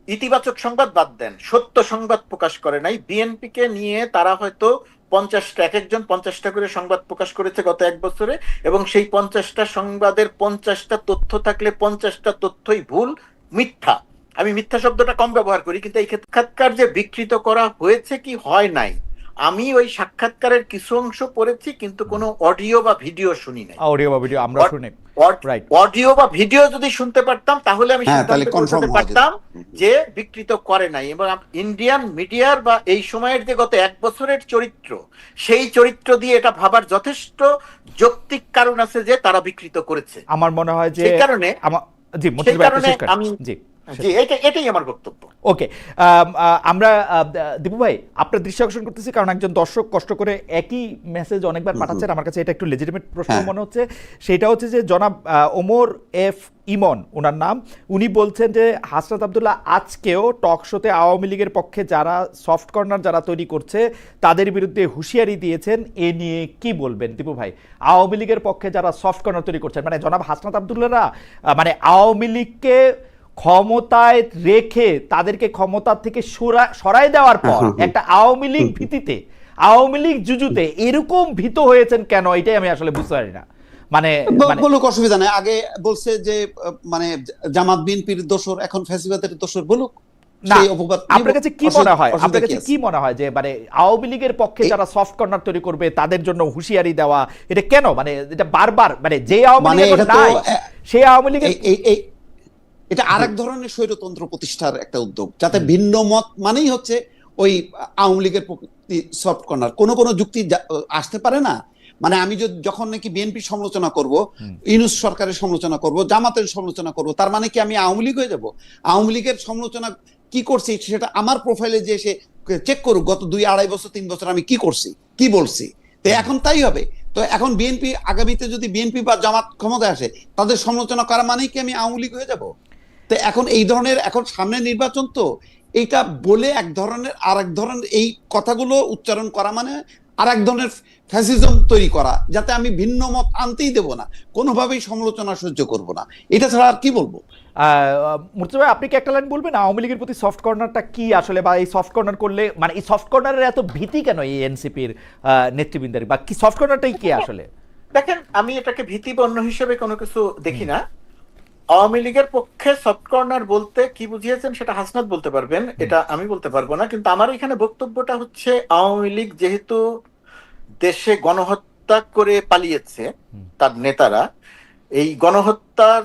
ইতিবাচক সংবাদ বাদ দেন, সত্য সংবাদ প্রকাশ করে নাই। বিএনপি কে নিয়ে তারা হয়তো 50টা, এক একজন 50টা করে সংবাদ প্রকাশ করেছে গত 1 বছরে, এবং সেই 50টা সংবাদের 50টা তথ্য থাকলে 50টা তথ্যই ভুল, মিথ্যা। আমি মিথ্যা শব্দটা কম ব্যবহার করি, কিন্তু এই সাক্ষাৎকার যে বিকৃত করা হয়েছে কি হয় নাই, আমি ওই সাক্ষাৎকারের কিছু অংশ পড়েছি, কিন্তু কোনো অডিও বা ভিডিও শুনি নাই। অডিও বা ভিডিও আমরা শুনি, অডিও বা ভিডিও যদি শুনতে পারতাম তাহলে আমি সিদ্ধান্ত করতে পারতাম যে বিকৃত করে নাই। এবং ইন্ডিয়ান মিডিয়ার বা এই সময়ের যে গত 1 বছরের চরিত্র, সেই চরিত্র দিয়ে এটা ভাবার যথেষ্ট যৌক্তিক কারণ আছে যে তারা বিকৃত করেছে। আমার মনে হয় যে এই কারণে আমি এটাই আমার বক্তব্য। ওকে, আমরা দীপু ভাই আপনার দৃষ্টি আকর্ষণ করতেছি, কারণ একজন দর্শক কষ্ট করে একই মেসেজ অনেকবার পাঠাচ্ছেন, আমার কাছে এটা একটু লেজিটিমেট প্রশ্ন মনে হচ্ছে। সেটা হচ্ছে যে জনাব ওমর এফ ইমন ওনার নাম, উনি বলছেন যে হাসনাত আব্দুল্লাহ আজকেও টক শোতে আওয়ামী লীগের পক্ষে যারা সফট কর্নার যারা তৈরি করছে তাদের বিরুদ্ধে হুঁশিয়ারি দিয়েছেন। এ নিয়ে কি বলবেন দীপু ভাই? আওয়ামী লীগের পক্ষে যারা সফট কর্নার তৈরি করছেন, মানে জনাব হাসনাত আব্দুল্লাহরা মানে আওয়ামী লীগকে ক্ষমতায় রেখে তাদেরকে ক্ষমতা থেকে সরাই দেওয়ার পর একটা আওয়ামী লীগ ভীতিতে, আওয়ামী লীগ জুজুতে এরকম ভীত হয়েছেন কেন, এটাই আমি আসলে বুঝতে পারি না। মানে বলুক, অসুবিধা নেই। আগে বলছে যে মানে জামাত বিএনপির দোসর, এখন ফ্যাসিবাদের দোসর, বলুক। আপনার কাছে কি মনে হয়, আপনার কাছে কি মনে হয় যে মানে আওয়ামী লীগের পক্ষে যারা সফট কর্নার তৈরি করবে তাদের জন্য হুঁশিয়ারি দেওয়া, এটা কেন? মানে এটা বারবার মানে যে আওয়ামী লীগ নাই সেই আওয়ামী লীগের এটা আরেক ধরনের স্বৈরতন্ত্র প্রতিষ্ঠার একটা উদ্যোগ, যাতে ভিন্ন মত মানেই হচ্ছে ওই আওয়ামী লীগের প্রতি সফট কর্নার। কোনো কোনো যুক্তি আসতে পারে না, মানে আমি যখন নাকি বিএনপির সমালোচনা করব, ইউনূস সরকারের সমালোচনা করব, জামাতের সমালোচনা করব, তার মানে কি আমি আওয়ামী লীগ হয়ে যাব? আওয়ামী লীগের সমালোচনা কি করছি সেটা আমার প্রোফাইলে যে সে চেক করুক, গত 2-2.5 বছর 3 বছর আমি কি করছি, কি বলছি। তো এখন তাই হবে। তো এখন বিএনপি আগামীতে যদি বিএনপি বা জামাত ক্ষমতায় আসে, তাদের সমালোচনা করা মানেই কি আমি আওয়ামী লীগ হয়ে যাব? তো এখন এই ধরনের, এখন সামনে নির্বাচন, তো এইটা বলে এক ধরনের আর এক ধরনের এই কথাগুলো উচ্চারণ করা মানে আর এক ধরনের ফ্যাসিজম তৈরি করা, যাতে আমি ভিন্ন মত আনতেই দেব না, কোনোভাবেই সমালোচনা সহ্য করব না। এটা ছাড়া আর কি বলবো? মুর্তজা ভাই আপনি কি একটা লাইন বলবেন আওয়ামী লীগের প্রতি সফট কর্নারটা কি আসলে, বা এই সফট কর্নার করলে মানে এই সফট কর্নারের এত ভীতি কেন এই এনসিপির নেতৃবৃন্দের, বা কি সফট কর্নারটাই কি আসলে? দেখেন, আমি এটাকে ভীতিবন্য হিসেবে কোনো কিছু দেখি না। আওয়ামী লীগের পক্ষে সফট কর্নার বলতে কি বুঝিয়েছেন সেটা হাসনাত বলতে পারবেন, এটা আমি বলতে পারবো না। কিন্তু আমার এখানে বক্তব্যটা হচ্ছে, আওয়ামী লীগ যেহেতু দেশে গণহত্যা গণহত্যা করে পালিয়েছে তার নেতারা, এই গণহত্যার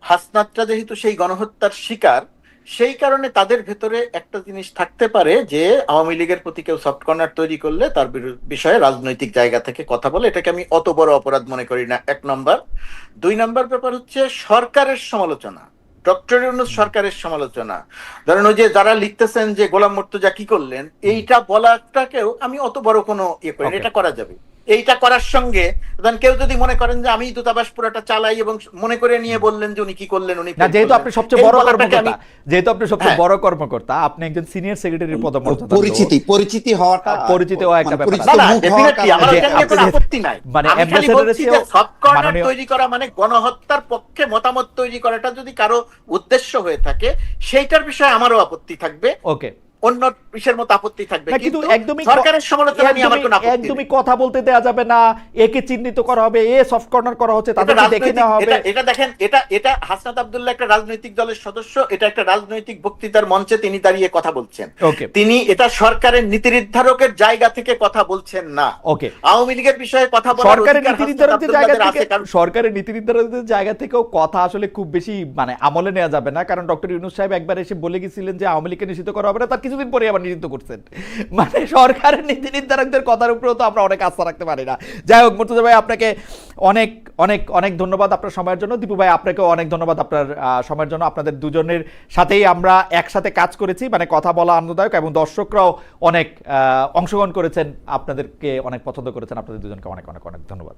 হাসনাতটা যেহেতু সেই গণহত্যার শিকার, সেই কারণে তাদের ভেতরে একটা জিনিস থাকতে পারে যে আওয়ামী লীগের প্রতি কেউ সফট কর্নার তৈরি করলে তার বিষয়ে রাজনৈতিক জায়গা থেকে কথা বলে, এটাকে আমি অত বড় অপরাধ মনে করি না, 1 নম্বর। 2 নম্বর ব্যাপার হচ্ছে সরকারের সমালোচনা, ডক্টর ইউনূস সরকারের সমালোচনা। ধরেন ওই যে যারা লিখতেছেন যে গোলাম মুর্তজা কি করলেন, এইটা বলাটাকেও আমি অত বড় কোনো ইয়ে করি না, এটা করা যাবে। এইটা করার সঙ্গে ধরেন কেউ যদি মনে করেন যে আমি দূতাবাস পুরোটা চালাই এবং মনে করে নিয়ে বললেন যে উনি কি করলেন, উনি না, যেহেতু আপনি সবচেয়ে বড় কর্মকর্তা, যেহেতু আপনি সবচেয়ে বড় কর্মকর্তা, আপনি একজন সিনিয়র সেক্রেটারির পদমর্যাদা, পরিচিতি হওয়াটা, পরিচিত একটা ব্যাপার। না না, ডেফিনেটলি আমার এখানে কোনো আপত্তি নাই। মানে আমি খালি বলছি যে সফট কর্নার মাননীয় তৈরি করা মানে গণহত্যার পক্ষে মতামত তৈরি করাটা যদি কারো উদ্দেশ্য হয়ে থাকে, সেইটার বিষয়ে আমারও আপত্তি থাকবে, ওকে, অন্য বিষয়ের মতো আপত্তি থাকবে, কিন্তু কিন্তু একদমই সরকারের সমালোচনা নিয়ে আমার কোনো আপত্তি নেই। একদমই কথা বলতে দেয়া যাবে না, একে চিহ্নিত করা হবে, এ সফট কর্নার করা হচ্ছে, তাদেরকে দেখে নেওয়া হবে। এটা দেখেন, এটা হাসনাত আব্দুল্লাহ একটা রাজনৈতিক দলের সদস্য, এটা একটা রাজনৈতিক বক্তৃতার মঞ্চে তিনি দাঁড়িয়ে কথা বলছেন। ওকে, তিনি এটা সরকারের নীতি নির্ধারকের জায়গা থেকে কথা বলছেন না। ওকে, আওয়ামী লীগের বিষয়ে কথা বলার সরকারের অধিকার নীতি হাসনাত নির্ধারকদের জায়গা আব্দুল্লাহর থেকে, আছে, কারণ সরকারের নীতি নির্ধারকদের জায়গা থেকেও কথা আসলে খুব বেশি মানে আমলে নেওয়া যাবে না, কারণ ডক্টর ইউনূস সাহেব একবার এসে বলে গেছিলেন যে আওয়ামী লীগকে নিষিদ্ধ করা হবে না, তার কিছুদিন পরে আবার নিষিদ্ধ করছেন। মানে সরকারের নীতি নির্ধারকদের কথার উপরেও তো আমরা অনেক আস্থা রাখতে পারি না। যাই হোক, মুর্তজা ভাই আপনাকে অনেক অনেক অনেক ধন্যবাদ আপনার সময়ের জন্য। দীপু ভাই আপনাকেও অনেক ধন্যবাদ আপনার সময়ের জন্য। আপনাদের দুজনের সাথেই আমরা একসাথে কাজ করেছি, মানে কথা বলা আনন্দদায়ক, এবং দর্শকরাও অনেক অংশগ্রহণ করেছেন, আপনাদেরকে অনেক পছন্দ করেছেন। আপনাদের দুজনকে অনেক অনেক অনেক ধন্যবাদ।